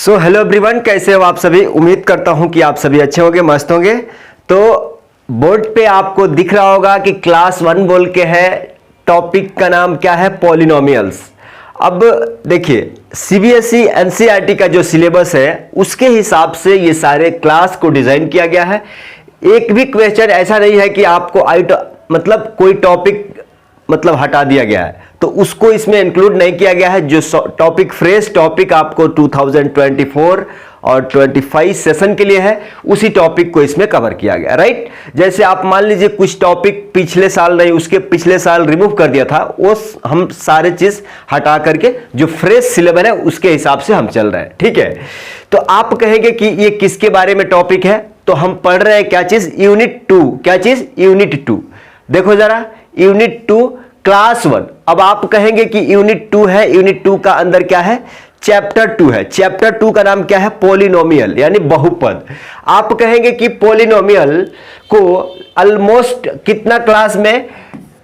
So hello everyone, कैसे हो आप सभी। उम्मीद करता हूं कि आप सभी अच्छे होंगे, मस्त होंगे। तो बोर्ड पे आपको दिख रहा होगा कि क्लास 1 बोल के है, टॉपिक का नाम क्या है, पॉलिनोमियल्स। अब देखिए, सीबीएसई एनसीईआरटी का जो सिलेबस है उसके हिसाब से ये सारे क्लास को डिजाइन किया गया है। एक भी क्वेश्चन ऐसा नहीं है कि आपको मतलब कोई टॉपिक मतलब हटा दिया गया है तो उसको इसमें इंक्लूड नहीं किया गया है। जो टॉपिक फ्रेश टॉपिक आपको 2024 और 25 सेशन के लिए है उसी टॉपिक को इसमें कवर किया गया, राइट। जैसे आप मान लीजिए कुछ टॉपिक पिछले साल नहीं, उसके पिछले साल रिमूव कर दिया था, वो हम सारे चीज हटा करके जो फ्रेश सिलेबस है उसके हिसाब से हम चल रहे हैं, ठीक है। तो आप कहेंगे कि ये किसके बारे में टॉपिक है, तो हम पढ़ रहे हैं क्या चीज, यूनिट 2। क्या चीज, यूनिट 2। देखो जरा, यूनिट 2 क्लास 1। अब आप कहेंगे कि यूनिट 2 है, यूनिट 2 का अंदर क्या है, चैप्टर 2 है। चैप्टर 2 का नाम क्या है, पॉलिनोमियल यानी बहुपद। आप कहेंगे कि पॉलिनोमियल को ऑलमोस्ट कितना क्लास में,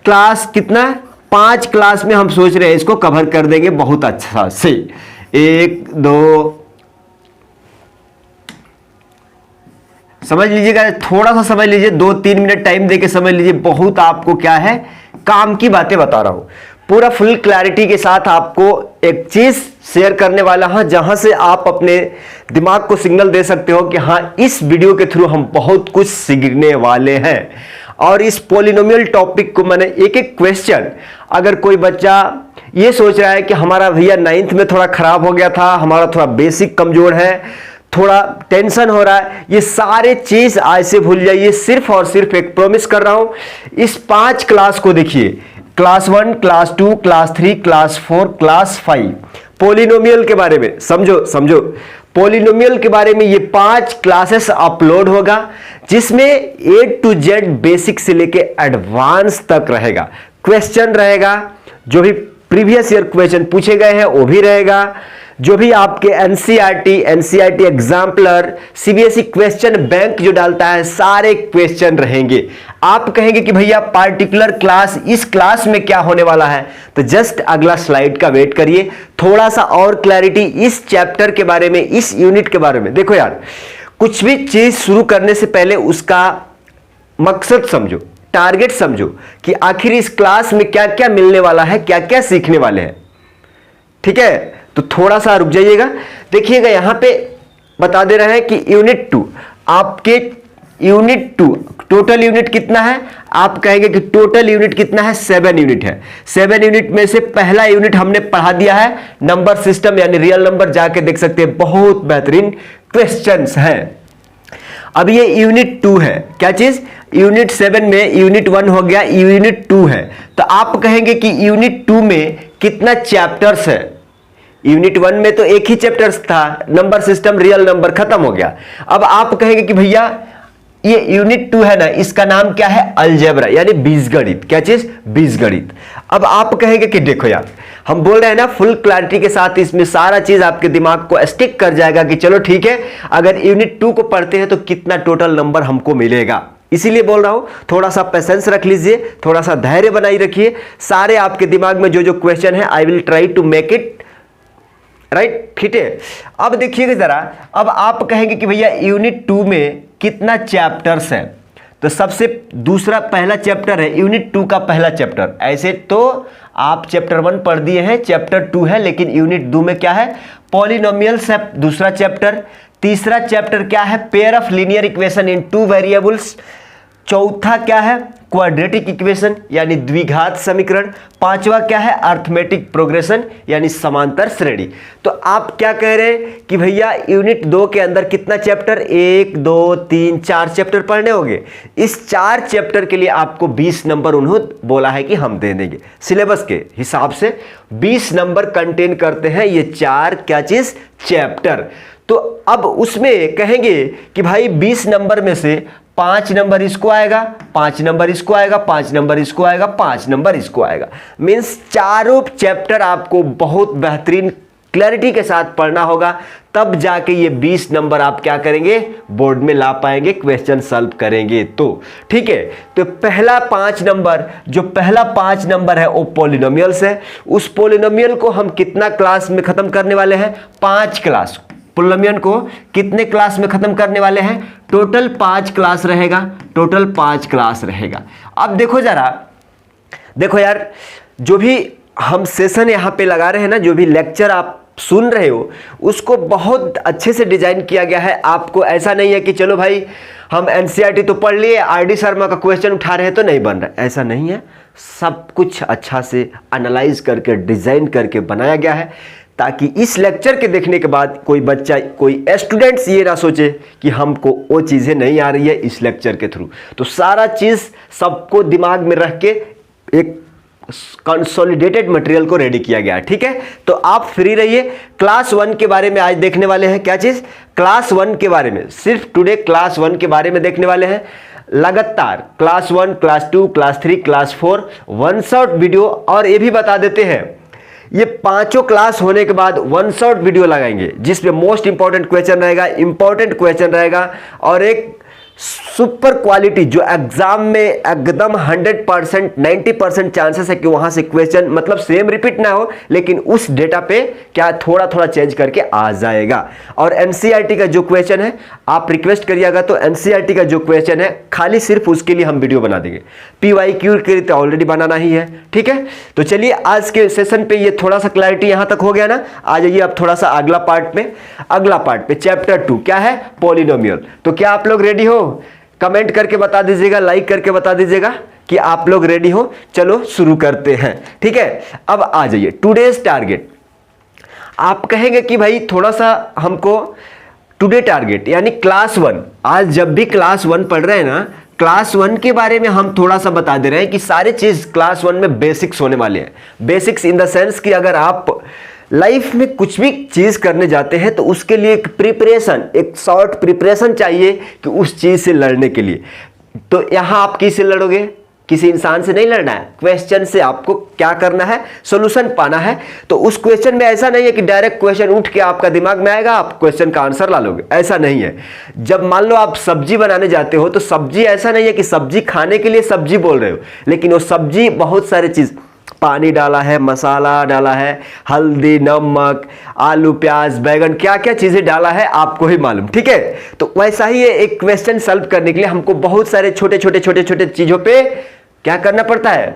क्लास कितना, 5 क्लास में हम सोच रहे हैं इसको कवर कर देंगे बहुत अच्छा से। 1 2 समझ लीजिएगा, थोड़ा सा समझ लीजिए, 2-3 मिनट टाइम देके समझ लीजिए। बहुत आपको क्या है, काम की बातें बता रहा हूं, पूरा फुल क्लैरिटी के साथ आपको एक चीज शेयर करने वाला हूं जहां से आप अपने दिमाग को सिग्नल दे सकते हो कि हां, इस वीडियो के थ्रू हम बहुत कुछ सीखने वाले हैं। और इस पॉलिनोमियल टॉपिक को मैंने एक एक क्वेश्चन, अगर कोई बच्चा ये सोच रहा है कि हमारा भैया 9th में थोड़ा खराब हो गया था, हमारा थोड़ा बेसिक कमजोर है, थोड़ा टेंशन हो रहा है, ये सारे चीज आज से भूल जाइए। सिर्फ और सिर्फ एक प्रॉमिस कर रहा हूं, इस 5 क्लास को देखिए, class 1, class 2, class 3, class 4, class 5, polynomial के बारे में समझो पॉलिनोमियल के बारे में ये 5 क्लासेस अपलोड होगा, जिसमें A to Z बेसिक से लेके एडवांस तक रहेगा। क्वेश्चन रहेगा, जो भी प्रीवियस ईयर क्वेश्चन पूछे गए हैं वो भी रहेगा, जो भी आपके NCERT exemplar, CBSE question bank जो डालता है, सारे क्वेश्चन रहेंगे। आप कहेंगे कि भैया पार्टिकुलर क्लास, इस क्लास में क्या होने वाला है, तो जस्ट अगला स्लाइड का वेट करिए, थोड़ा सा और क्लैरिटी इस चैप्टर के बारे में, इस यूनिट के बारे में। देखो यार, कुछ भी चीज शुरू करने से पहले उसका मकसद समझो, टारगेट समझो कि आखिर इस क्लास में क्या क्या मिलने वाला है, क्या क्या सीखने वाले हैं, ठीक है। तो थोड़ा सा रुक जाइएगा, देखिएगा यहां पे बता दे रहे हैं कि यूनिट 2, आपके यूनिट 2 टोटल यूनिट कितना है, आप कहेंगे कि टोटल यूनिट कितना है, 7 यूनिट है। 7 यूनिट में से पहला यूनिट हमने पढ़ा दिया है, नंबर सिस्टम यानी रियल नंबर, जाके देख सकते हैं, बहुत बेहतरीन क्वेश्चंस हैं। अब ये यूनिट 2 है, क्या चीज, यूनिट 7 में यूनिट 1 हो गया, यूनिट 2 है। तो आप कहेंगे कि यूनिट 2 में कितना चैप्टर्स है। यूनिट 1 में तो एक ही चैप्टर था, नंबर सिस्टम, रियल नंबर, खत्म हो गया। अब आप कहेंगे कि भैया ये यूनिट 2 है ना, इसका नाम क्या है, अलजेब्रा यानी बीजगणित। क्या चीज, बीजगणित। अब आप कहेंगे कि देखो यार, हम बोल रहे हैं ना फुल क्लैरिटी के साथ, इसमें सारा चीज आपके दिमाग को स्टिक कर जाएगा कि चलो ठीक है, अगर यूनिट 2 को पढ़ते हैं तो कितना टोटल नंबर हमको मिलेगा। इसीलिए बोल रहा हूं, थोड़ा सा पेशेंस रख लीजिए, थोड़ा सा धैर्य बनाई रखिए। सारे आपके दिमाग में जो जो क्वेश्चन है, I will try to make it right, ठीक है। अब देखिएगा जरा, अब आप कहेंगे कि भैया यूनिट 2 में कितना चैप्टर्स है, तो सबसे दूसरा पहला चैप्टर है यूनिट 2 का पहला चैप्टर। ऐसे तो आप चैप्टर 1 पढ़ दिए हैं, चैप्टर 2 है, लेकिन यूनिट 2 में क्या है, पॉलिनोमियल्स है दूसरा चैप्टर। तीसरा चैप्टर क्या है, pair of linear equation in 2 variables. चौथा क्या है, क्वाड्रेटिक इक्वेशन यानी द्विघात समीकरण। पांचवा क्या है, अर्थमेटिक प्रोग्रेशन यानी समांतर श्रेणी। तो आप क्या कह रहे हैं कि भैया यूनिट 2 के अंदर कितना चैप्टर, 1 2 3 4 चैप्टर पढ़ने होंगे। इस 4 चैप्टर के लिए आपको 20 नंबर उन्होंने बोला है कि हम दे देंगे। सिलेबस के हिसाब से 20 नंबर कंटेन करते हैं ये 4 क्या चीज, चैप्टर। तो अब उसमें कहेंगे कि भाई 20 नंबर में से 5 नंबर इसको आएगा, 5 नंबर इसको आएगा, 5 नंबर इसको आएगा, 5 नंबर इसको आएगा। मीन्स चारों चैप्टर आपको बहुत बेहतरीन क्लैरिटी के साथ पढ़ना होगा, तब जाके ये 20 नंबर आप क्या करेंगे, बोर्ड में ला पाएंगे, क्वेश्चन सॉल्व करेंगे। तो ठीक है, तो पहला 5 नंबर, जो पहला 5 नंबर है वो पॉलिनोमियल्स है। उस पॉलिनोमियल को हम कितना क्लास में खत्म करने वाले हैं, 5 क्लास। पोलिनोमियल को कितने क्लास में खत्म करने वाले हैं? टोटल 5 क्लास रहेगा, टोटल 5 क्लास रहेगा। अब देखो जरा, देखो यार, जो भी हम सेशन यहाँ पे लगा रहे हैं ना, जो भी लेक्चर आप सुन रहे हो, उसको बहुत अच्छे से डिजाइन किया गया है। आपको ऐसा नहीं है कि चलो भाई हम एनसीईआरटी तो पढ़ लिए, आरडी शर्मा का क्वेश्चन उठा रहे हैं तो नहीं बन रहा, ऐसा नहीं है। सब कुछ अच्छा से एनालाइज करके डिजाइन करके बनाया गया है, ताकि इस लेक्चर के देखने के बाद कोई बच्चा, कोई स्टूडेंट्स ये ना सोचे कि हमको वो चीज़ें नहीं आ रही है इस लेक्चर के थ्रू। तो सारा चीज़ सबको दिमाग में रख के एक कंसोलिडेटेड मटेरियल को रेडी किया गया है, ठीक है। तो आप फ्री रहिए। क्लास 1 के बारे में आज देखने वाले हैं। क्या चीज़? क्लास 1 के बारे में, सिर्फ टुडे क्लास 1 के बारे में देखने वाले हैं। लगातार class 1, class 2, class 3, class 4 one shot video. और ये भी बता देते हैं, ये पांचों क्लास होने के बाद वन शॉट वीडियो लगाएंगे, जिसमें मोस्ट इंपॉर्टेंट क्वेश्चन रहेगा, इंपॉर्टेंट क्वेश्चन रहेगा, और एक सुपर क्वालिटी जो एग्जाम में एकदम 100%, 90% चांसेस है कि वहां से क्वेश्चन मतलब सेम रिपीट ना हो, लेकिन उस डेटा पे क्या थोड़ा थोड़ा चेंज करके आ जाएगा। और एनसीईआरटी का जो क्वेश्चन है, आप रिक्वेस्ट करिएगा तो एनसीईआरटी का जो क्वेश्चन है खाली सिर्फ उसके लिए हम वीडियो बना देंगे। पीवाईक्यू के लिए तो ऑलरेडी बनाना ही है, ठीक है। तो चलिए आज के सेशन पे ये थोड़ा सा क्लैरिटी यहां तक हो गया ना। आ जाइए अब थोड़ा सा अगला पार्ट में। अगला पार्ट पे चैप्टर 2 क्या है? पॉलिनोमियल। तो क्या आप लोग रेडी हो? कमेंट करके बता दीजिएगा, लाइक करके बता दीजिएगा कि आप लोग रेडी हो। चलो शुरू करते हैं, ठीक है। अब आ जाइए टुडेज टारगेट। आप कहेंगे कि भाई थोड़ा सा हमको टुडे टारगेट यानी क्लास 1, आज जब भी क्लास 1 पढ़ रहे हैं ना, क्लास 1 के बारे में हम थोड़ा सा बता दे रहे हैं कि सारी चीज क्लास 1 में बेसिक्स होने वाले हैं। बेसिक्स इन द सेंस कि अगर आप लाइफ में कुछ भी चीज करने जाते हैं तो उसके लिए एक प्रिपरेशन, एक शॉर्ट प्रिपरेशन चाहिए कि उस चीज से लड़ने के लिए। तो यहां आप किससे लड़ोगे? किसी इंसान से नहीं लड़ना है, क्वेश्चन से आपको क्या करना है? सॉल्यूशन पाना है। तो उस क्वेश्चन में ऐसा नहीं है कि डायरेक्ट क्वेश्चन उठ के आपका दिमाग में आएगा, आप क्वेश्चन का आंसर ला लोगे, ऐसा नहीं है। जब मान लो आप सब्जी बनाने जाते हो तो सब्जी ऐसा नहीं है कि सब्जी खाने के लिए सब्जी बोल रहे हो, लेकिन वो सब्जी बहुत सारे चीज, पानी डाला है, मसाला डाला है, हल्दी, नमक, आलू, प्याज, बैगन, क्या क्या चीजें डाला है आपको ही मालूम, ठीक है। तो वैसा ही है, एक क्वेश्चन सॉल्व करने के लिए हमको बहुत सारे छोटे छोटे चीजों पे क्या करना पड़ता है?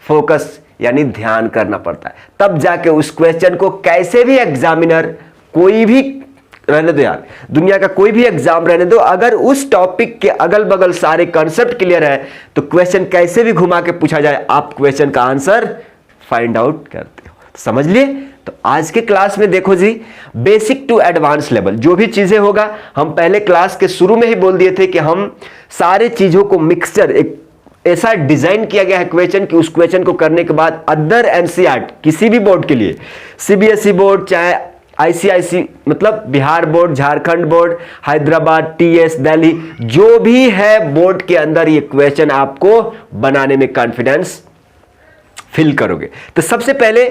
फोकस यानी ध्यान करना पड़ता है। तब जाके उस क्वेश्चन को कैसे भी एग्जामिनर, कोई भी रहने दो यार, दुनिया का कोई भी एग्जाम रहने दो, अगर उस टॉपिक के अगल बगल सारे कॉन्सेप्ट क्लियर है तो क्वेश्चन कैसे भी घुमा के पूछा जाए, आप क्वेश्चन का आंसर फाइंड आउट करते हो। समझ लिए? तो आज के क्लास में देखो जी, बेसिक टू एडवांस लेवल जो भी चीजें होगा, हम पहले क्लास के शुरू में ही बोल दिए थे कि हम सारे चीजों को मिक्सचर, एक ऐसा डिजाइन किया गया है क्वेश्चन कि उस क्वेश्चन को करने के बाद अदर एनसीईआरटी किसी भी बोर्ड के लिए, सीबीएसई बोर्ड, चाहे आईसीआईसी मतलब Bihar board, Jharkhand board, Hyderabad, TS, Delhi, जो भी है बोर्ड के अंदर ये क्वेश्चन आपको बनाने में कॉन्फिडेंस फील करोगे। तो सबसे पहले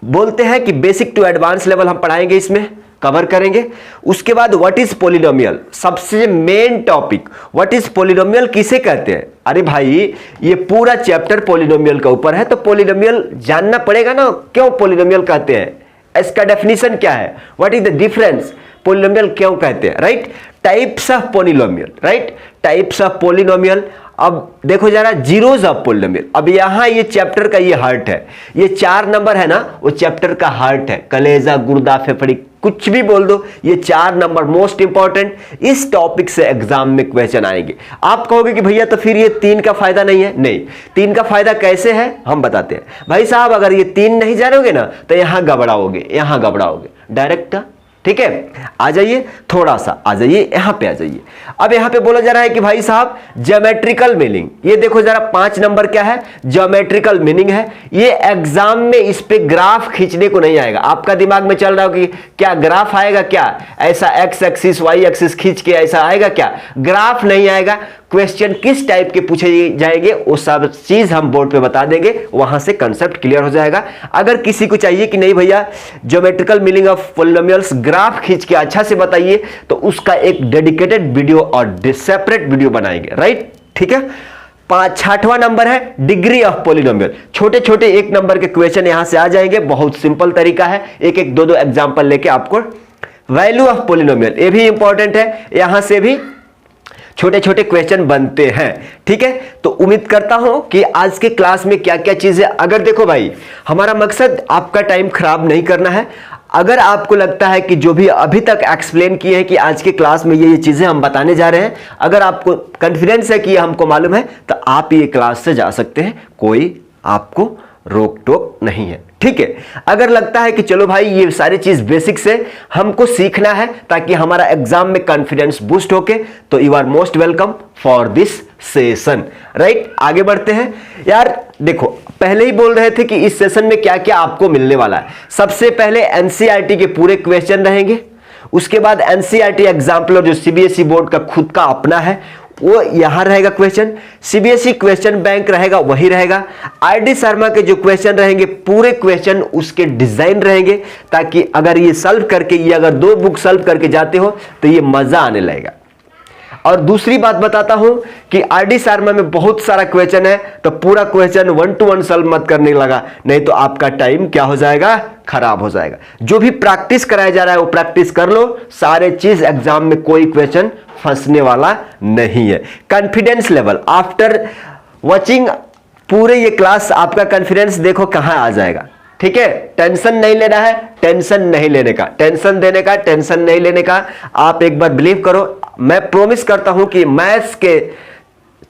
बोलते हैं कि बेसिक टू एडवांस लेवल हम पढ़ाएंगे, इसमें कवर करेंगे। उसके बाद व्हाट इज पॉलिनोमियल, सबसे main topic. What is polynomial किसे कहते हैं? अरे भाई ये पूरा चैप्टर पॉलिनोमियल का ऊपर है, तो पॉलिनोमियल जानना पड़ेगा ना, क्यों पॉलिनोमियल कहते हैं, इसका डेफिनेशन क्या है, what is the difference, polynomial क्यों कहते हैं, right. Types of polynomial, right, types of polynomial. अब देखो जरा, जीरोज ऑफ पॉलिनोमियल। अब यहां ये चैप्टर का ये हार्ट है, ये 4 नंबर है ना, वो चैप्टर का हार्ट है। कलेजा, गुर्दा, फेफड़ी, कुछ भी बोल दो, ये 4 नंबर मोस्ट इंपॉर्टेंट, इस टॉपिक से एग्जाम में क्वेश्चन आएंगे। आप कहोगे कि भैया तो फिर ये 3 का फायदा नहीं है। नहीं, 3 का फायदा कैसे है हम बताते हैं। भाई साहब अगर ये 3 नहीं जानोगे ना तो यहां घबराओगे, यहां घबराओगे डायरेक्ट, ठीक है। आ जाइए, थोड़ा सा आ जाइए, यहां पे आ जाइए। अब यहां पे बोला जा रहा है कि भाई साहब ज्योमेट्रिकल मीनिंग, ये देखो जरा 5 नंबर क्या है, ज्योमेट्रिकल मीनिंग है। ये एग्जाम में इस पे ग्राफ खींचने को नहीं आएगा। आपका दिमाग में चल रहा हो कि क्या ग्राफ आएगा, क्या ऐसा एक्स एक्सिस वाई एक्सिस खींच के ऐसा आएगा, क्या ग्राफ नहीं आएगा। क्वेश्चन किस टाइप के पूछे जाएंगे वो सब चीज हम बोर्ड पे बता देंगे, वहां से कंसेप्ट क्लियर हो जाएगा। अगर किसी को चाहिए कि नहीं भैया geometrical meaning of polynomials graph खींच के अच्छा से बताइए, तो उसका एक डेडिकेटेड वीडियो और सेपरेट वीडियो बनाएंगे, राइट, ठीक है। 6वां नंबर है डिग्री ऑफ पॉलिनोमियल। छोटे छोटे 1 नंबर के क्वेश्चन यहां से आ जाएंगे, बहुत सिंपल तरीका है, एक एक 2 एग्जांपल लेके आपको वैल्यू ऑफ पोलिनोमियल, ये भी इंपॉर्टेंट है, यहां से भी छोटे छोटे क्वेश्चन बनते हैं। ठीक है, तो उम्मीद करता हूं कि आज के क्लास में क्या क्या चीजें, अगर देखो भाई हमारा मकसद आपका टाइम खराब नहीं करना है। अगर आपको लगता है कि जो भी अभी तक एक्सप्लेन किए हैं कि आज के क्लास में ये चीजें हम बताने जा रहे हैं, अगर आपको कॉन्फिडेंस है कि ये हमको मालूम है, तो आप ये क्लास से जा सकते हैं, कोई आपको रोक टोक नहीं है। ठीक है, अगर लगता है कि चलो भाई ये सारी चीज बेसिक से हमको सीखना है ताकि हमारा एग्जाम में कॉन्फिडेंस बूस्ट होके, तो you are most welcome for this session. Right, आगे बढ़ते हैं। यार देखो, पहले ही बोल रहे थे कि इस सेशन में क्या क्या आपको मिलने वाला है। सबसे पहले एनसीईआरटी के पूरे क्वेश्चन रहेंगे, उसके बाद एनसीईआरटी एग्जाम्पलर जो सीबीएसई बोर्ड का खुद का अपना है वो यहां रहेगा क्वेश्चन, सीबीएसई क्वेश्चन बैंक रहेगा वही रहेगा, आरडी शर्मा के जो क्वेश्चन रहेंगे पूरे क्वेश्चन उसके डिजाइन रहेंगे, ताकि अगर ये सॉल्व करके, ये अगर 2 बुक सॉल्व करके जाते हो तो ये मजा आने लगेगा। और दूसरी बात बताता हूं कि आरडी शर्मा में बहुत सारा क्वेश्चन है, तो पूरा क्वेश्चन 1 to 1 सॉल्व मत करने लगा, नहीं तो आपका टाइम क्या हो जाएगा, खराब हो जाएगा। जो भी प्रैक्टिस कराया जा रहा है वो प्रैक्टिस कर लो, सारे चीज एग्जाम में कोई क्वेश्चन फंसने वाला नहीं है। कॉन्फिडेंस लेवल आफ्टर वॉचिंग पूरे ये क्लास, आपका कॉन्फिडेंस देखो कहां आ जाएगा। ठीक है, टेंशन नहीं लेना है, टेंशन नहीं लेने का, टेंशन देने का, टेंशन नहीं लेने का। आप एक बार बिलीव करो, मैं प्रॉमिस करता हूं कि मैथ्स के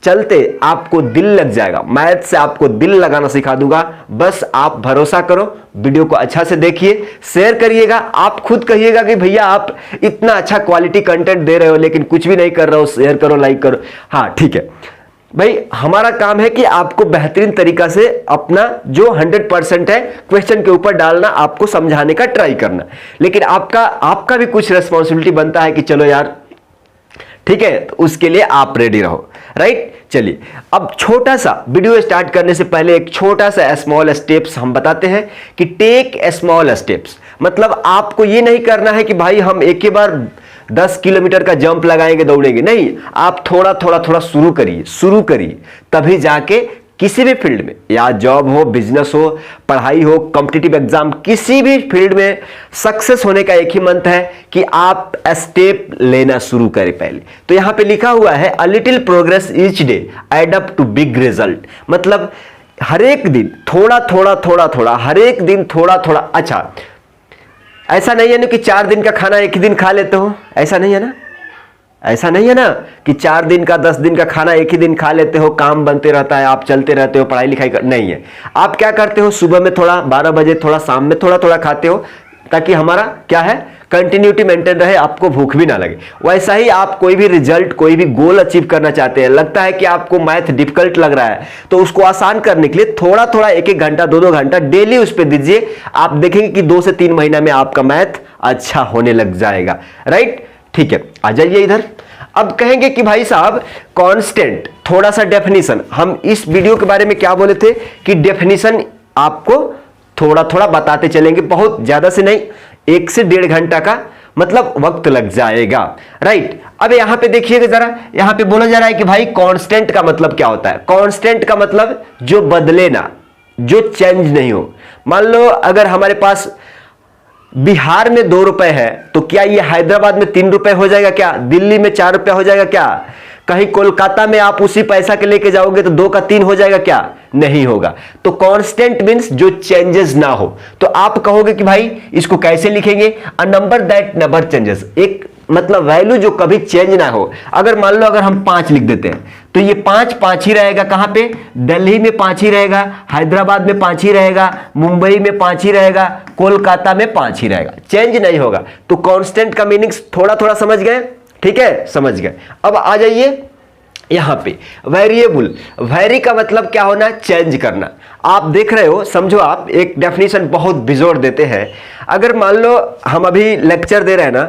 चलते आपको दिल लग जाएगा, मैथ से आपको दिल लगाना सिखा दूंगा। बस आप भरोसा करो, वीडियो को अच्छा से देखिए, शेयर करिएगा। आप खुद कहिएगा कि भैया आप इतना अच्छा क्वालिटी कंटेंट दे रहे हो लेकिन कुछ भी नहीं कर रहे हो, शेयर करो, लाइक करो। हाँ ठीक है भाई, हमारा काम है कि आपको बेहतरीन तरीका से अपना जो 100% है क्वेश्चन के ऊपर डालना, आपको समझाने का ट्राई करना, लेकिन आपका भी कुछ रिस्पॉन्सिबिलिटी बनता है कि चलो यार ठीक है, तो उसके लिए आप रेडी रहो। राइट, चलिए अब छोटा सा वीडियो स्टार्ट करने से पहले एक छोटा सा स्मॉल स्टेप्स हम बताते हैं कि टेक स्मॉल स्टेप्स। मतलब आपको ये नहीं करना है कि भाई हम एक ही बार 10 किलोमीटर का जंप लगाएंगे, दौड़ेंगे, नहीं। आप थोड़ा थोड़ा थोड़ा शुरू करिए, तभी जाके किसी भी फील्ड में, या जॉब हो, बिजनेस हो, पढ़ाई हो, कॉम्पिटिटिव एग्जाम, किसी भी फील्ड में सक्सेस होने का एक ही मंत्र है कि आप स्टेप लेना शुरू करें पहले। तो यहां पे लिखा हुआ है a little progress each day add up to big result. मतलब हर एक दिन थोड़ा थोड़ा, हर एक दिन थोड़ा थोड़ा। अच्छा, ऐसा नहीं है ना कि 4 दिन का खाना एक ही दिन खा लेते हो, ऐसा नहीं है ना, ऐसा नहीं है ना कि 4 दिन का 10 दिन का खाना एक ही दिन खा लेते हो, काम बनते रहता है, आप चलते रहते हो, पढ़ाई लिखाई कर, नहीं है। आप क्या करते हो, सुबह में थोड़ा, 12 बजे थोड़ा, शाम में थोड़ा थोड़ा खाते हो, ताकि हमारा क्या है, कंटिन्यूटी मेंटेन रहे, आपको भूख भी ना लगे। वैसा ही आप कोई भी रिजल्ट, कोई भी गोल अचीव करना चाहते हैं, लगता है कि आपको मैथ डिफिकल्ट लग रहा है, तो उसको आसान करने के लिए थोड़ा थोड़ा 1-1 घंटा 2-2 घंटा डेली उस पर दीजिए। आप देखेंगे कि 2 से 3 महीना में आपका मैथ अच्छा होने लग जाएगा। राइट, ठीक है, आ जाइए इधर। अब कहेंगे कि भाई साहब कांस्टेंट, थोड़ा सा डेफिनेशन। हम इस वीडियो के बारे में क्या बोले थे कि डेफिनेशन आपको थोड़ा थोड़ा बताते चलेंगे, बहुत ज्यादा से नहीं, 1 से 1.5 घंटा का मतलब वक्त लग जाएगा। राइट, अब यहां पे देखिएगा जरा, यहां पे बोला जा रहा है कि भाई कांस्टेंट का मतलब क्या होता है। कांस्टेंट का मतलब जो बदले ना, जो चेंज नहीं हो। मान लो अगर हमारे पास बिहार में 2 रुपए है, तो क्या ये हैदराबाद में 3 रुपए हो जाएगा क्या, दिल्ली में 4 रुपया हो जाएगा क्या, कहीं कोलकाता में आप उसी पैसा के लेके जाओगे तो 2 का 3 हो जाएगा क्या, नहीं होगा। तो कांस्टेंट मींस जो चेंजेस ना हो। तो आप कहोगे कि भाई इसको कैसे लिखेंगे, a number that never changes, एक मतलब वैल्यू जो कभी चेंज ना हो। अगर मान लो अगर हम 5 लिख देते हैं तो ये 5 ही रहेगा, कहां पे, दिल्ली में 5 ही रहेगा, हैदराबाद में 5 ही रहेगा, मुंबई में 5 ही रहेगा, कोलकाता में 5 ही रहेगा, चेंज नहीं होगा। तो कांस्टेंट का मीनिंग थोड़ा थोड़ा समझ गए, ठीक है, समझ गए। अब आ जाइए यहां पे वेरिएबल। वेरी का मतलब क्या होना, चेंज करना। आप देख रहे हो, समझो आप एक डेफिनेशन बहुत बेजोड़ देते हैं। अगर मान लो हम अभी लेक्चर दे रहे हैं ना,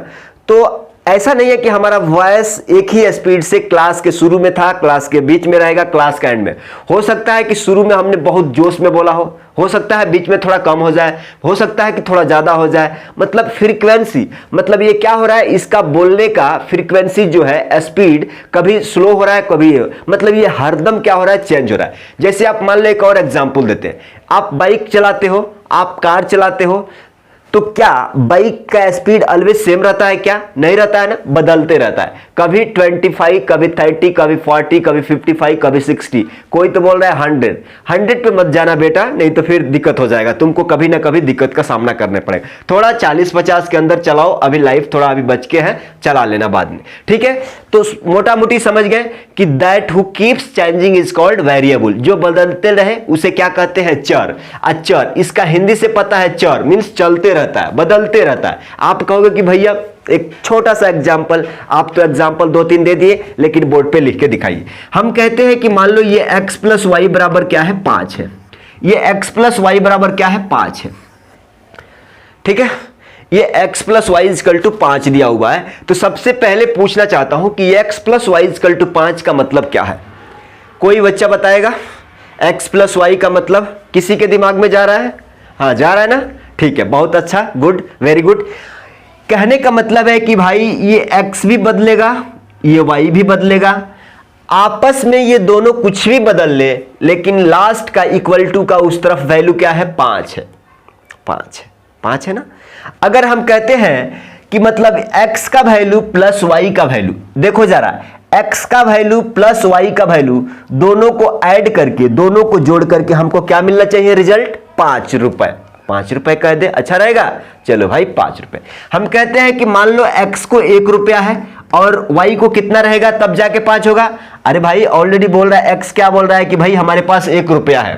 तो ऐसा नहीं है कि हमारा वॉइस एक ही स्पीड से क्लास के शुरू में था, क्लास के बीच में रहेगा, क्लास के एंड में। हो सकता है कि शुरू में हमने बहुत जोश में बोला हो सकता है बीच में थोड़ा कम हो जाए, हो सकता है कि थोड़ा ज्यादा हो जाए। मतलब फ्रीक्वेंसी, मतलब ये क्या हो रहा है, इसका बोलने का फ्रीक्वेंसी जो है, स्पीड कभी स्लो हो रहा है, कभी, मतलब ये हरदम क्या हो रहा है, चेंज हो रहा है। जैसे आप मान लो एक और एग्जांपल देते हैं, आप बाइक चलाते हो, आप कार चलाते हो, तो क्या बाइक का स्पीड ऑलवेज सेम रहता है क्या? नहीं रहता है ना, बदलते रहता है, कभी 25, कभी 30, कभी 40, कभी 55, कभी 60। कोई तो बोल रहा है 100 पे मत जाना बेटा, नहीं तो फिर दिक्कत हो जाएगा, तुमको कभी ना कभी दिक्कत का सामना करना पड़ेगा। थोड़ा 40-50 के अंदर चलाओ, अभी लाइफ थोड़ा अभी बच के है, चला लेना बाद में, ठीक है। तो मोटा मोटी समझ गए कि that who keeps changing is called variable, जो बदलते रहे उसे क्या कहते हैं? चर। चर इसका हिंदी से पता है, चर मीन्स चलते रहता है, बदलते रहता है। आप कहोगे कि भैया एक छोटा सा एग्जांपल, आप तो एग्जांपल 2-3 दे दिए, लेकिन बोर्ड पे लिख के दिखाइए। हम कहते हैं कि मान लो ये x प्लस वाई बराबर क्या है? 5 है। ये x प्लस वाई बराबर क्या है? 5 है, ठीक है। ये x plus Y equal to 5 दिया हुआ है। तो सबसे पहले पूछना चाहता हूं कि x plus Y equal to 5 का मतलब क्या है? कोई बच्चा बताएगा? x प्लस वाई का मतलब किसी के दिमाग में जा रहा है? हाँ जा रहा है ना, ठीक है, बहुत अच्छा, गुड, वेरी गुड। कहने का मतलब है कि भाई ये x भी बदलेगा, ये y भी बदलेगा, आपस में ये दोनों कुछ भी बदल ले, लेकिन लास्ट का इक्वल टू का उस तरफ वैल्यू क्या है? 5 है, 5 है ना। अगर हम कहते हैं कि मतलब x का वैल्यू प्लस y का वैल्यू, देखो जरा, x का वैल्यू प्लस y का वैल्यू दोनों को ऐड करके, दोनों को जोड़ करके हमको क्या मिलना चाहिए? रिजल्ट 5 रुपए। 5 रुपए कह दे, अच्छा रहेगा। चलो भाई 5 रुपए। हम कहते हैं कि मान लो x को 1 रुपया है और y को कितना रहेगा तब जाके 5 होगा। अरे भाई ऑलरेडी बोल रहा है, x क्या बोल रहा है कि भाई हमारे पास 1 रुपया है,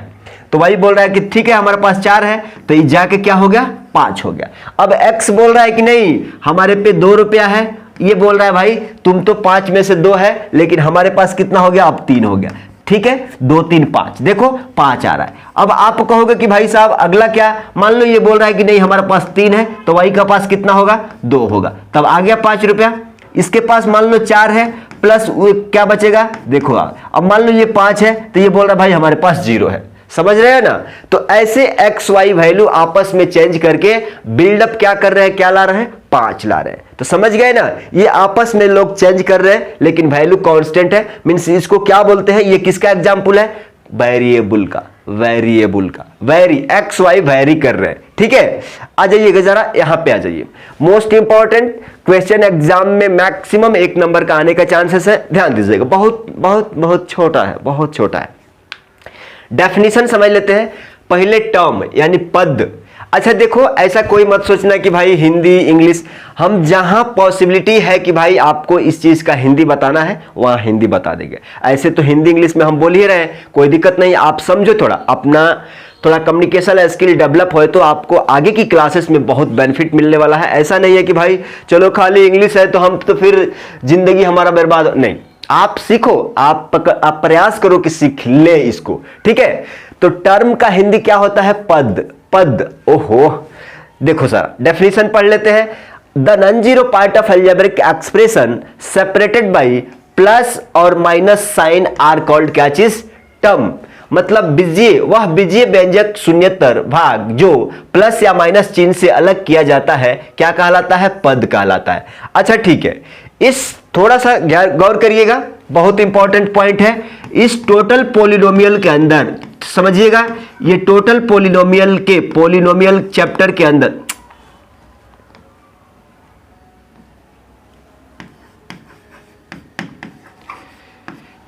तो y बोल रहा है कि ठीक है हमारे पास 4 है, तो ये जाके क्या हो गया? 5 हो गया। अब x बोल रहा है कि नहीं हमारे पे 2 रुपया है, ये बोल रहा है भाई तुम तो 5 में से 2 है, लेकिन हमारे पास कितना हो गया? अब 3 हो गया, ठीक है। 2 3 5, देखो 5 आ रहा है। अब आप कहोगे कि भाई साहब अगला क्या? मान लो ये बोल रहा है कि नहीं हमारे पास 3 है, तो y का पास कितना होगा? 2 होगा, तब आ गया 5 रुपया। इसके पास मान लो 4 है, प्लस क्या बचेगा? देखो अब मान लो ये 5 है, तो ये बोल रहा है भाई हमारे पास 0 है। समझ रहे हैं ना? तो ऐसे एक्स वाई वैल्यू आपस में चेंज करके बिल्डअप क्या कर रहे हैं? क्या ला रहे हैं? 5 ला रहे हैं। तो समझ गए ना, ये आपस में लोग चेंज कर रहे हैं लेकिन वैल्यू कांस्टेंट है। मींस इसको क्या बोलते हैं? ये किसका एग्जांपल है? वेरिएबल का। वेरिएबल का वेरी, एक्स वाई वेरी कर रहे हैं, ठीक है। आ जाइएगा जरा यहां पे आ जाइए। मोस्ट इंपॉर्टेंट क्वेश्चन एग्जाम में मैक्सिमम 1 नंबर का आने का चांसेस है, ध्यान दीजिएगा। बहुत बहुत बहुत छोटा है, बहुत छोटा है। डेफिनेशन समझ लेते हैं। पहले टर्म यानी पद। अच्छा देखो, ऐसा कोई मत सोचना कि भाई हिंदी इंग्लिश, हम जहां पॉसिबिलिटी है कि भाई आपको इस चीज का हिंदी बताना है वहां हिंदी बता देंगे। ऐसे तो हिंदी इंग्लिश में हम बोल ही रहे हैं, कोई दिक्कत नहीं। आप समझो, थोड़ा अपना थोड़ा कम्युनिकेशन स्किल डेवलप हो तो आपको आगे की क्लासेस में बहुत बेनिफिट मिलने वाला है। ऐसा नहीं है कि भाई चलो खाली इंग्लिश है तो हम तो फिर जिंदगी हमारा बर्बाद, नहीं। आप सीखो, आप प्रयास करो कि सीख ले इसको, ठीक है। तो टर्म का हिंदी क्या होता है? पद। पद, ओहो देखो सर, डेफिनेशन पढ़ लेते हैं। The non zero part of algebraic expression separated by plus और माइनस साइन आर कॉल्ड क्या चीज? टर्म। मतलब बीजीय, वह बीजीय व्यंजक शून्यतर भाग जो प्लस या माइनस चिन्ह से अलग किया जाता है क्या कहलाता है? पद कहलाता है। अच्छा ठीक है, इस थोड़ा सा गौर करिएगा, बहुत इंपॉर्टेंट पॉइंट है। इस टोटल पोलिनोमियल के अंदर समझिएगा, ये टोटल पोलिनोमियल के पोलिनोमियल चैप्टर के अंदर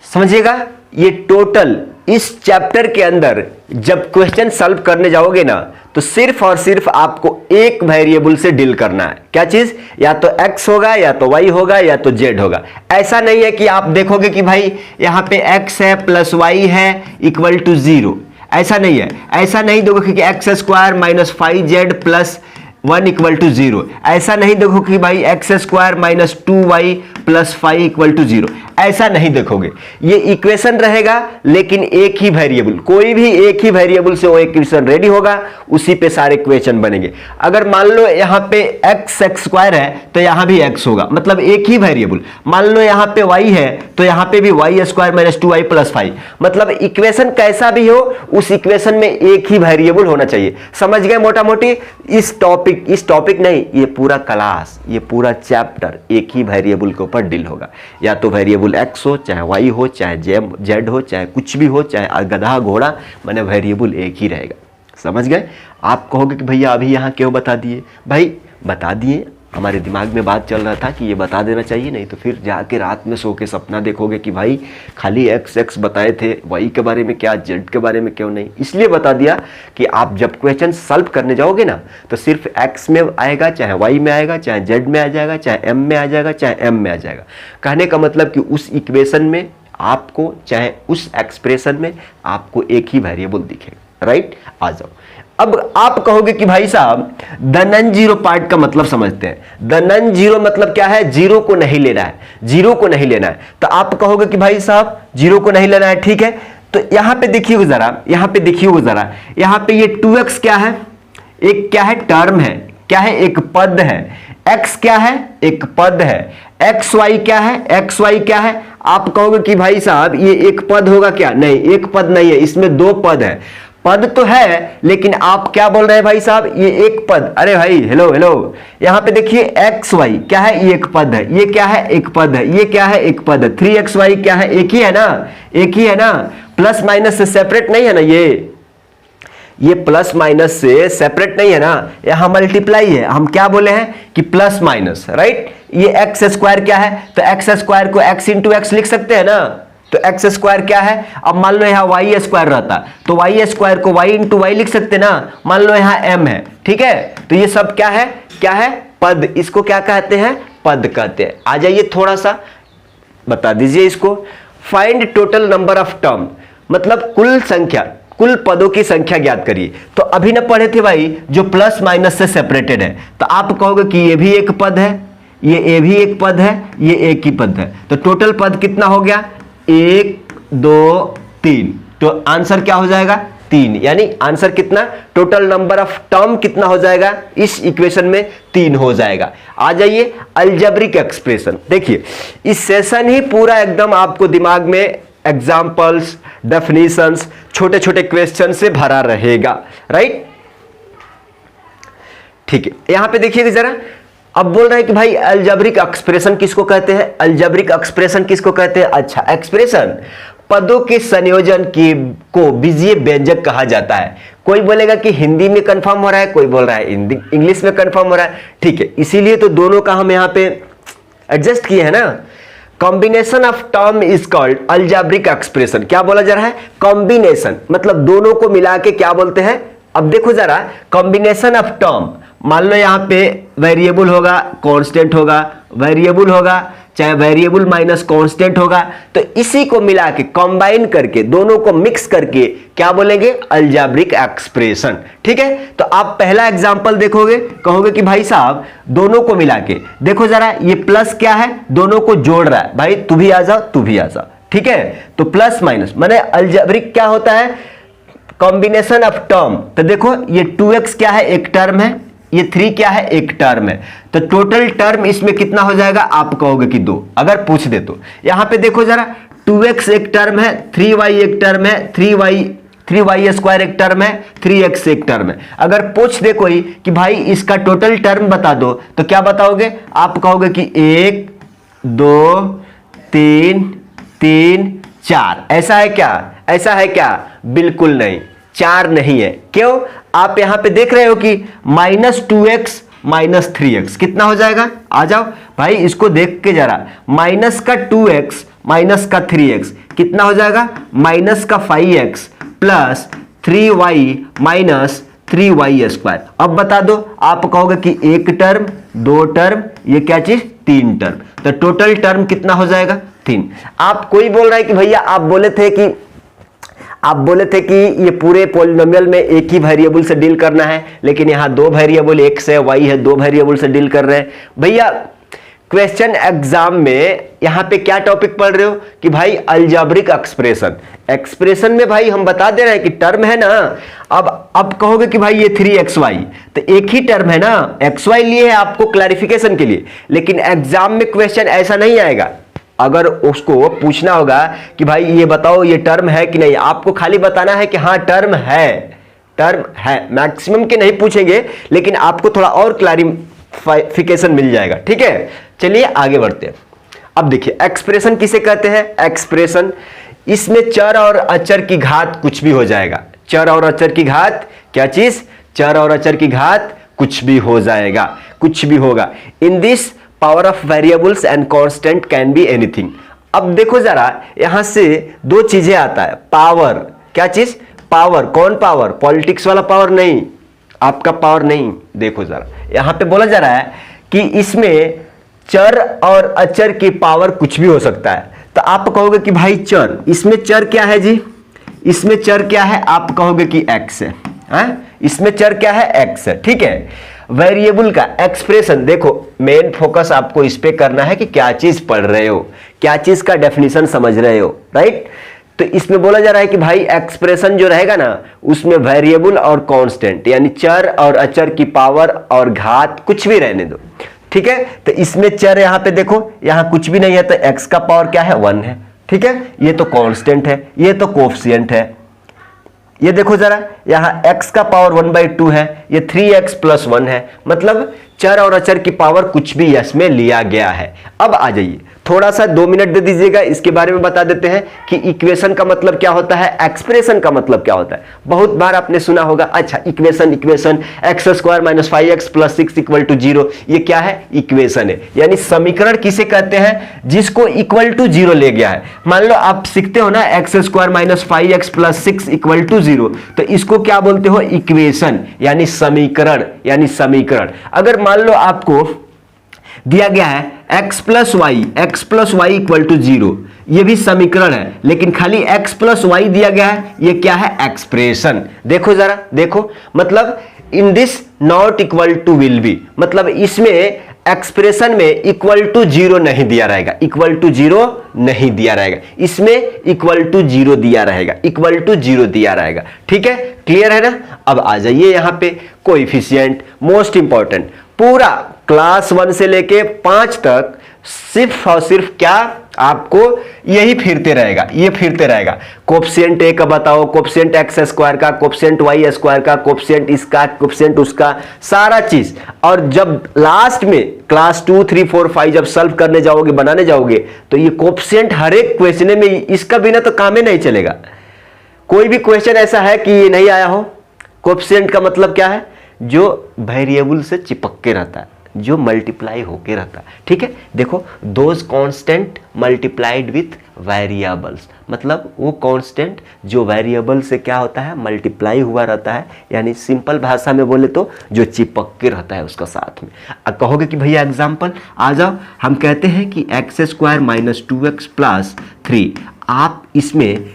समझिएगा, ये टोटल इस चैप्टर के अंदर जब क्वेश्चन सॉल्व करने जाओगे ना, तो सिर्फ और सिर्फ आपको एक वेरिएबल से डील करना है। क्या चीज? या तो x होगा, या तो y होगा, या तो z होगा। ऐसा नहीं है कि आप देखोगे कि भाई यहां पे x है प्लस y है इक्वल टू 0, ऐसा नहीं है। ऐसा नहीं देखोगे कि X square minus 5z plus 1 equal to 0, ऐसा नहीं देखो कि भाई X square minus 2y plus 5 equal to 0, ऐसा नहीं देखोगे। ये इक्वेशन रहेगा लेकिन एक ही वेरिएबल, कोई भी एक ही वेरिएबल से वो इक्वेशन रेडी होगा, उसी पे सारे इक्वेशन बनेंगे। अगर मान लो यहाँ पे एक्स स्क्वायर है तो यहाँ भी x होगा, मतलब एक ही वेरिएबल। मान लो यहाँ पे y है तो यहाँ पे भी y square minus 2y plus 5, मतलब इक्वेशन कैसा भी हो उस इक्वेशन में एक ही वेरिएबल होना चाहिए। समझ गए मोटा मोटी? इस टॉपिक नहीं, ये पूरा क्लास, ये पूरा चैप्टर एक ही वेरिएबल के ऊपर डील होगा। या तो वेरिएबल x हो, चाहे y हो, चाहे z हो, चाहे कुछ भी हो, चाहे गधा घोड़ा, माने वेरिएबल एक ही रहेगा। समझ गए? आप कहोगे कि भैया अभी यहाँ क्यों बता दिए? भाई बता दिए, हमारे दिमाग में बात चल रहा था कि ये बता देना चाहिए, नहीं तो फिर जाके रात में सो के सपना देखोगे कि भाई खाली x बताए थे, y के बारे में क्या, z के बारे में क्यों नहीं। इसलिए बता दिया कि आप जब क्वेश्चन सॉल्व करने जाओगे ना तो सिर्फ x में आएगा, चाहे y में आएगा, चाहे z में आ जाएगा, चाहे m में आ जाएगा, चाहे m में आ जाएगा। कहने का मतलब कि उस इक्वेशन में आपको, चाहे उस एक्सप्रेशन में आपको एक ही वेरिएबल दिखेगा। राइट, आ जाओ। अब आप कहोगे कि भाई साहब द नॉन जीरो पार्ट का मतलब समझते हैं। द नॉन जीरो मतलब क्या है? जीरो को नहीं लेना है, जीरो को नहीं लेना है। तो आप कहोगे कि भाई साहब जीरो को नहीं लेना है, ठीक है। तो यहां पे देखिए जरा, यहां पे देखिए जरा, यहां पे ये 2x क्या है? एक क्या है? टर्म है। क्या है? एक पद है। x क्या है? एक पद है। xy क्या है? xy क्या है? आप कहोगे कि भाई साहब ये एक पद होगा क्या? नहीं, एक पद नहीं है, इसमें दो पद है। पद तो है लेकिन आप क्या बोल रहे हैं भाई साहब? ये एक पद। अरे भाई हेलो हेलो, यहां पे देखिए xy क्या है? ये एक पद है। ये क्या है? एक पद है। ये क्या है? एक पद है। 3xy क्या है? एक ही है ना, एक ही है ना, प्लस माइनस से सेपरेट नहीं है ना, ये प्लस माइनस से सेपरेट नहीं है ना, यहां मल्टीप्लाई है। हम क्या बोले हैं कि प्लस माइनस, राइट। ये एक्स स्क्वायर क्या है? तो एक्स स्क्वायर को x इंटू एक्स लिख सकते हैं ना, तो एक्स स्क्वायर क्या है? अब मान लो यहाँ वाई स्क्वायर रहता तो वाई स्क्वायर को वाई इंटू वाई लिख सकते ना। मान लो यहाँ m है, ठीक है। तो ये सब क्या है? क्या है? पद। इसको क्या कहते हैं? पद कहते हैं। आ जाइए थोड़ा सा बता दीजिए इसको। Find total number of term, मतलब कुल संख्या, कुल पदों की संख्या ज्ञात करिए। तो अभी ना पढ़े थे भाई जो प्लस माइनस से सेपरेटेड है, तो आप कहोगे कि ये भी एक पद है, ये भी एक पद है, ये एक ही पद है। तो टोटल पद कितना हो गया? 1 2 3। तो आंसर क्या हो जाएगा? 3। यानी आंसर कितना? टोटल नंबर ऑफ टर्म कितना हो जाएगा इस इक्वेशन में? 3 हो जाएगा। आ जाइए अलजेब्रिक एक्सप्रेशन। देखिए इस सेशन ही पूरा एकदम आपको दिमाग में एग्जाम्पल्स, डेफिनेशंस, छोटे छोटे क्वेश्चन से भरा रहेगा। राइट, ठीक है। यहां पे देखिएगा जरा, अब बोल रहे हैं कि भाई अलजेब्रिक एक्सप्रेशन किसको कहते हैं? अलजेब्रिक एक्सप्रेशन किसको कहते हैं? अच्छा, एक्सप्रेशन पदों के संयोजन को बीजीय व्यंजक कहा जाता है। कोई बोलेगा कि हिंदी में कंफर्म हो रहा है, कोई बोल रहा है इंग्लिश में कंफर्म हो रहा है, ठीक है। इसीलिए तो दोनों का हम यहाँ पे एडजस्ट किए हैं ना। Combination of term is called algebraic expression. क्या बोला जा रहा है? कॉम्बिनेशन, मतलब दोनों को मिला के क्या बोलते हैं? अब देखो जरा, कॉम्बिनेशन ऑफ टर्म, मान लो यहाँ पे वेरिएबल होगा, कांस्टेंट होगा, वेरिएबल होगा, चाहे वेरिएबल माइनस कांस्टेंट होगा, तो इसी को मिला के कंबाइन करके, दोनों को मिक्स करके क्या बोलेंगे? Algebraic expression. ठीक है, तो आप पहला एग्जांपल देखोगे, कहोगे कि भाई साहब दोनों को मिला के देखो जरा, ये प्लस क्या है? दोनों को जोड़ रहा है। भाई तू भी आ जा, तू भी आ जा, ठीक है। तो प्लस माइनस माने अलजेब्रिक क्या होता है? Combination of term. तो देखो ये 2x क्या है? एक टर्म है, ये 3 क्या है? एक टर्म है। तो टोटल टर्म इसमें कितना हो जाएगा? आप कहोगे कि 2, अगर पूछ दे तो। यहां पे देखो जरा, 2x एक टर्म है, 3y एक टर्म है, 3y स्क्वायर एक टर्म है, 3x एक टर्म है। अगर पूछ दे कोई कि भाई इसका टोटल टर्म बता दो, तो क्या बताओगे? आप कहोगे कि 1 2 3 3 4। ऐसा है क्या? ऐसा है क्या? बिल्कुल नहीं, 4 नहीं है। क्यों? आप यहां पे देख रहे हो कि -2x -3x कितना हो जाएगा? आ जाओ भाई, इसको देख के जरा, माइनस का 2x माइनस का 3x कितना हो जाएगा? माइनस का 5x plus 3y minus 3y square. अब बता दो, आप कहोगे कि एक टर्म, 2 टर्म, ये क्या चीज? 3 टर्म। तो टोटल टर्म कितना हो जाएगा? 3। आप कोई बोल रहा है कि भैया आप बोले थे कि ये पूरे पॉलिनोमियल में एक ही वेरिएबल से डील करना है, लेकिन यहाँ 2 वेरिएबल, x है y है, 2 वेरिएबल से डील कर रहे हैं। भैया क्वेश्चन एग्जाम में यहाँ पे क्या टॉपिक पढ़ रहे हो कि भाई अलजेब्रिक एक्सप्रेशन। एक्सप्रेशन में भाई हम बता दे रहे हैं कि टर्म है ना। अब कहोगे कि भाई ये 3xy, तो एक ही टर्म है ना, xy लिए है आपको क्लैरिफिकेशन के लिए, लेकिन एग्जाम में क्वेश्चन ऐसा नहीं आएगा। अगर उसको पूछना होगा कि भाई ये बताओ ये टर्म है कि नहीं, आपको खाली बताना है कि हाँ टर्म है, टर्म है। मैक्सिमम के नहीं पूछेंगे, लेकिन आपको थोड़ा और क्लैरिफिकेशन मिल जाएगा। ठीक है, चलिए आगे बढ़ते हैं। अब देखिए एक्सप्रेशन किसे कहते हैं? एक्सप्रेशन, इसमें चर और अचर की घात कुछ भी हो जाएगा। चर और अचर की घात क्या चीज, चर और अचर की घात कुछ भी हो जाएगा, कुछ भी होगा। In this power of variables and constant can be anything. अब देखो जरा यहां से दो चीजें आता है, पावर, क्या चीज, पावर। कौन पावर, पॉलिटिक्स वाला पावर नहीं, आपका पावर नहीं। देखो जरा यहां पे बोला जा रहा है कि इसमें चर और अचर की पावर कुछ भी हो सकता है। तो आप कहोगे कि भाई चर, इसमें चर क्या है जी, इसमें चर क्या है, आप कहोगे कि x है, इसमें चर क्या है, x है, ठीक है। वेरिएबल का एक्सप्रेशन, देखो मेन फोकस आपको इस पे करना है कि क्या चीज पढ़ रहे हो, क्या चीज का डेफिनेशन समझ रहे हो, राइट। तो इसमें बोला जा रहा है कि भाई एक्सप्रेशन जो रहेगा ना, उसमें वेरिएबल और कांस्टेंट यानी चर और अचर की पावर और घात कुछ भी रहने दो, ठीक है। तो इसमें चर यहां पे देखो, यहां कुछ भी नहीं है, तो x का पावर क्या है, 1 है, ठीक है। ये तो कांस्टेंट है, ये तो कोफिशिएंट है। ये देखो जरा यहां x का पावर 1/2 है, ये 3x + 1 है, मतलब चर और अचर की पावर कुछ भी इसमें लिया गया है। अब आ जाइए, थोड़ा सा 2 मिनट दे दीजिएगा, इसके बारे में बता देते हैं कि इक्वेशन का मतलब क्या होता है, एक्सप्रेशन का मतलब क्या होता है। बहुत बार आपने सुना होगा, अच्छा इक्वेशन, इक्वेशन x² - 5x + 6 = 0, ये क्या है, इक्वेशन है। यानी समीकरण किसे कहते हैं, जिसको =0 ले गया है। मान लो आप सीखते हो ना x² - 5x + 6 = 0, तो इसको क्या बोलते हो, इक्वेशन, यानी समीकरण, यानी समीकरण। अगर मान लो आपको दिया गया है x + y = 0, ये भी समीकरण है, लेकिन खाली x + y दिया गया है, ये क्या है, एक्सप्रेशन। देखो जरा, देखो मतलब in this not equal to will be, मतलब इसमें एक्सप्रेशन में =0 नहीं दिया रहेगा, =0 नहीं दिया रहेगा, इसमें =0 दिया रहेगा, =0 दिया रहेगा, ठीक है, क्लियर है ना। अब आ जाइए यहां पे कोएफिशिएंट, मोस्ट इंपॉर्टेंट। पूरा क्लास 1 से लेके 5 तक सिर्फ और सिर्फ क्या, आपको यही फिरते रहेगा, ये फिरते रहेगा। कोफिशिएंट a का बताओ, कोफिशिएंट x² का, कोफिशिएंट y² का, कोफिशिएंट इसका, कोफिशिएंट उसका, सारा चीज। और जब लास्ट में क्लास 2, 3, 4, 5 जब सॉल्व करने जाओगे, बनाने जाओगे, तो ये कोफिशिएंट हर एक क्वेश्चन में, इसका बिना तो काम ही नहीं चलेगा। कोई भी क्वेश्चन ऐसा है कि ये नहीं आया हो। कोफिशिएंट का मतलब क्या है, जो वेरिएबल से चिपक के रहता है, जो मल्टीप्लाई होके रहता है, ठीक है। देखो those constant multiplied with variables, मतलब वो कांस्टेंट जो वेरिएबल से क्या होता है, मल्टीप्लाई हुआ रहता है, यानी सिंपल भाषा में बोले तो जो चिपक के रहता है उसका साथ में। अब कहोगे कि भैया एग्जांपल आ जाओ, हम कहते हैं कि x² - 2x + 3, आप इसमें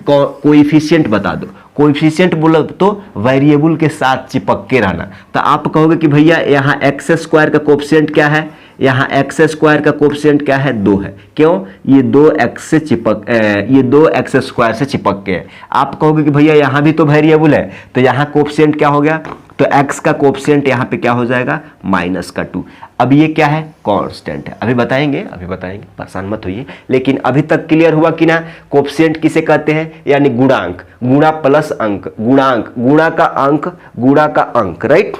कोएफिशिएंट बता दो। कोएफिशिएंट बोलो तो वेरिएबल के साथ चिपक के रहना। तो आप कहोगे कि भैया यहाँ x² का कोएफिशिएंट क्या है, यहाँ x² का कोएफिशिएंट क्या है, 2 है। क्यों, ये 2x से चिपक, ये 2x² से चिपक के है। आप कहोगे कि भैया यहाँ भी तो वेरिएबल है, तो यहाँ कोएफिशिएंट क्या हो गया, तो x का कोएफिशिएंट यहाँ पे क्या हो जाएगा, -2। अब ये क्या है, कांस्टेंट है। अभी बताएंगे, अभी बताएंगे, परेशान मत होइए। लेकिन अभी तक क्लियर हुआ कि ना, कोएफिशिएंट किसे कहते हैं, यानी गुणांक, गुणा प्लस अंक, गुणांक, गुणा का अंक, गुणा का अंक, राइट,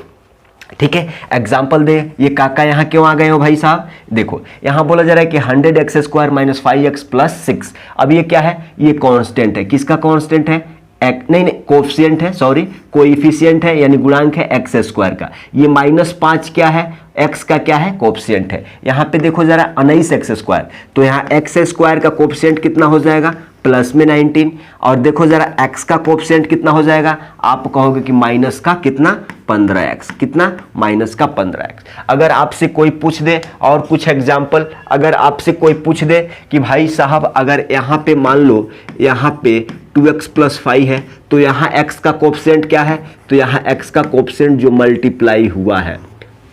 ठीक है। एग्जाम्पल दे, ये काका यहाँ क्यों आ गए हो भाई साहब, देखो यहाँ बोला जा रहा है कि 100x² - 5x + 6। अब ये क्या है, ये कांस्टेंट है, किसका कांस्टेंट है, नहीं कोएफिशिएंट है, सॉरी कोएफिशिएंट है, यानी गुणांक है x² का। ये -5 क्या है, x का क्या है, कोएफिशिएंट है। यहाँ पे देखो जरा 19x², तो यहाँ x² का कोएफिशिएंट कितना हो जाएगा, प्लस में 19। और देखो जरा x का कोएफिशिएंट कितना हो जाएगा, आप कहोगे कि माइनस का कितना, 15x, कितना, -15x। अगर आपसे कोई पूछ दे, और कुछ एग्जाम्पल, अगर आपसे कोई पूछ दे कि भाई साहब अगर यहाँ पे मान लो यहाँ पे 2x + 5 है, तो यहाँ x का कोएफिशिएंट क्या है, तो यहाँ x का कोएफिशिएंट जो मल्टीप्लाई हुआ है,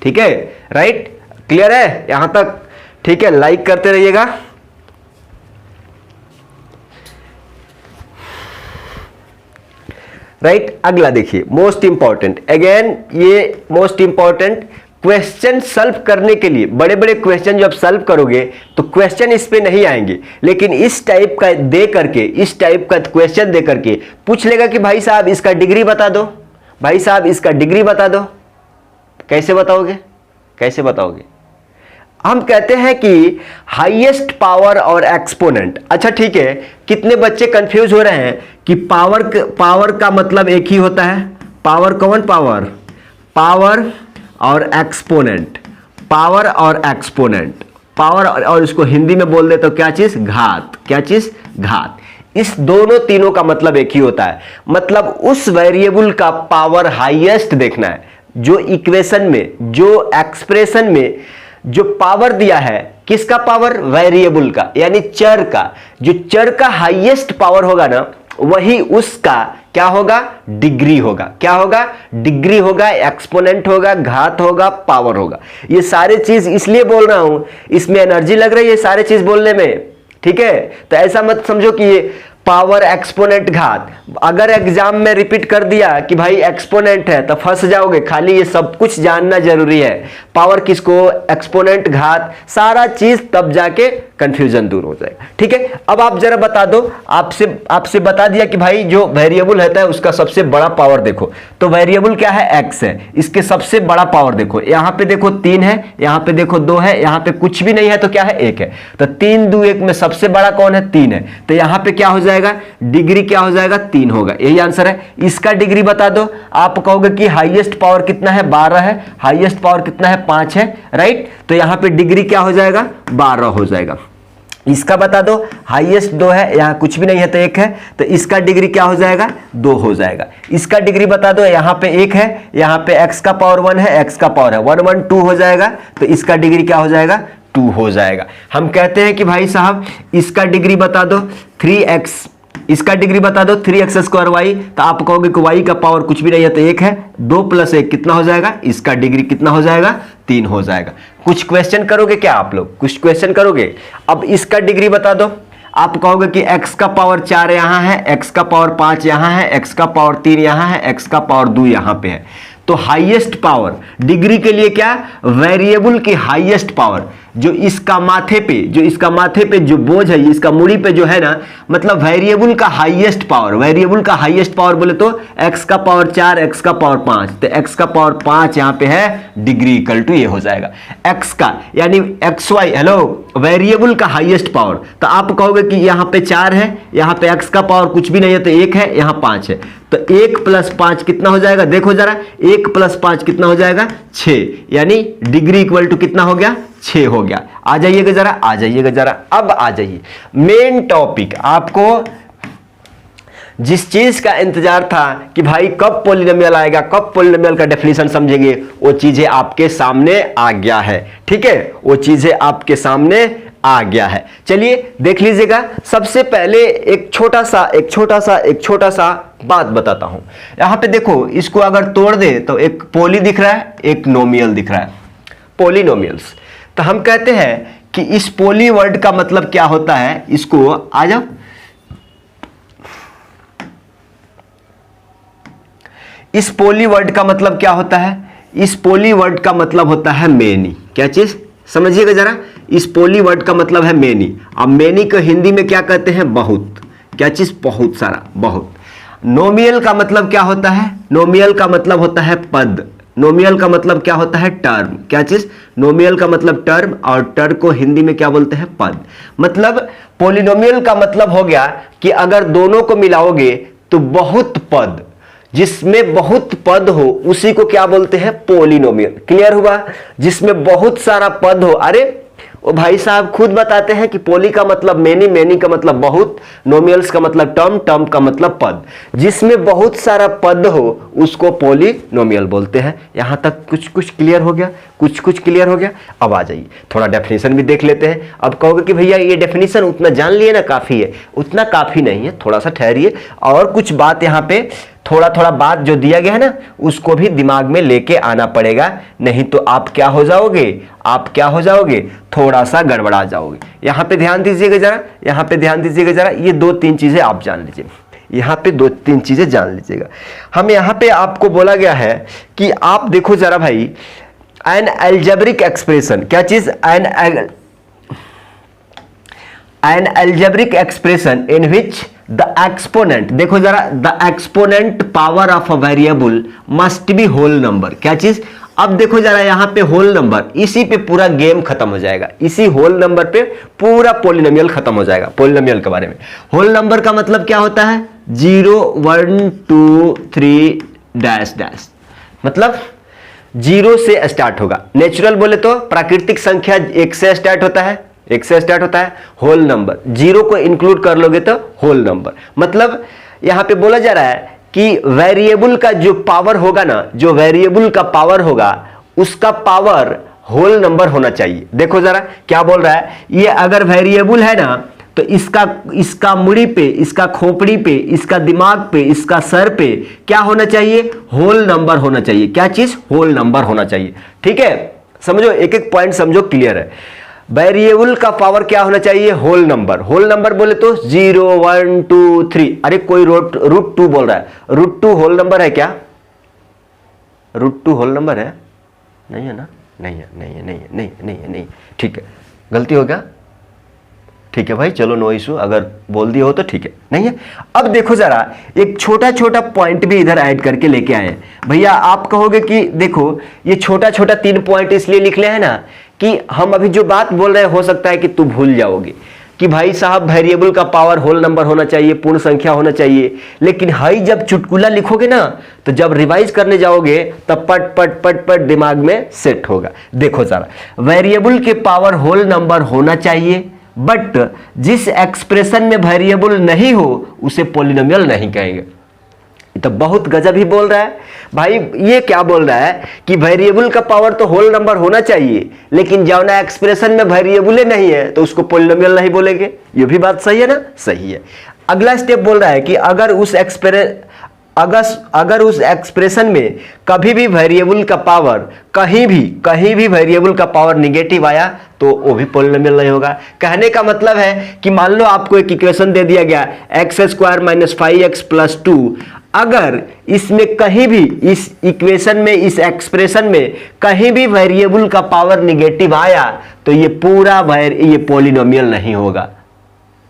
ठीक है, राइट, क्लियर है यहां तक, ठीक है। लाइक करते रहिएगा। राइट, अगला देखिए, मोस्ट इंपॉर्टेंट, अगेन ये मोस्ट इंपॉर्टेंट क्वेश्चन सॉल्व करने के लिए। बड़े बड़े क्वेश्चन जब सॉल्व करोगे तो क्वेश्चन इस पे नहीं आएंगे, लेकिन इस टाइप का दे करके, इस टाइप का क्वेश्चन दे करके पूछ लेगा कि भाई साहब इसका डिग्री बता दो, भाई साहब इसका डिग्री बता दो। कैसे बताओगे, कैसे बताओगे, हम कहते हैं कि हाईएस्ट पावर और एक्सपोनेंट। अच्छा ठीक है, कितने बच्चे कंफ्यूज हो रहे हैं कि पावर का मतलब एक ही होता है, पावर कौन, पावर और एक्सपोनेंट, पावर और एक्सपोनेंट, पावर और इसको हिंदी में बोल दे तो क्या चीज, घात, क्या चीज, घात। इस दोनों तीनों का मतलब एक ही होता है, मतलब उस वेरिएबल का पावर हाईएस्ट देखना है। जो इक्वेशन में, जो एक्सप्रेशन में जो पावर दिया है, किसका पावर, वेरिएबल का, यानी चर का। जो चर का हाईएस्ट पावर होगा ना, वही उसका क्या होगा, डिग्री होगा। क्या होगा, डिग्री होगा, एक्सपोनेंट होगा, घात होगा, पावर होगा। ये सारे चीज इसलिए बोल रहा हूं, इसमें एनर्जी लग रही है सारे चीज बोलने में, ठीक है। तो ऐसा मत समझो कि ये पावर, एक्सपोनेंट, घात, अगर एग्जाम में रिपीट कर दिया कि भाई एक्सपोनेंट है तो फंस जाओगे। खाली ये सब कुछ जानना जरूरी है, पावर किसको, एक्सपोनेंट, घात, सारा चीज, तब जाके कंफ्यूजन दूर हो जाएगा, ठीक है। अब आप जरा बता दो, आपसे बता दिया कि भाई जो वेरिएबल रहता है उसका सबसे बड़ा पावर देखो, तो वेरिएबल क्या है, एक्स है, इसके सबसे बड़ा पावर देखो, यहां पे देखो 3 है, यहां पे देखो 2 है, यहां पे कुछ भी नहीं है तो क्या है, 1 है। तो 3 2 1 में सबसे बड़ा कौन है, 3 है। तो यहां पे क्या हो जाएगा, डिग्री क्या हो जाएगा, 3 होगा, यही आंसर है। इसका डिग्री बता दो, आप कहोगे कि हाईएस्ट पावर कितना है, 12 है, हाईएस्ट पावर कितना है, 5 है, राइट। तो यहां पे डिग्री क्या हो जाएगा, 12 हो जाएगा। इसका बता दो, हाईएस्ट 2 है, यहां कुछ भी नहीं है तो 1 है, तो इसका डिग्री क्या हो जाएगा, 2 हो जाएगा। इसका डिग्री बता दो, यहां पे 1 है, यहां पे x का पावर 1 है, x का पावर है 1 1 2 हो जाएगा, तो इसका डिग्री क्या हो जाएगा, 2 हो जाएगा। हम कहते हैं कि भाई साहब इसका डिग्री बता दो 3x, इसका डिग्री बता दो 3x स्क्वायर वाई, तो आप कहोगे कि y का पावर कुछ भी नहीं है तो 1 है, 2 + 1 कितना हो जाएगा, इसका डिग्री कितना हो जाएगा, 3 हो जाएगा। कुछ क्वेश्चन करोगे क्या आप लोग, कुछ क्वेश्चन करोगे। अब इसका डिग्री बता दो, आप कहोगे कि x का पावर 4 यहां है, x का पावर 5 यहां है, x का पावर 3 यहां है, x का पावर 2 यहां पे है। तो हाईएस्ट पावर डिग्री के लिए क्या, वेरिएबल की हाईएस्ट पावर, जो इसका माथे पे जो बोझ है, इसका मुड़ी पे जो है ना, मतलब वेरिएबल का हाईएस्ट पावर, वेरिएबल का हाईएस्ट पावर बोले तो x का पावर 4, x का पावर 5, तो x का पावर 5 यहां पे है, डिग्री इक्वल टू ये हो जाएगा x का, यानी xy, हेलो, वेरिएबल का हाईएस्ट पावर। तो आप कहोगे कि यहां पे 4 है, यहां पे x का पावर कुछ भी नहीं है तो 1 है, यहां 5 है, तो 1 + 5 कितना हो जाएगा, देखो जरा, 1 + 5 कितना हो जाएगा, 6, यानी डिग्री इक्वल टू कितना हो गया, 6 हो गया। आ जाइएगा जरा, आ जाइएगा जरा, अब आ जाइए मेन टॉपिक। आपको जिस चीज का इंतजार था कि भाई कब पॉलिनोमियल आएगा, कब पॉलिनोमियल का डेफिनेशन समझेंगे, वो चीजें आपके सामने आ गया है, ठीक है, वो चीजें आपके सामने आ गया है। चलिए देख लीजिएगा। सबसे पहले एक छोटा सा बात बताता हूं। यहां पे देखो, इसको अगर तोड़ दे तो एक पोली दिख रहा है, एक नोमियल दिख रहा है, पॉलिनोमियल्स। तो हम कहते हैं कि इस पोली वर्ड का मतलब क्या होता है, इसको आ जाओ, इस पोली वर्ड का मतलब क्या होता है, इस पोली वर्ड का मतलब होता है मेनी। क्या चीज, समझिएगा जरा, इस पोली वर्ड का मतलब है मेनी। अब मेनी को हिंदी में क्या कहते हैं, बहुत। क्या चीज, बहुत सारा, बहुत। नोमियल का मतलब क्या होता है, नोमियल का मतलब होता है पद, नोमियल का मतलब क्या होता है, टर्म। क्या चीज, नोमियल का मतलब टर्म, और टर्म को हिंदी में क्या बोलते हैं, पद। मतलब पॉलिनोमियल का मतलब हो गया कि अगर दोनों को मिलाओगे तो बहुत पद, जिसमें बहुत पद हो उसी को क्या बोलते हैं, पॉलिनोमियल। क्लियर हुआ, जिसमें बहुत सारा पद हो। अरे वो भाई साहब खुद बताते हैं कि पोली का मतलब मेनी, मेनी का मतलब बहुत, नोमियल्स का मतलब टर्म, टर्म का मतलब पद। जिसमें बहुत सारा पद हो उसको पॉलिनोमियल बोलते हैं। यहां तक कुछ क्लियर हो गया, कुछ क्लियर हो गया। अब आ जाइए, थोड़ा डेफिनेशन भी देख लेते हैं। अब कहोगे कि भैया ये डेफिनेशन उतना जान लिए ना काफी है, उतना काफी नहीं है, थोड़ा सा ठहरिए, और कुछ बात यहां पे थोड़ा बात जो दिया गया है ना उसको भी दिमाग में लेके आना पड़ेगा, नहीं तो आप क्या हो जाओगे, आप क्या हो जाओगे, थोड़ा सा गड़बड़ा जाओगे। यहां पे ध्यान दीजिएगा जरा, यहां पे ध्यान दीजिएगा जरा, ये 2-3 चीजें आप जान लीजिए, यहां पे 2-3 चीजें जान लीजिएगा। हम यहां पे आपको बोला गया है कि आप देखो जरा भाई, एन अलजेब्रिक एक्सप्रेशन। क्या चीज, an algebraic expression in which the exponent, देखो जरा, the exponent power of a variable must be whole number. क्या चीज, अब देखो जरा यहां पे होल नंबर, इसी पे पूरा गेम खत्म हो जाएगा, इसी होल नंबर पे पूरा पॉलिनोमियल खत्म हो जाएगा। पॉलिनोमियल के बारे में, होल नंबर का मतलब क्या होता है, 0 1 2 3 डैश डैश, मतलब 0 से स्टार्ट होगा। नेचुरल बोले तो प्राकृतिक संख्या 1 से स्टार्ट होता है, 1 से स्टार्ट होता है। होल नंबर 0 को इंक्लूड कर लोगे तो होल नंबर, मतलब यहां पे बोला जा रहा है कि वेरिएबल का जो पावर होगा ना, जो वेरिएबल का पावर होगा उसका पावर होल नंबर होना चाहिए। देखो जरा क्या बोल रहा है, ये अगर वेरिएबल है ना तो इसका मुड़ी पे, इसका खोपड़ी पे, इसका दिमाग पे, इसका सर पे क्या होना चाहिए, होल नंबर होना चाहिए। क्या चीज, होल नंबर होना चाहिए। ठीक है, समझो, एक एक पॉइंट समझो, क्लियर है। वेरिएबल का पावर क्या होना चाहिए, होल नंबर। होल नंबर बोले तो 0 1 2 3, अरे कोई रूट 2 बोल रहा है, रूट 2 होल नंबर है क्या, रूट 2 होल नंबर है, नहीं है ना, नहीं है, नहीं है, नहीं है, नहीं है, नहीं है, नहीं, ठीक है, गलती हो गया, ठीक है भाई, चलो नो इशू, अगर बोल दिए हो तो ठीक है, नहीं है। अब देखो जरा, एक छोटा छोटा पॉइंट भी इधर ऐड करके लेके आए भैया। आप कहोगे कि देखो ये छोटा छोटा 3 पॉइंट इसलिए लिख ले हैं ना कि हम अभी जो बात बोल रहे हैं हो सकता है कि तू भूल जाओगे कि भाई साहब वेरिएबल का पावर होल नंबर होना चाहिए, पूर्ण संख्या होना चाहिए। लेकिन हाई जब चुटकुला लिखोगे ना तो जब रिवाइज करने जाओगे तब पट पट पट पट दिमाग में सेट होगा। देखो जरा, वेरिएबल के पावर होल नंबर होना चाहिए, बट जिस एक्सप्रेशन में वेरिएबल नहीं हो उसे पॉलिनोमियल नहीं कहेंगे। तो बहुत गजब ही बोल रहा है भाई। ये क्या बोल रहा है कि वेरिएबल का पावर तो होल नंबर होना चाहिए, लेकिन जब ना एक्सप्रेशन में वेरिएबल नहीं है तो उसको पॉलिनोमियल नहीं बोलेंगे। ये भी बात सही है ना, सही है। अगला स्टेप बोल रहा है कि अगर उस एक्सप्रेशन में कभी भी वेरिएबल का पावर कहीं भी वेरिएबल का पावर निगेटिव आया तो वो भी पॉलिनोमियल नहीं होगा। कहने का मतलब है कि मान लो आपको एक इक्वेशन दे दिया गया x² - 5x + 2, अगर इसमें कहीं भी, इस इक्वेशन में, इस एक्सप्रेशन में कहीं भी वेरिएबल का पावर निगेटिव आया तो ये पूरा ये पॉलिनोमियल नहीं होगा।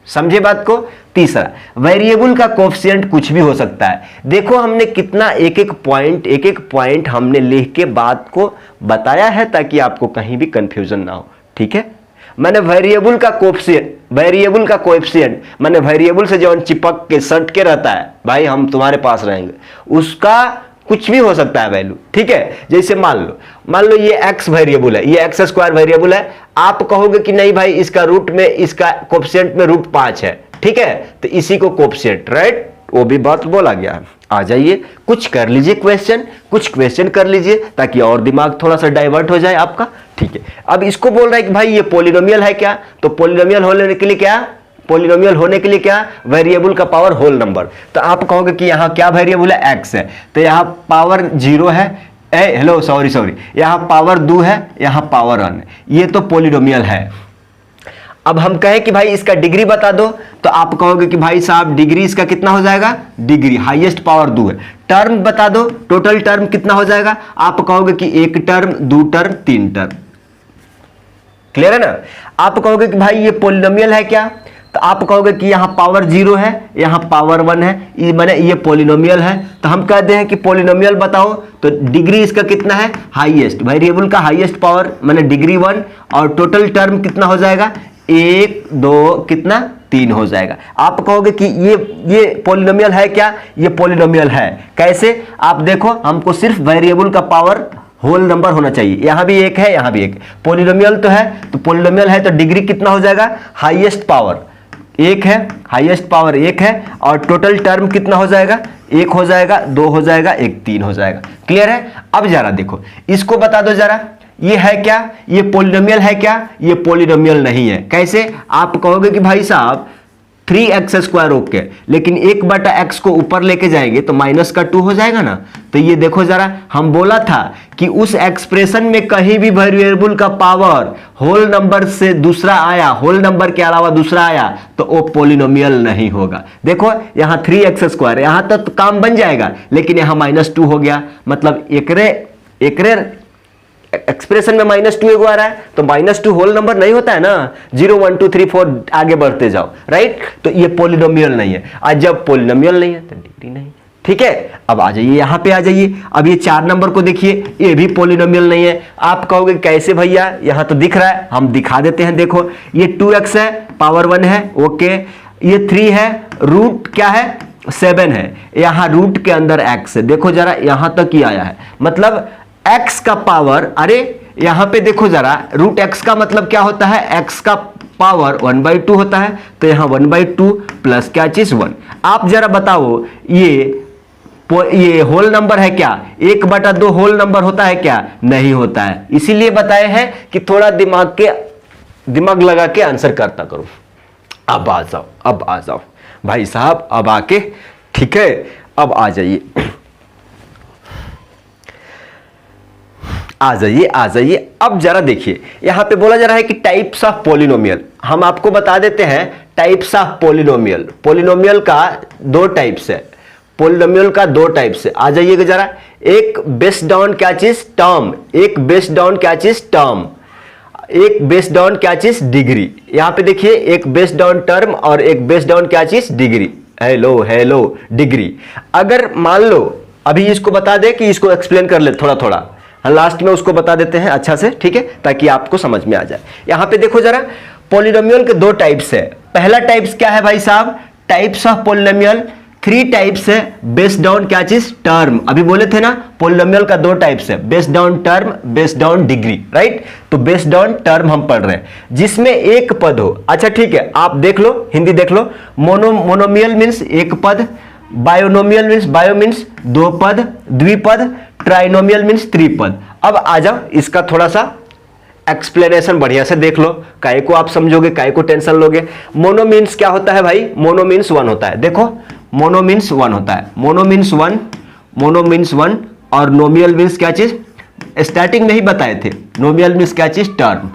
समझे बात को। तीसरा, वेरिएबल का कोएफिशिएंट कुछ भी हो सकता है। देखो हमने कितना एक एक पॉइंट हमने लिख के बात को बताया है ताकि आपको कहीं भी कंफ्यूजन ना हो। ठीक है, मैंने वेरिएबल का कोएफिशिएंट मैंने वेरिएबल से जो चिपक के सट के रहता है भाई, हम तुम्हारे पास रहेंगे, उसका कुछ भी हो सकता है वैल्यू। ठीक है, जैसे मान लो ये x वेरिएबल है, ये x² वेरिएबल है। आप कहोगे कि नहीं भाई इसका रूट में, इसका कोएफिशिएंट में √5 है। ठीक है, तो इसी को कोएफिशिएंट, राइट, वो भी बात बोला गया है। आ जाइए, कुछ कर लीजिए कुछ क्वेश्चन कर लीजिए ताकि और दिमाग थोड़ा सा डाइवर्ट हो जाए आपका। ठीक है, अब इसको बोल रहा है कि भाई ये पॉलिनोमियल है क्या, तो पॉलिनोमियल होने के लिए क्या, वेरिएबल का पावर होल नंबर। तो आप कहोगे कि यहाँ क्या वेरिएबल है, x है, तो यहाँ पावर 0 है, सॉरी, यहाँ पावर 2 है, यहाँ पावर 1 है, ये तो पॉलिनोमियल है। अब हम कहें कि भाई इसका डिग्री बता दो, तो आप कहोगे कि भाई साहब डिग्री इसका कितना हो जाएगा, डिग्री हाईएस्ट पावर 2 है। टर्म बता दो, टोटल टर्म कितना हो जाएगा, आप कहोगे कि 1 टर्म, 2 टर्म, 3 टर्म। क्लियर है ना। आप कहोगे कि भाई ये पॉलिनोमियल है क्या, तो आप कहोगे कि यहाँ पावर 0 है, यहाँ पावर 1 है, माने ये पॉलिनोमियल है। तो हम कहते हैं कि पॉलिनोमियल बताओ, तो डिग्री इसका कितना है, हाईएस्ट, वेरिएबल का हाईएस्ट पावर माने डिग्री 1, और टोटल टर्म कितना हो जाएगा, 1 2 कितना, 3 हो जाएगा। आप कहोगे कि ये पॉलिनोमियल है क्या, ये पॉलिनोमियल है। कैसे, आप देखो, हमको सिर्फ वेरिएबल का पावर होल नंबर होना चाहिए, यहां भी 1 है, यहां भी 1, पॉलिनोमियल तो है, तो पॉलिनोमियल है तो डिग्री कितना हो जाएगा, हाईएस्ट पावर 1 है, हाईएस्ट पावर 1 है, और टोटल टर्म कितना हो जाएगा, 1 हो जाएगा, 2 हो जाएगा, 1 3 हो जाएगा। क्लियर है। अब जरा देखो, इसको बता दो जरा, ये है क्या, ये पॉलिनोमियल है क्या, ये पॉलिनोमियल नहीं है। कैसे, आप कहोगे कि भाई साहब 3x² ओके, लेकिन 1/x को ऊपर लेके जाएंगे तो -2 हो जाएगा ना। तो ये देखो जरा, हम बोला था कि उस एक्सप्रेशन में कहीं भी वेरिएबल का पावर होल नंबर से दूसरा आया, होल नंबर के अलावा दूसरा आया तो वो पॉलिनोमियल नहीं होगा। देखो यहाँ 3x², यहाँ तक तो काम बन जाएगा, लेकिन यहाँ -2 हो गया, मतलब एकरे एक्सप्रेशन में -2 आ रहा है, तो -2 होल नंबर नहीं होता है ना। 0 1 2 3 4 आगे बढ़ते जाओ, राइट। तो ये पॉलिनोमियल नहीं है, और जब पॉलिनोमियल नहीं है तो डिग्री नहीं। ठीक है, अब आ जाइए यहाँ पे आ जाइए। अब ये 4 नंबर को देखिए, ये भी पॉलिनोमियल नहीं है। आप कहोगे कैसे भैया, यहाँ तो दिख रहा है, हम दिखा देते हैं। देखो ये 2x है, पावर 1 है, ओके, ये 3 है, रूट क्या है, 7 है, यहां रूट के अंदर x है, देखो जरा यहां तक ही आया है, मतलब x का पावर, अरे यहां पे देखो जरा, रूट x का मतलब क्या होता है, x का पावर 1/2 होता है, तो यहां 1/2 प्लस क्या चीज 1। आप जरा बताओ ये होल नंबर है क्या, 1/2 होल नंबर होता है क्या, नहीं होता है, इसीलिए बताए हैं कि थोड़ा दिमाग लगा के आंसर करता करो। अब आ जाओ भाई साहब, अब आके, ठीक है, अब आ जाइए, आ जाइए। अब जरा देखिए, यहां पे बोला जा रहा है कि टाइप्स ऑफ पॉलिनोमियल, हम आपको बता देते हैं टाइप्स ऑफ पॉलिनोमियल। पॉलिनोमियल का दो टाइप्स है, पॉलिनोमियल का दो टाइप्स है, आ जाइएगा जरा। एक बेस्ड ऑन क्या चीज, टर्म, एक बेस्ड ऑन क्या चीज, टर्म, एक बेस्ड ऑन क्या चीज, डिग्री। यहां पे देखिए, एक बेस्ड ऑन टर्म और एक बेस्ड ऑन क्या चीज, डिग्री। Hello degree. अगर मान लो अभी इसको बता दे कि इसको एक्सप्लेन कर ले थोड़ा, लास्ट में उसको बता देते हैं अच्छा से, ठीक है, ताकि आपको समझ में आ जाए। यहां पे देखो जरा, पॉलिनोमियल के दो टाइप्स है। पहला टाइप्स क्या है भाई साहब, टाइप्स ऑफ पॉलिनोमियल 3 टाइप्स है, बेस्ड ऑन क्या चीज, टर्म। अभी बोले थे ना, पॉलिनोमियल का दो टाइप्स है, based on term, based on degree, right. तो बेस्ड ऑन टर्म हम पढ़ रहे हैं, जिसमें एक पद हो। अच्छा ठीक है, आप देख लो, हिंदी देख लो। मोनोमियल मीन्स एक पद, बायोनोमियल मीन्स, बायो मीन्स दो पद, द्विपद, ट्राइनोमियल मीन्स त्रिपद। अब आ जाओ, इसका थोड़ा सा एक्सप्लेनेशन बढ़िया से देख लो, काहे को आप समझोगे, काहे को टेंशन लोगे। मोनो मीन्स क्या होता है भाई, मोनो मीन्स 1 होता है, देखो मोनो मीन्स 1 होता है, मोनो मीन्स 1, और नोमियल मीन्स क्या चीज, स्टार्टिंग में ही बताए थे, नोमियल मीन्स क्या चीज, टर्म,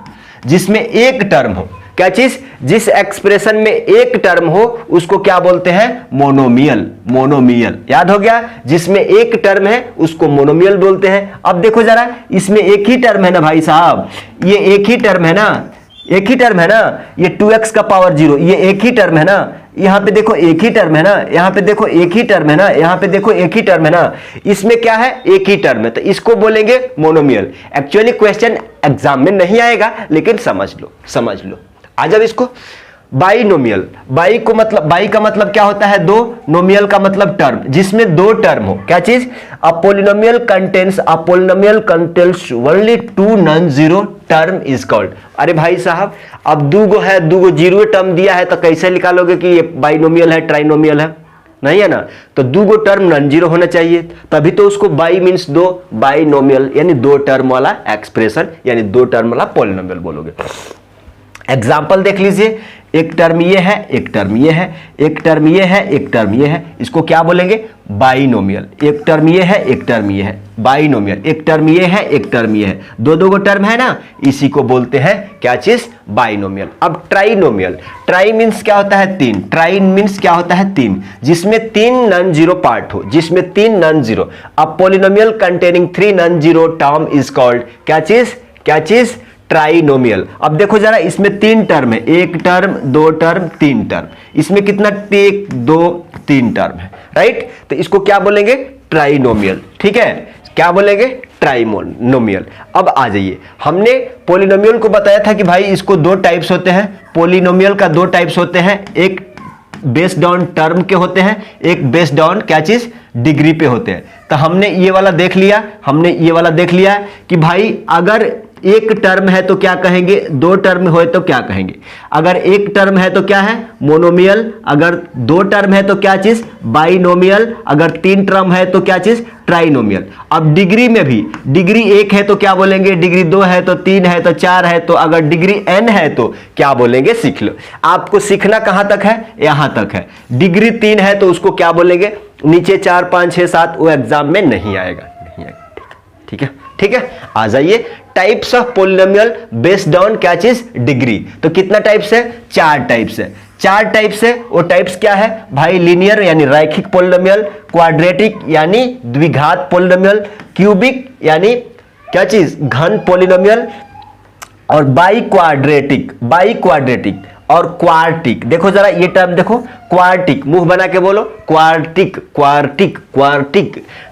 जिसमें एक टर्म हो, क्या चीज, जिस एक्सप्रेशन में एक टर्म हो उसको क्या बोलते हैं, मोनोमियल। याद हो गया, जिसमें एक टर्म है उसको मोनोमियल बोलते हैं। अब देखो जरा, इसमें एक ही टर्म है ना भाई साहब, ये एक ही टर्म है ना, ये 2x का पावर 0, ये एक ही टर्म है ना, यहां पे देखो एक ही टर्म है ना, यहां पे देखो एक ही टर्म है ना, यहां पे देखो एक ही टर्म है ना, इसमें क्या है, एक ही टर्म है, तो इसको बोलेंगे मोनोमियल। एक्चुअली क्वेश्चन एग्जाम में नहीं आएगा, लेकिन समझ लो। आ जाओ इसको, बाइनोमियल। बाई का मतलब क्या होता है, दो, नोमियल का मतलब टर्म, जिसमें दो टर्म हो, क्या चीज, a polynomial contains only 2 non zero term is called. अरे भाई साहब, अब दूगो जीरो टर्म दिया है, तो कैसे निकालोगे कि ये बाइनोमियल है, ट्राइनोमियल है, नहीं है ना। तो दूगो टर्म नॉन जीरो होना चाहिए, तभी तो उसको बाई मीन्स दो, बाइनोमियल यानी दो टर्म वाला एक्सप्रेशन, यानी दो टर्म वाला पॉलिनोमियल बोलोगे। एग्जाम्पल देख लीजिए, एक टर्म ये है, एक टर्म ये है, एक टर्म ये है, एक टर्म ये है, इसको क्या बोलेंगे, बाइनोमियल। एक टर्म ये है, एक टर्म ये है, बाइनोमियल। एक टर्म ये है, एक टर्म ये है, दो गो टर्म है ना, इसी को बोलते हैं क्या चीज, बाइनोमियल। अब ट्राइनोमियल, ट्राई मीन्स क्या होता है, 3, ट्राइन मीन्स क्या होता है, 3, जिसमें 3 नॉन जीरो पार्ट हो, जिसमें 3 नॉन जीरो। अब polynomial containing 3 non zero term is called क्या चीज, ट्राइनोमियल। अब देखो जरा, इसमें 3 टर्म है, एक टर्म, दो टर्म, 3 टर्म, इसमें कितना, 1 2 3 टर्म है, राइट। तो इसको क्या बोलेंगे, ट्राइनोमियल, ठीक है, क्या बोलेंगे, ट्राइनोमियल। अब आ जाइए, हमने पॉलिनोमियल को बताया था कि भाई इसको दो टाइप्स होते हैं, पॉलिनोमियल का दो टाइप्स होते हैं, एक बेस्ड ऑन टर्म के होते हैं, एक बेस्ड ऑन क्या चीज, डिग्री पे होते हैं। तो हमने ये वाला देख लिया कि भाई अगर एक टर्म है तो क्या कहेंगे, दो टर्म हो तो क्या कहेंगे। अगर एक टर्म है तो क्या है, मोनोमियल, अगर दो टर्म है तो क्या चीज, बाइनोमियल, अगर 3 टर्म है तो क्या चीज, ट्राइनोमियल। अब डिग्री में भी, डिग्री 1 है तो क्या बोलेंगे, डिग्री 2 है तो 3 है तो 4 है, तो अगर डिग्री n है तो क्या बोलेंगे, सीख लो। आपको सीखना कहां तक है, यहां तक है। डिग्री 3 है तो उसको क्या बोलेंगे, नीचे 4 5 6 7 वो एग्जाम में नहीं आएगा। ठीक है, आ जाइए, types of polynomial based on क्या चीज, डिग्री। तो कितना टाइप्स है, 4 टाइप्स है। वो टाइप्स क्या है भाई, लीनियर यानी रैखिक पॉलिनोमियल, क्वाड्रेटिक यानी द्विघात पॉलिनोमियल, क्यूबिक यानी क्या चीज, घन पॉलिनोमियल, और बाई क्वाड्रेटिक और क्वार्टिक। देखो जरा ये टर्म देखो, क्वार्टिक, मुंह बना के बोलो, क्वार्टिक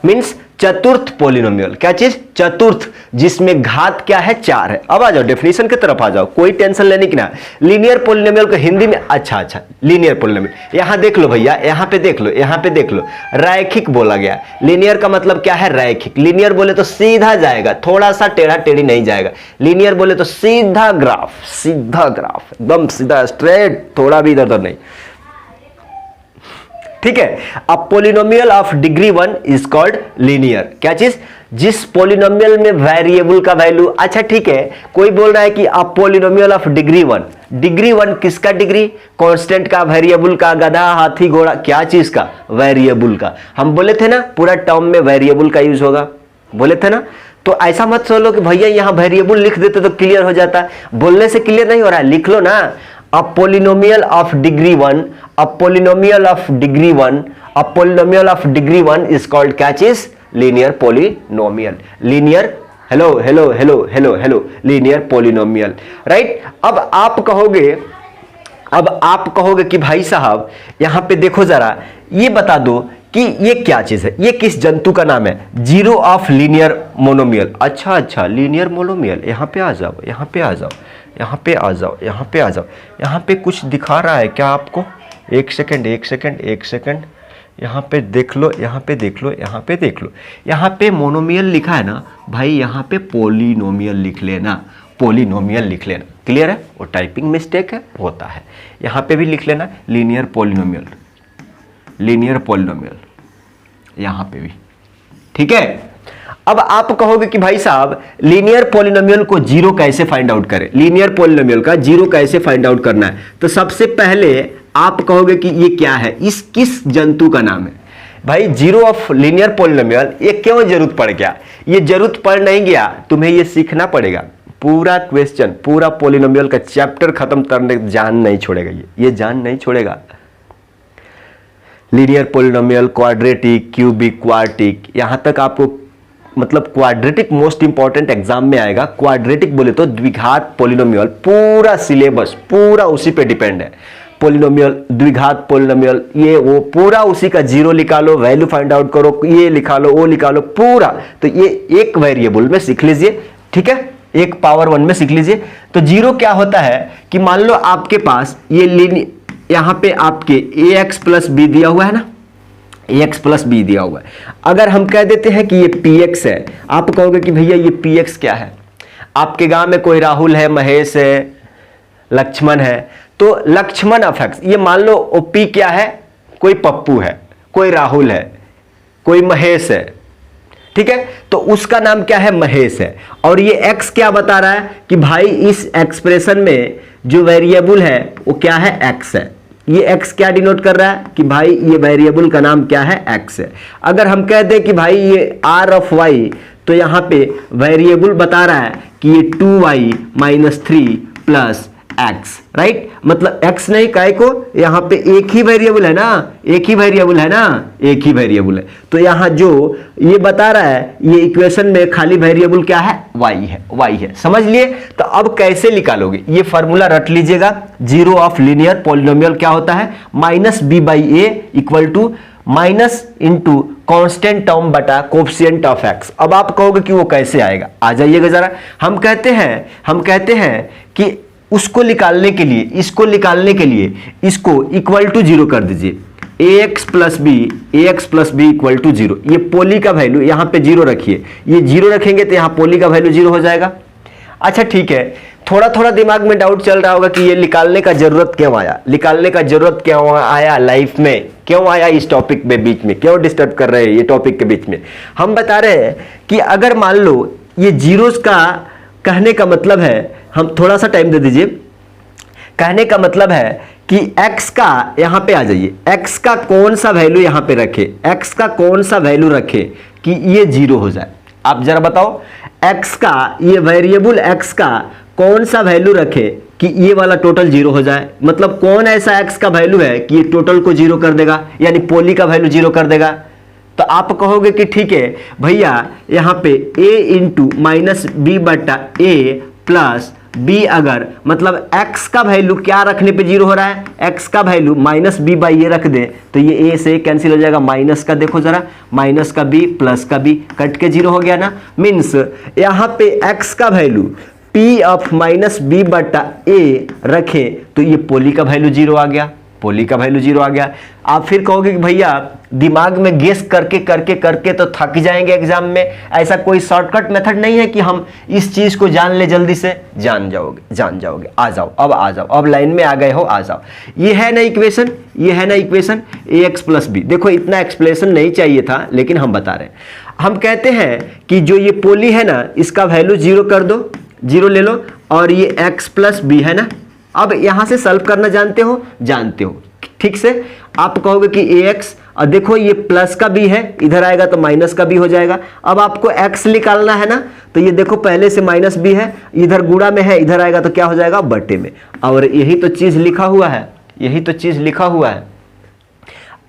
मीन्स चतुर्थ पोलिनोमियल। क्या चीज? चतुर्थ, जिसमें घात क्या है? 4 है। अब आ जाओ डेफिनेशन की तरफ आ जाओ, कोई टेंशन लेने की ना। लीनियर पोलिनोमियल को हिंदी में, अच्छा लीनियर पोलिनोमियल, यहां देख लो भैया, यहां पे देख लो, यहां पे देख लो, रैखिक बोला गया। लीनियर का मतलब क्या है? रैखिक। लीनियर बोले तो सीधा जाएगा, थोड़ा सा टेढ़ा टेढ़ी नहीं जाएगा। लीनियर बोले तो सीधा ग्राफ, सीधा ग्राफ, एकदम सीधा स्ट्रेट, थोड़ा भी इधर उधर नहीं। ठीक है। A polynomial of degree 1 is called linear. क्या चीज? जिस पोलिनोमियल में वेरिएबल का वैल्यू, अच्छा ठीक है, कोई बोल रहा है कि अ पोलिनोमियल ऑफ डिग्री 1, डिग्री 1 किसका डिग्री? कांस्टेंट का, वेरिएबल का, गधा, हाथी, घोड़ा, क्या चीज का? वेरिएबल का। हम बोले थे ना पूरा टर्म में वेरिएबल का यूज होगा, बोले थे ना। तो ऐसा मत सोचो कि भैया यहां वेरिएबल लिख देते तो क्लियर हो जाता। बोलने से क्लियर नहीं हो रहा है, लिख लो ना। A polynomial of degree 1, a polynomial of degree 1, a polynomial of degree 1 is called क्या चीज? Linear polynomial. Linear, hello, linear polynomial, right? अब आप कहोगे कि भाई साहब यहां पे देखो जरा, ये बता दो कि ये क्या चीज है, ये किस जंतु का नाम है? Zero of linear monomial. अच्छा, लीनियर मोनोमियल, यहां पे आ जाओ, यहां पे आ जाओ, यहाँ पे आ जाओ, यहाँ पे आ जाओ। यहाँ पे कुछ दिखा रहा है क्या आपको? एक सेकंड, यहाँ पे देख लो, यहाँ पे देख लो, यहाँ पे देख लो। यहाँ पे मोनोमियल लिखा है ना भाई, यहाँ पे पोलिनोमियल लिख लेना, पोलिनोमियल लिख लेना। क्लियर है? वो टाइपिंग मिस्टेक है, होता है। यहाँ पे भी लिख लेना लीनियर पोलिनोमियल, लीनियर पोलिनोमियल, यहाँ पे भी। ठीक है। अब आप कहोगे कि भाई साहब लीनियर पोलिनोमियल को जीरो कैसे फाइंड आउट करें? लीनियर पोलिनोमियल का जीरो कैसे फाइंड आउट करना है? तो सबसे पहले आप कहोगे कि ये क्या है, इस किस जंतु का नाम है? भाई जीरो ऑफ लीनियर पोलिनोमियल, ये क्यों जरूरत पड़ गया? ये जरूरत पड़ नहीं गया, तुम्हें ये सीखना पड़ेगा। पूरा क्वेश्चन, पूरा पोलिनोमियल का चैप्टर खत्म करने जान नहीं छोड़ेगा, ये जान नहीं छोड़ेगा। Linear polynomial, quadratic, cubic, quartic, यहां तक आपको मतलब क्वाड्रेटिक मोस्ट इंपॉर्टेंट एग्जाम में आएगा। क्वाड्रेटिक बोले तो द्विघात पोलिनोमियल, पूरा सिलेबस पूरा उसी पे डिपेंड है। पोलिनोमियल, द्विघात पोलिनोमियल, ये वो पूरा उसी का जीरो निकालो, वैल्यू फाइंड आउट करो, ये लिखा लो, वो लिखा लो, पूरा। तो ये एक वेरिएबल में सीख लीजिए, ठीक है, एक पावर 1 में सीख लीजिए। तो जीरो क्या होता है कि मान लो आपके पास ये यहां पे आपके ax प्लस बी दिया हुआ है ना, ax प्लस बी दिया हुआ है। अगर हम कह देते हैं कि ये px है, आप कहोगे कि भैया ये px क्या है? आपके गांव में कोई राहुल है, महेश है, लक्ष्मण है, तो लक्ष्मण ऑफ x, ये मान लो p क्या है? कोई पप्पू है, कोई राहुल है, कोई महेश है, ठीक है, तो उसका नाम क्या है? महेश है। और ये x क्या बता रहा है कि भाई इस एक्सप्रेशन में जो वेरिएबल है वो क्या है? x है। ये x क्या डिनोट कर रहा है कि भाई ये वेरिएबल का नाम क्या है? x है। अगर हम कह दें कि भाई ये r ऑफ y, तो यहां पे वेरिएबल बता रहा है कि ये 2y minus 3 plus x, right? मतलब x नहीं, काय को यहां पे एक ही वेरिएबल है ना, एक ही वेरिएबल है ना, एक ही वेरिएबल है। तो यहां जो ये बता रहा है, ये इक्वेशन में खाली वेरिएबल क्या है? y है, y है। समझ लिए? तो अब कैसे निकालोगे? ये फार्मूला रट लीजिएगा। जीरो ऑफ लीनियर पोलिनोमियल क्या होता है? Minus B by A equal to minus into constant term बटा कोफिशिएंट ऑफ x। अब आप कहोगे कि वो कैसे आएगा? आ जाइएगा जरा। हम कहते हैं कि उसको निकालने के लिए, इसको निकालने के लिए इसको इक्वल टू जीरो कर दीजिए। ax plus B equal to zero. ये पोली का वैल्यू यहाँ पे जीरो रखिए, ये जीरो रखेंगे तो यहाँ पोली का वैल्यू जीरो हो जाएगा। अच्छा ठीक है, थोड़ा थोड़ा दिमाग में डाउट चल रहा होगा कि ये निकालने का जरूरत क्यों आया, निकालने का जरूरत क्यों आया लाइफ में, क्यों आया इस टॉपिक में बीच में, क्यों डिस्टर्ब कर रहे हैं ये टॉपिक के बीच में। हम बता रहे हैं कि अगर मान लो ये जीरोस का कहने का मतलब है, हम थोड़ा सा टाइम दे दीजिए, कहने का मतलब है कि x का यहां पे आ जाइए, x का कौन सा वैल्यू यहां पे रखे, x का कौन सा वैल्यू रखे कि ये जीरो हो जाए। आप जरा बताओ, x का ये वेरिएबल x का कौन सा वैल्यू रखे कि ये वाला टोटल जीरो हो जाए। मतलब कौन ऐसा x का वैल्यू है कि ये टोटल को जीरो कर देगा, यानी पोली का वैल्यू जीरो कर देगा। तो आप कहोगे कि ठीक है भैया, यहाँ पे a इंटू माइनस बी बटा ए प्लस बी अगर मतलब x का वैल्यू क्या रखने पे जीरो हो रहा है, x का वैल्यू माइनस बी बाई ए रख दे तो ये a से कैंसिल हो जाएगा, माइनस का देखो जरा, माइनस का b प्लस का b कट के जीरो हो गया ना। मीन्स यहाँ पे x का value p of minus B बटा ए रखे तो ये पोली का वैल्यू जीरो आ गया, पोली का वैल्यू जीरो आ गया। आप फिर कहोगे कि भैया दिमाग में गेस करके करके करके तो थक जाएंगे एग्जाम में, ऐसा कोई शॉर्टकट मेथड नहीं है कि हम इस चीज को जान ले जल्दी से, जान जाओगे। आ जाओ, अब लाइन में आ गए हो, आ जाओ। ये है ना इक्वेशन, ये है ना इक्वेशन ax प्लस बी। देखो इतना एक्सप्लेनेशन नहीं चाहिए था लेकिन हम बता रहे हैं। हम कहते हैं कि जो ये पोली है ना इसका वैल्यू जीरो कर दो, जीरो ले लो, और ये x प्लस बी है ना। अब यहां से सॉल्व करना जानते हो, जानते हो ठीक से। आप कहोगे कि ax, और देखो ये प्लस का b है, इधर आएगा तो माइनस का b हो जाएगा। अब आपको x निकालना है ना, तो ये देखो पहले से माइनस b है, इधर गुणा में है, इधर आएगा तो क्या हो जाएगा, बटे में। और यही तो चीज लिखा हुआ है, यही तो चीज लिखा हुआ है।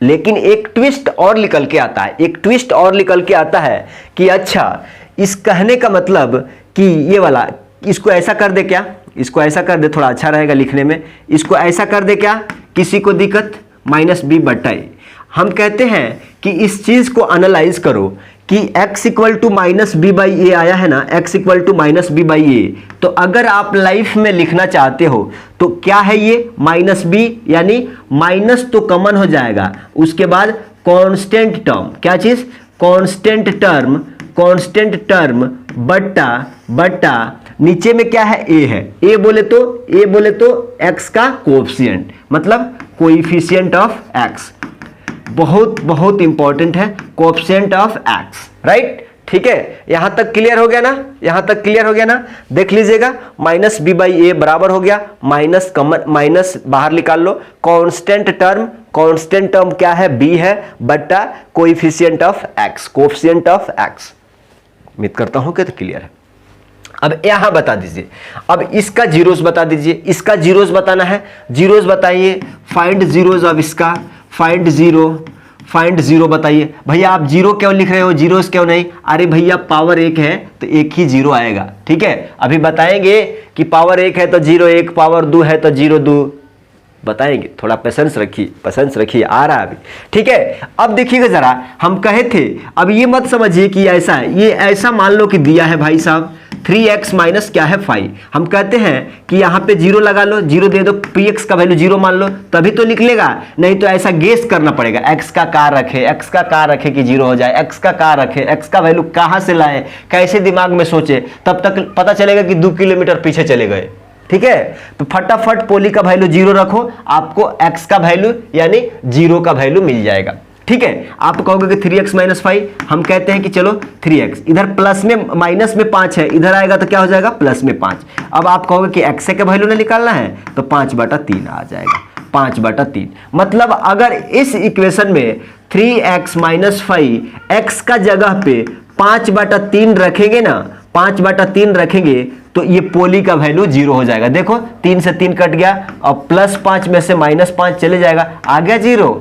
लेकिन एक ट्विस्ट और निकल के आता है, एक ट्विस्ट और निकल के आता है कि अच्छा इस कहने का मतलब कि ये वाला, इसको ऐसा कर दे क्या, इसको ऐसा कर दे, थोड़ा अच्छा रहेगा लिखने में, इसको ऐसा कर दे क्या, किसी को दिक्कत, माइनस बी बटा ए। हम कहते हैं कि इस चीज को एनालाइज करो कि x equal to minus B by A आया है ना, x equal to minus B by A. तो अगर आप लाइफ में लिखना चाहते हो तो क्या है ये माइनस बी, यानी माइनस तो कॉमन हो जाएगा, उसके बाद कांस्टेंट टर्म, क्या चीज, कांस्टेंट टर्म, कांस्टेंट टर्म बट्टा नीचे में क्या है, a है, a बोले तो x का कोएफिशिएंट, मतलब कोएफिशिएंट ऑफ x, बहुत बहुत इंपॉर्टेंट है, कोएफिशिएंट ऑफ x, राइट। ठीक है, यहां तक क्लियर हो गया ना, यहां तक क्लियर हो गया ना। देख लीजिएगा माइनस बी बाई ए बराबर हो गया, माइनस कॉमन, माइनस बाहर निकाल लो, कांस्टेंट टर्म क्या है, b है, बट्टा coefficient of x, coefficient of x। उम्मीद करता हूं कि तो क्लियर है। अब यहां बता दीजिए, अब इसका जीरोस बता दीजिए, इसका जीरोस बताना है, जीरोस बताइए, फाइंड जीरोस ऑफ इसका, फाइंड जीरो बताइए। भैया आप जीरो क्यों लिख रहे हो, जीरोस क्यों नहीं, अरे भैया पावर एक है तो एक ही जीरो आएगा, ठीक है। अभी बताएंगे कि पावर एक है तो जीरो एक, पावर दो है तो जीरो दो, बताएंगे, थोड़ा पेशेंस रखिए, आ रहा है अभी, ठीक है। अब देखिएगा जरा, हम कहे थे, अब ये मत समझिए कि ऐसा है, ये ऐसा मान लो कि दिया है भाई साहब 3x माइनस क्या है 5, हम कहते हैं कि यहाँ पे जीरो लगा लो, जीरो दे दो, px का वैल्यू जीरो मान लो, तभी तो निकलेगा, नहीं तो ऐसा गेस करना पड़ेगा, x का कार रखे कि जीरो हो जाए, x का कार रखे, x का वैल्यू कहाँ से लाए, कैसे दिमाग में सोचे, तब तक पता चलेगा कि 2 किलोमीटर पीछे चले गए, ठीक है। तो फटाफट पोली का वैल्यू जीरो रखो, आपको x का वैल्यू यानी जीरो का वैल्यू मिल जाएगा, ठीक है। आप कहोगे कि 3x माइनस 5, हम कहते हैं कि चलो 3x, इधर प्लस में माइनस में 5 है, इधर आएगा तो क्या हो जाएगा, प्लस में 5। अब आप कहोगे कि x का वैल्यू ना निकालना है तो 5/3 आ जाएगा, 5/3। मतलब अगर इस इक्वेशन में 3x माइनस 5 x का जगह पे 5/3 रखेंगे ना, 5/3 रखेंगे तो ये पोली का वैल्यू जीरो हो जाएगा। देखो 3 से 3 कट गया और +5 में से -5 चले जाएगा, आ गया जीरो,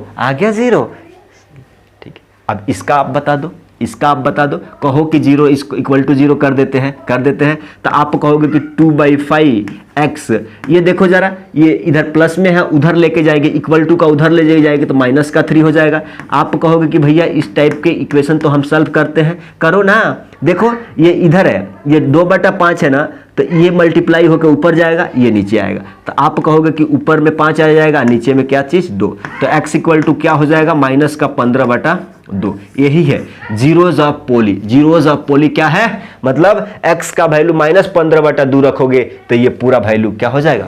ठीक है। अब इसका आप बता दो, कहो कि जीरो इसको इक्वल टू जीरो कर देते हैं, तो आप कहोगे कि 2/5x, ये देखो जरा, ये इधर प्लस में है, उधर लेके जाएंगे, इक्वल टू का उधर ले जाएंगे तो माइनस का 3 हो जाएगा। आप कहोगे कि भैया इस टाइप के इक्वेशन तो हम सॉल्व करते हैं, करो ना। देखो ये इधर है, ये 2/5 है ना, तो ये मल्टीप्लाई होकर ऊपर जाएगा, ये नीचे आएगा, तो आप कहोगे कि ऊपर में 5 आ जाएगा, नीचे में क्या चीज 2, तो x इक्वल टू क्या हो जाएगा, माइनस का 15/2। यही है जीरोज ऑफ पोली क्या है, मतलब x का वैल्यू -15/2 रखोगे तो ये पूरा वैल्यू क्या हो जाएगा,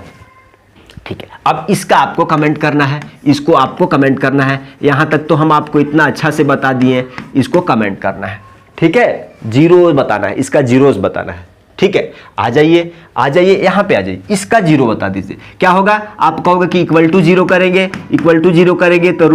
ठीक है। अब इसका आपको कमेंट करना है, इसको आपको कमेंट करना है, यहां तक तो हम आपको इतना अच्छा से बता दिए, इसको कमेंट करना है, ठीक है। जीरो बताना है, इसका जीरोस बताना है, ठीक है। आ जाइए यहां पे आ जाइए, इसका जीरो बता दीजिए, क्या होगा। आप कहोगे कि इक्वल टू जीरो करेंगे तो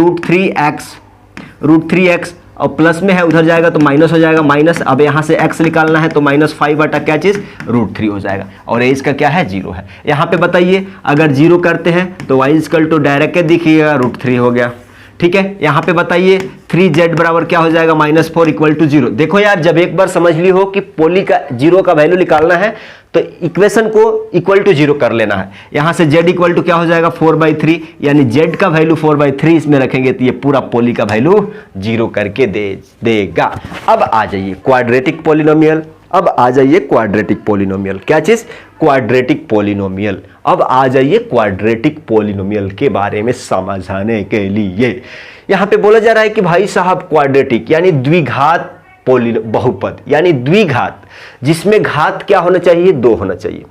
√3x और प्लस में है, उधर जाएगा तो माइनस हो जाएगा, माइनस, अब यहाँ से x निकालना है तो -5 क्या चीज, √3 हो जाएगा, और एज का क्या है, जीरो है। यहाँ पे बताइए अगर जीरो करते हैं तो y इक्वल टू डायरेक्ट दिखिएगा, √3 हो गया, ठीक है। यहाँ पे बताइए 3z बराबर क्या हो जाएगा, -4 इक्वल टू 0। देखो यार, जब एक बार समझ ली हो कि पोली का जीरो का वैल्यू निकालना है तो इक्वेशन को इक्वल टू 0 कर लेना है। यहां से z इक्वल टू क्या हो जाएगा 4/3, यानी z का वैल्यू 4/3 इसमें रखेंगे तो ये पूरा पोली का वैल्यू 0 करके देगा। अब आ जाइए क्वाड्रेटिक पॉलिनोमियल, अब आ जाइए क्वाड्रेटिक पॉलिनोमियल, क्या चीज, क्वाड्रेटिक पॉलिनोमियल। अब आ जाइए क्वाड्रेटिक पॉलिनोमियल के बारे में समझाने के लिए। यहां पे बोला जा रहा है कि भाई साहब क्वाड्रेटिक यानी द्विघात बहुपद, यानी द्विघात जिसमें घात क्या होना चाहिए, 2 होना चाहिए,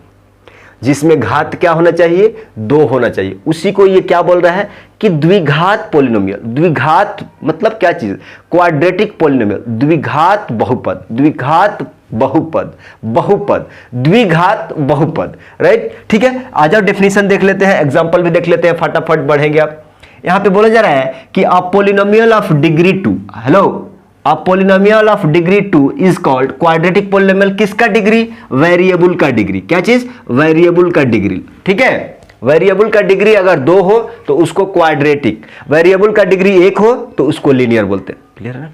जिसमें घात क्या होना चाहिए, 2 होना चाहिए, उसी को ये क्या बोल रहा है कि द्विघात पॉलिनोमियल। द्विघात मतलब क्या चीज, क्वाड्रेटिक पॉलिनोमियल, द्विघात बहुपद, द्विघात बहुपद, बहुपद, द्विघात बहुपद, राइट। ठीक है, आ जाओ डेफिनेशन देख लेते हैं, एग्जांपल भी देख लेते हैं, फटाफट बढ़ेंगे। आप यहां पे बोला जा रहा है कि a polynomial of degree 2, hello, a polynomial of degree 2 is called quadratic polynomial. किसका डिग्री, वेरिएबल का डिग्री, क्या चीज, वेरिएबल का डिग्री। ठीक है, वेरिएबल का डिग्री अगर 2 हो तो उसको क्वाड्रेटिक, वेरिएबल का डिग्री 1 हो तो उसको लीनियर बोलते हैं। क्लियर है ना?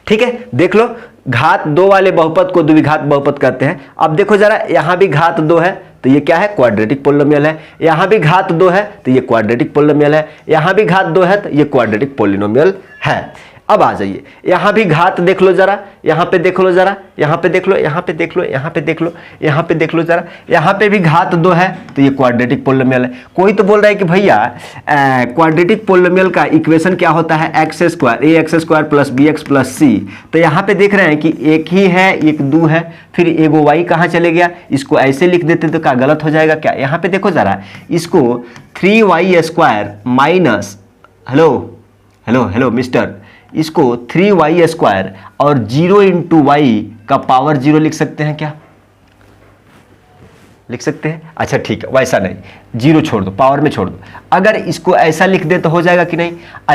ठीक है, देख लो, घात 2 वाले बहुपद को द्विघात बहुपद कहते हैं। अब देखो जरा, यहां भी घात 2 है तो ये क्या है, क्वाड्रेटिक पॉलिनोमियल है। यहां भी घात 2 है तो ये क्वाड्रेटिक पॉलिनोमियल है। यहां भी घात 2 है तो ये क्वाड्रेटिक पॉलिनोमियल है। अब आ जाइए, यहां भी घात देख लो जरा, यहां पे देख लो जरा, यहां पे देख लो, यहां पे देख लो, यहां पे देख लो, यहां पे देख लो जरा, यहां पे भी घात 2 है तो ये क्वाड्रेटिक पॉलिनोमियल है। कोई तो बोल रहा है कि भैया क्वाड्रेटिक पॉलिनोमियल का इक्वेशन क्या होता है, ax² plus bx plus c। तो यहां पे देख रहे हैं कि एक ही है, एक 2 है, फिर एगो y कहां चले गया, इसको ऐसे लिख देते तो क्या गलत हो जाएगा क्या। यहां पे देखो जरा, इसको 3y² minus, hello hello hello mister, इसको 3y² और 0 इंटू वाई का पावर 0 लिख सकते हैं क्या, लिख सकते हैं। अच्छा ठीक है, वैसा नहीं, 0 छोड़ दो, पावर में छोड़ दो। अगर इसको ऐसा लिख दे तो हो जाएगा कि नहीं,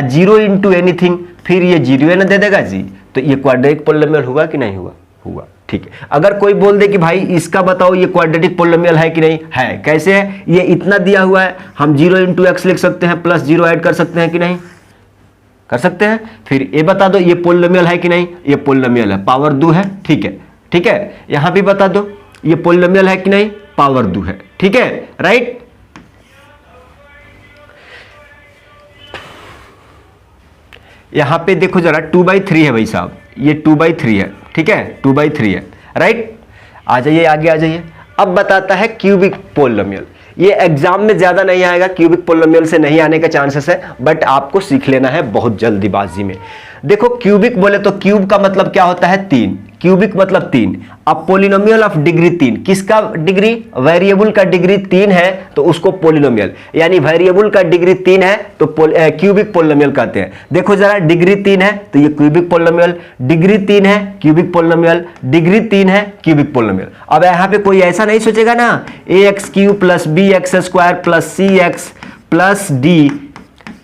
0 इंटू एनीथिंग, फिर ये 0 ना दे देगा जी, तो ये क्वाड्रेटिक पॉलिनोमियल हुआ कि नहीं हुआ, हुआ। ठीक है, अगर कोई बोल दे कि भाई इसका बताओ ये क्वाड्रेटिक पॉलिनोमियल है कि नहीं है, कैसे है, ये इतना दिया हुआ है, हम 0 इंटू एक्स लिख सकते हैं, प्लस 0 ऐड कर सकते हैं कि नहीं, कर सकते हैं। फिर ये बता दो ये पॉलिनोमियल है कि नहीं, ये पॉलिनोमियल है, पावर 2 है। ठीक है, ठीक है, यहां भी बता दो ये पॉलिनोमियल है कि नहीं, पावर 2 है। ठीक है, राइट। यहां पे देखो जरा 2/3 है भाई साहब, ये 2/3 है। ठीक है, 2/3 है, राइट। आ जाइए आगे, आ जाइए। अब बताता है क्यूबिक पॉलिनोमियल। ये एग्जाम में ज्यादा नहीं आएगा, क्यूबिक पॉलिनोमियल से नहीं आने का चांसेस है, बट आपको सीख लेना है बहुत जल्दीबाजी में। देखो क्यूबिक बोले तो क्यूब का मतलब क्या होता है, 3, क्यूबिक मतलब 3। अब पॉलिनोमियल ऑफ डिग्री 3, किसका डिग्री, वेरिएबल का डिग्री 3 है तो उसको पॉलिनोमियल, यानी वेरिएबल का डिग्री 3 है तो क्यूबिक पॉलिनोमियल कहते हैं। देखो जरा, डिग्री 3 है तो ये क्यूबिक पॉलिनोमियल, डिग्री 3 है क्यूबिक पॉलिनोमियल, डिग्री 3 है क्यूबिक पॉलिनोमियल। अब यहां पे कोई ऐसा नहीं सोचेगा ना, ax³ plus bx² plus cx plus d,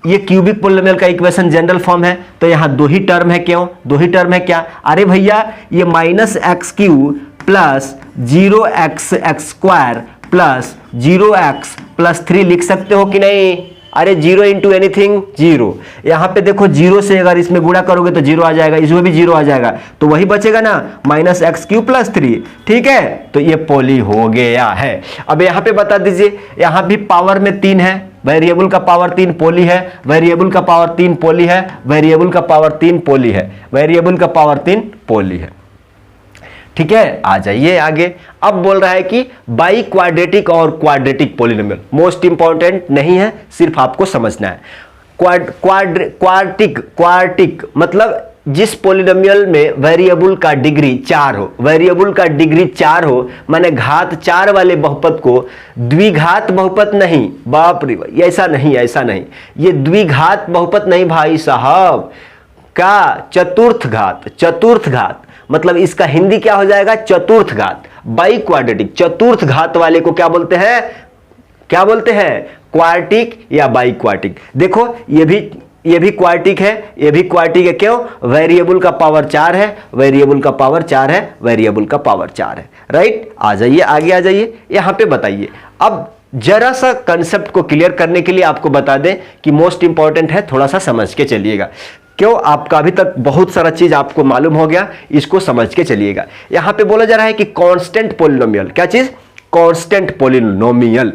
ये क्यूबिक पॉलिनोमियल का इक्वेशन जनरल फॉर्म है तो यहां 2 ही टर्म है। क्यों 2 ही टर्म है, क्या, अरे भैया ये -x³ plus 0x² plus 0x plus 3 लिख सकते हो कि नहीं, अरे 0 इंटू एनीथिंग 0। यहां पे देखो 0 से अगर इसमें गुणा करोगे तो 0 आ जाएगा, इसमें भी 0 आ जाएगा, तो वही बचेगा ना, -x³ प्लस 3। ठीक है, तो ये पॉली हो गया है। अब यहां पे बता दीजिए, यहां भी पावर में 3 है, वेरिएबल का पावर 3 पोली है, वेरिएबल का पावर 3 पोली है, वेरिएबल का पावर 3 पोली है, वेरिएबल का पावर 3 पोली है। ठीक है, आ जाइए आगे। अब बोल रहा है कि बाई क्वाड्रेटिक और क्वाड्रेटिक पॉलिनोमियल, मोस्ट इंपॉर्टेंट नहीं है, सिर्फ आपको समझना है। क्वाड्रेटिक मतलब जिस पॉलिनोमियल में वेरिएबल का डिग्री 4 हो, वेरिएबल का डिग्री 4 हो, माने घात 4 वाले बहुपद को द्विघात बहुपद नहीं, बाप रे, ऐसा नहीं, ऐसा नहीं, ये द्विघात बहुपद नहीं भाई साहब, का चतुर्थ घात, चतुर्थ घात मतलब इसका हिंदी क्या हो जाएगा, चतुर्थ घात। बाई क्वाड्रेटिक, चतुर्थ घात वाले को क्या बोलते हैं, क्या बोलते हैं, क्वार्टिक या बाई क्वार्टिक। देखो ये भी क्वार्टिक है, ये भी क्वार्टिक है, क्यों, वेरिएबल का पावर 4 है, वेरिएबल का पावर 4 है, वेरिएबल का पावर 4 है, राइट। आ जाइए आगे, आ जाइए, यहां पे बताइए। अब जरा सा कंसेप्ट को क्लियर करने के लिए आपको बता दें कि मोस्ट इंपॉर्टेंट है, थोड़ा सा समझ के चलिएगा। क्यों? आपका अभी तक बहुत सारा चीज आपको मालूम हो गया, इसको समझ के चलिएगा। यहां पे बोला जा रहा है कि कांस्टेंट पॉलिनोमियल, क्या चीज? Constant polynomial.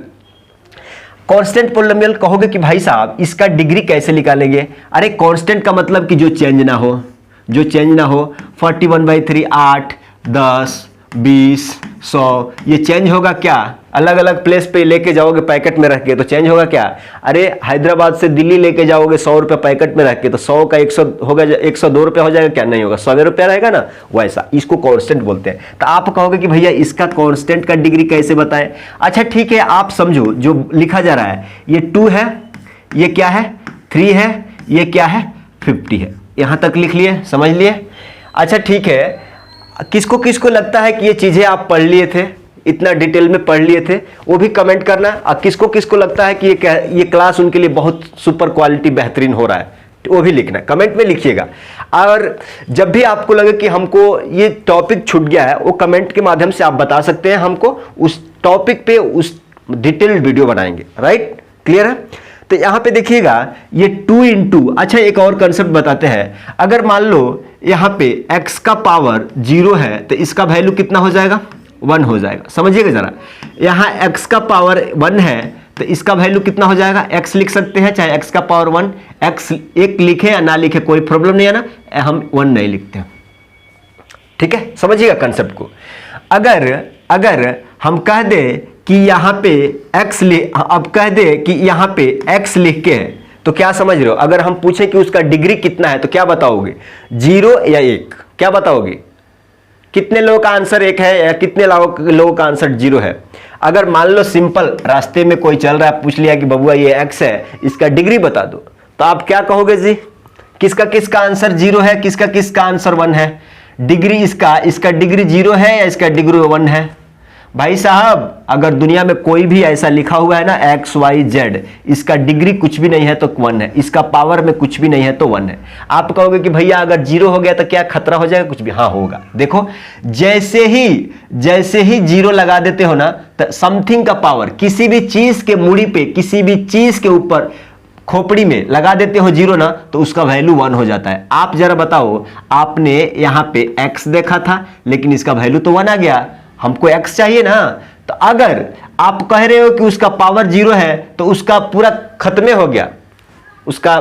कांस्टेंट पॉलिनोमियल कहोगे कि भाई साहब इसका डिग्री कैसे निकालेंगे? अरे कांस्टेंट का मतलब कि जो चेंज ना हो, जो चेंज ना हो। 41/3, 8, 10, 20, 100, ये चेंज होगा क्या? अलग अलग प्लेस पे लेके जाओगे पैकेट में रख के तो चेंज होगा क्या? अरे हैदराबाद से दिल्ली लेके जाओगे 100 रुपये पैकेट में रख के तो 100 का 100 होगा, 102 रुपये हो जाएगा क्या? नहीं होगा, 100 रुपया रहेगा ना। वैसा इसको कांस्टेंट बोलते हैं। तो आप कहोगे कि भैया इसका कांस्टेंट का डिग्री कैसे बताएं? अच्छा ठीक है, आप समझो जो लिखा जा रहा है, ये 2 है, ये क्या है? 3 है, ये क्या है? 50 है। यहां तक लिख लिए, समझ लिए? अच्छा ठीक है, किसको किसको लगता है कि ये चीजें आप पढ़ लिए थे, इतना डिटेल में पढ़ लिए थे, वो भी कमेंट करना। और किसको किसको लगता है कि ये क्लास उनके लिए बहुत सुपर क्वालिटी बेहतरीन हो रहा है, तो वो भी लिखना, कमेंट में लिखिएगा। और जब भी आपको लगे कि हमको ये टॉपिक छूट गया है, वो कमेंट के माध्यम से आप बता सकते हैं, हमको उस टॉपिक पे उस डिटेल्ड वीडियो बनाएंगे। राइट, क्लियर है? तो यहां पे देखिएगा ये 2 × अच्छा एक और कंसेप्ट बताते हैं। अगर मान लो यहां पे x का पावर 0 है तो इसका वैल्यू कितना हो जाएगा? 1 हो जाएगा। समझिएगा जरा, यहां x का पावर 1 है तो इसका वैल्यू कितना हो जाएगा? x लिख सकते हैं, चाहे x का पावर 1, x एक लिखे या ना लिखे कोई प्रॉब्लम नहीं है ना, हम 1 नहीं लिखते हैं। ठीक है, समझिएगा कंसेप्ट को। अगर हम कह दे कि यहां पे x अब कह दे कि यहां पे x लिख के है तो क्या समझ रहे हो? अगर हम पूछे कि उसका डिग्री कितना है तो क्या बताओगे? 0 या 1? क्या बताओगे? कितने लोगों का आंसर 1 है या कितने लोगों का आंसर 0 है? अगर मान लो सिंपल रास्ते में कोई चल रहा है, पूछ लिया कि बबुआ ये x है, इसका डिग्री बता दो, तो आप क्या कहोगे जी? किसका किसका आंसर 0 है, किसका किसका आंसर 1 है? डिग्री इसका डिग्री 0 है या इसका डिग्री 1 है? भाई साहब अगर दुनिया में कोई भी ऐसा लिखा हुआ है ना x y z, इसका डिग्री कुछ भी नहीं है तो 1 है, इसका पावर में कुछ भी नहीं है तो 1 है। आप कहोगे कि भैया अगर 0 हो गया तो क्या खतरा हो जाएगा? कुछ भी, हाँ होगा। देखो जैसे ही 0 लगा देते हो ना तो समथिंग का पावर, किसी भी चीज के मूड़ी पे, किसी भी चीज के ऊपर खोपड़ी में लगा देते हो 0 ना तो उसका वैल्यू 1 हो जाता है। आप जरा बताओ, आपने यहां पे x देखा था लेकिन इसका वैल्यू तो 1 आ गया, हमको x चाहिए ना। तो अगर आप कह रहे हो कि उसका पावर 0 है तो उसका पूरा खत्म हो गया, उसका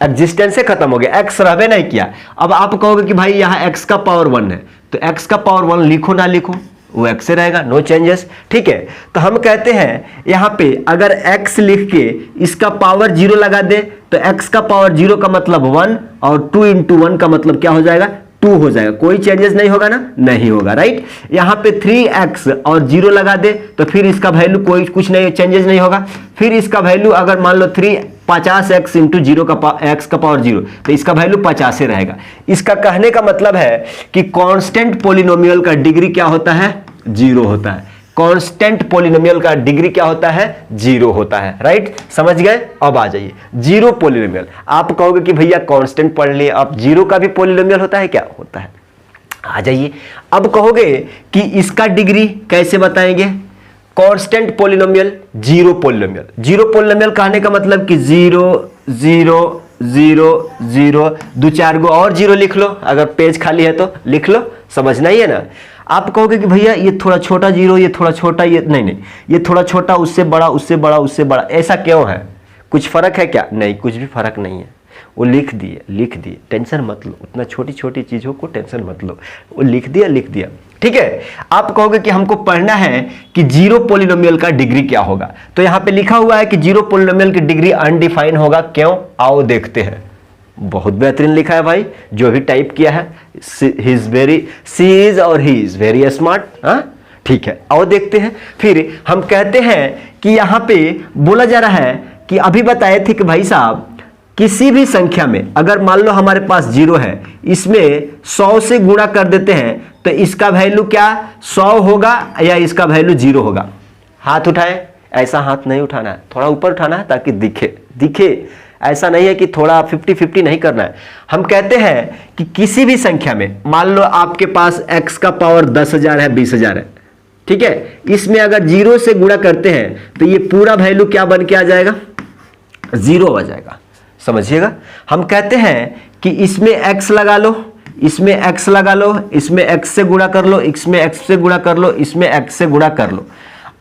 एग्जिस्टेंस खत्म हो गया, x रहबे नहीं किया। अब आप कहोगे कि भाई यहाँ x का पावर 1 है तो x का पावर 1 लिखो ना लिखो, वो x से रहेगा, नो चेंजेस। ठीक है, तो हम कहते हैं यहाँ पे अगर x लिख के इसका पावर 0 लगा दे तो x का पावर 0 का मतलब 1 और 2 × 1 का मतलब क्या हो जाएगा? 2 हो जाएगा। कोई चेंजेस नहीं होगा ना? नहीं होगा। राइट, यहाँ पे 3x और 0 लगा दे तो फिर इसका वैल्यू कोई कुछ नहीं, चेंजेस नहीं होगा। फिर इसका वैल्यू अगर मान लो 50x × 0 का x का पावर 0 तो इसका वैल्यू 50 से रहेगा। इसका कहने का मतलब है कि कांस्टेंट पॉलिनोमियल का डिग्री क्या होता है? 0 होता है। कांस्टेंट पॉलिनोमियल का डिग्री क्या होता है? 0 होता है। राइट, समझ गए? अब आ जाइए 0 पॉलिनोमियल। आप कहोगे कि भैया कांस्टेंट पढ़ लिए, अब 0 का भी पॉलिनोमियल होता है क्या? होता है। आ जाइए, अब कहोगे कि इसका डिग्री कैसे बताएंगे? Constant polynomial 0 polynomial. 0 पॉलिनोमियल कहने का मतलब कि 0 0 0 0, 2-4 गो और 0 लिख लो, अगर पेज खाली है तो लिख लो, समझना ही है ना। आप कहोगे कि भैया ये थोड़ा छोटा 0, ये थोड़ा छोटा, ये नहीं, ये थोड़ा छोटा, उससे बड़ा, उससे बड़ा, उससे बड़ा, ऐसा क्यों है? कुछ फर्क है क्या? नहीं, कुछ भी फर्क नहीं है। वो लिख दिए, टेंशन मत लो, उतना छोटी छोटी चीजों को टेंशन मत लो, वो लिख दिया। ठीक है, आप कहोगे कि हमको पढ़ना है कि 0 पॉलिनोमियल का डिग्री क्या होगा, तो यहां पे लिखा हुआ है कि 0 पॉलिनोमियल की डिग्री अनडिफाइन होगा। क्यों? आओ देखते हैं। बहुत बेहतरीन लिखा है भाई, जो भी टाइप किया है, सी इज और ही इज वेरी स्मार्ट। हाँ ठीक है, आओ देखते हैं। फिर हम कहते हैं कि यहां पे बोला जा रहा है कि अभी बताए थे कि भाई साहब किसी भी संख्या में अगर मान लो हमारे पास 0 है, इसमें 100 से गुणा कर देते हैं तो इसका वैल्यू क्या 100 होगा या इसका वैल्यू 0 होगा? हाथ उठाए, ऐसा हाथ नहीं उठाना है, थोड़ा ऊपर उठाना है ताकि दिखे। ऐसा नहीं है कि थोड़ा 50-50 नहीं करना है। हम कहते हैं कि किसी भी संख्या में मान लो आपके पास x का पावर 10,000 है, 20,000 है, ठीक है, इसमें अगर 0 से गुणा करते हैं तो ये पूरा वैल्यू क्या बन के आ जाएगा? 0 आ जाएगा। समझिएगा, हम कहते हैं कि इसमें x लगा लो, इसमें x लगा लो, इसमें x से गुणा कर लो, इसमें x से गुणा कर लो, इसमें x से गुणा कर लो,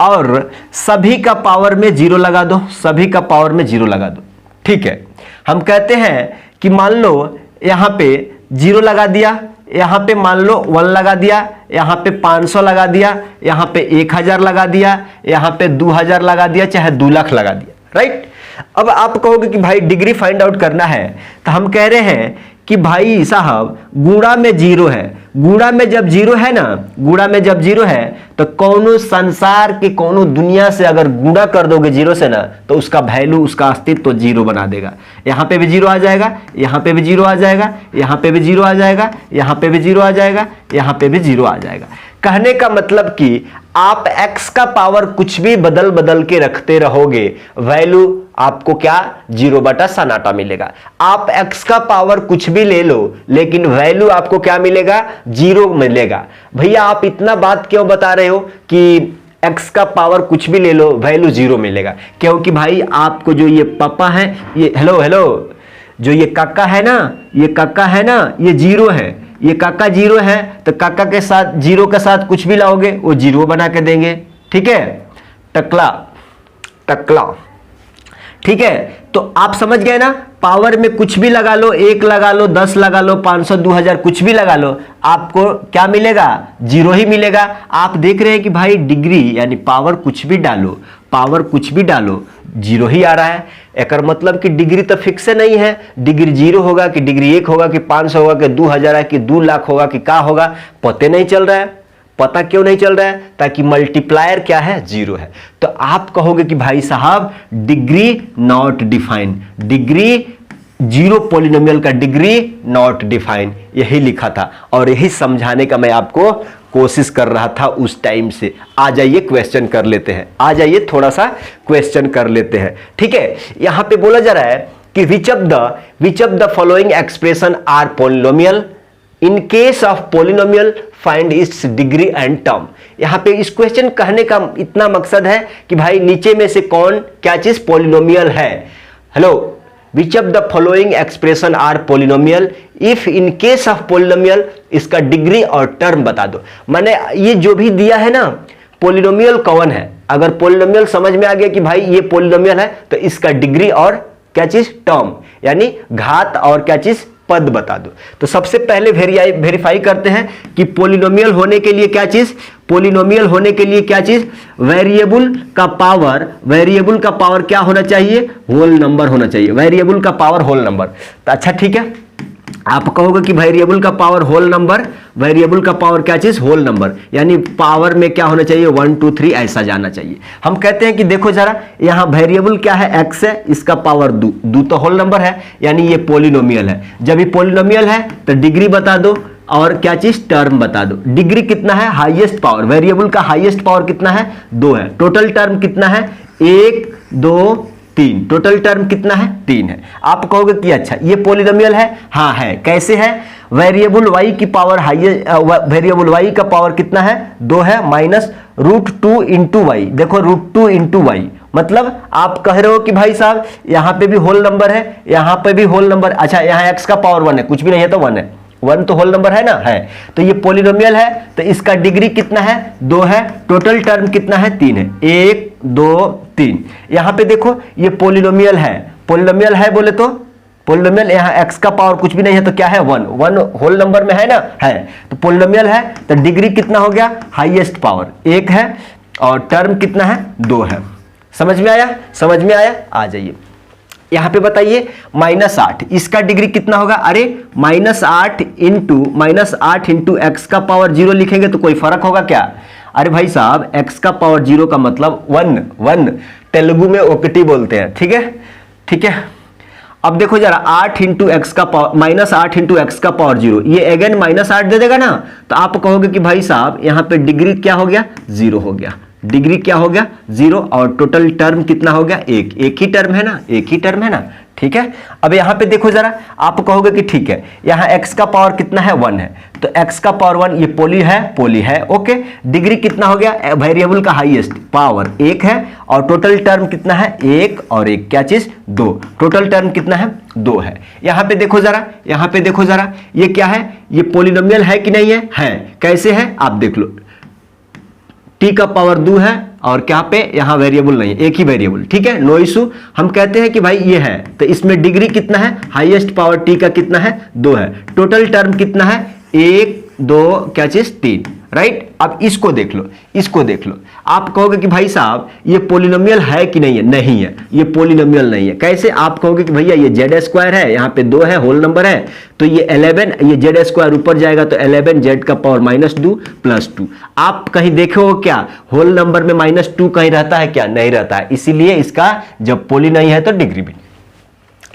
और सभी का पावर में 0 लगा दो, सभी का पावर में 0 लगा दो। ठीक है, हम कहते हैं कि मान लो यहां पे 0 लगा दिया, यहां पे मान लो 1 लगा दिया, यहां पे 500 लगा दिया, यहां पे 1000 लगा दिया, यहां पे 2000 लगा दिया, चाहे 2 लाख लगा दिया, राइट। अब आप कहोगे कि भाई डिग्री फाइंड आउट करना है, तो हम कह रहे हैं कि भाई साहब गुणा में 0 है, गुणा में जब 0 है ना, गुणा में जब 0 है तो कौनो संसार के कोनो दुनिया से अगर गुणा कर दोगे 0 से ना, तो उसका वैल्यू, उसका अस्तित्व तो 0 बना देगा। यहां पे भी 0 आ जाएगा, यहां पे भी 0 आ जाएगा, यहां पे भी 0 आ जाएगा, यहां पे भी 0 आ जाएगा, यहां पे भी 0 आ जाएगा। कहने का मतलब कि आप x का पावर कुछ भी बदल बदल के रखते रहोगे, वैल्यू आपको क्या 0 बटा सन्नाटा मिलेगा। आप x का पावर कुछ भी ले लो, लेकिन वैल्यू आपको क्या मिलेगा, 0 मिलेगा। भैया आप इतना बात क्यों बता रहे हो कि x का पावर कुछ भी ले लो वैल्यू 0 मिलेगा? क्योंकि भाई आपको जो ये पापा है, ये हेलो हेलो, जो ये काका है ना, ये काका है ना, ये 0 है, ये काका 0 है, तो काका के साथ 0 के साथ कुछ भी लाओगे वो 0 बना के देंगे। ठीक है, टकला टकला, ठीक है। तो आप समझ गए ना, पावर में कुछ भी लगा लो, 1 लगा लो, 10 लगा लो, 500, 2000 कुछ भी लगा लो, आपको क्या मिलेगा, 0 ही मिलेगा। आप देख रहे हैं कि भाई डिग्री यानी पावर कुछ भी डालो, पावर कुछ भी डालो 0 ही आ रहा है। एक मतलब कि डिग्री तो फिक्स नहीं है, डिग्री 0 होगा कि डिग्री 1 होगा कि 500 होगा कि 2000 है कि 2 लाख होगा कि क्या होगा, पता नहीं चल रहा है। पता क्यों नहीं चल रहा है? ताकि मल्टीप्लायर क्या है, 0 है। तो आप कहोगे कि भाई साहब degree not define, degree 0 polynomial का डिग्री नॉट डिफाइन, यही लिखा था और यही समझाने का मैं आपको कोशिश कर रहा था उस टाइम से। आ जाइए क्वेश्चन कर लेते हैं, आ जाइए थोड़ा सा क्वेश्चन कर लेते हैं। ठीक है, यहां पे बोला जा रहा है कि which of the following expression are polynomial, in case of polynomial find its degree and term. यहां पे इस क्वेश्चन कहने का इतना मकसद है कि भाई नीचे में से कौन क्या चीज पॉलिनोमियल है। Hello, which of the following expression are polynomial, if in case of polynomial इसका डिग्री और टर्म बता दो। मैंने ये जो भी दिया है ना, पॉलिनोमियल कौन है, अगर पॉलिनोमियल समझ में आ गया कि भाई ये पॉलिनोमियल है, तो इसका डिग्री और क्या चीज, टर्म, यानी घात और क्या चीज, पद बता दो। तो सबसे पहले वेरीफाई करते हैं कि पॉलिनोमियल होने के लिए क्या चीज, पॉलिनोमियल होने के लिए क्या चीज, वेरिएबल का पावर, वेरिएबल का पावर क्या होना चाहिए, होल नंबर होना चाहिए, वेरिएबल का पावर होल नंबर। तो अच्छा ठीक है, आप कहोगे कि वेरिएबल का पावर होल नंबर, वेरिएबल का पावर क्या चीज, होल नंबर, यानी पावर में क्या होना चाहिए, 1 2 3 ऐसा जाना चाहिए। हम कहते हैं कि देखो जरा, यहां वेरिएबल क्या है, x है, इसका पावर 2 तो होल नंबर है, यानी ये पॉलिनोमियल है। जब ये पॉलिनोमियल है तो डिग्री बता दो और क्या चीज, टर्म बता दो। डिग्री कितना है, हाईएस्ट पावर, वेरिएबल का हाईएस्ट पावर कितना है, 2 है। टोटल टर्म कितना है, 1 2 3, टोटल टर्म कितना है, 3 है। आप कहोगे कि अच्छा ये पॉलिनोमियल है, हाँ है। कैसे है, वेरिएबल y की पावर हाईएस्ट, वेरिएबल y का पावर कितना है, 2 है, माइनस √2 इंटू वाई। देखो √2 इंटू वाई, मतलब आप कह रहे हो कि भाई साहब यहां पे भी होल नंबर है, यहां पे भी होल नंबर, अच्छा यहां x का पावर 1 है, कुछ भी नहीं है तो 1 है, 1 तो होल नंबर है ना, है। तो ये पॉलिनोमियल है, तो इसका डिग्री कितना है, 2 है। टोटल टर्म कितना है, 3 है, 1 2 3। यहां पे देखो ये पॉलिनोमियल है, पॉलिनोमियल है बोले तो पॉलिनोमियल, यहां x का पावर कुछ भी नहीं है तो क्या है, 1 होल नंबर में है ना, है। तो पॉलिनोमियल है तो डिग्री कितना हो गया, हाईएस्ट पावर 1 है और टर्म कितना है, 2 है। समझ में आया, समझ में आया, आ जाइए यहां पे बताइए, -8 इसका डिग्री कितना होगा, अरे -8 इंटू x का पावर 0 लिखेंगे तो कोई फर्क होगा क्या? अरे भाई साहब x का पावर 0 का मतलब 1 तेलुगु में ओकटी बोलते हैं, ठीक है, ठीक है। अब देखो जरा 8 इंटू एक्स का पावर, -8 इंटू एक्स का पावर 0, ये अगेन -8 दे देगा ना, तो आप कहोगे कि भाई साहब यहां पे डिग्री क्या हो गया, 0 हो गया, डिग्री क्या हो गया, 0, और टोटल टर्म कितना हो गया, एक ही टर्म है ना, एक ही टर्म है ना, ठीक है। अब यहां पे देखो जरा, आप कहोगे कि ठीक है यहां x का पावर कितना है 1 है, तो x का पावर 1 ये पोली है ओके। डिग्री कितना हो गया, वेरिएबल का हाईएस्ट पावर 1 है और टोटल टर्म कितना है 1 और 1 क्या चीज 2, टोटल टर्म कितना है 2 है। यहां पे देखो जरा, यहां पे देखो जरा, ये क्या है, ये पॉलिनोमियल है कि नहीं है, कैसे है आप देख लो, t का पावर 2 है और क्या पे यहां वेरिएबल नहीं है, एक ही वेरिएबल, ठीक है, नो इशू। हम कहते हैं कि भाई ये है, तो इसमें डिग्री कितना है, हाईएस्ट पावर t का कितना है 2 है, टोटल टर्म कितना है 1 2 क्या चीज 3, राइट। अब इसको देख लो, इसको देख लो, आप कहोगे कि भाई साहब ये पॉलिनोमियल है कि नहीं है, नहीं है, ये पॉलिनोमियल नहीं है। कैसे, आप कहोगे कि भैया ये जेड स्क्वायर है, यहाँ पे 2 है, होल नंबर है, तो ये 11, ये जेड स्क्वायर ऊपर जाएगा तो 11 जेड का पावर -2 +2। आप कहीं देखो क्या होल नंबर में -2 कहीं रहता है क्या, नहीं रहता है, इसीलिए इसका जब पोली नहीं है तो डिग्री भी,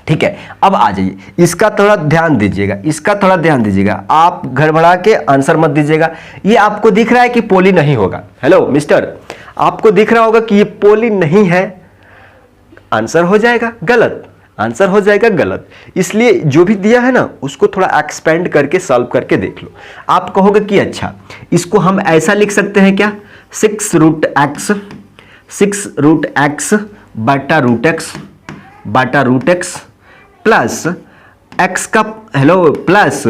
ठीक है। अब आ जाइए, इसका थोड़ा ध्यान दीजिएगा, इसका थोड़ा ध्यान दीजिएगा, आप घर बढ़ा के आंसर मत दीजिएगा। ये आपको दिख रहा है कि पोली नहीं होगा, हेलो मिस्टर, आपको दिख रहा होगा कि ये पोली नहीं है, आंसर हो जाएगा गलत, आंसर हो जाएगा गलत। इसलिए जो भी दिया है ना उसको थोड़ा एक्सपेंड करके सॉल्व करके देख लो। आप कहोगे कि अच्छा इसको हम ऐसा लिख सकते हैं क्या, 6√x बटा रूट एक्स प्लस x का प्लस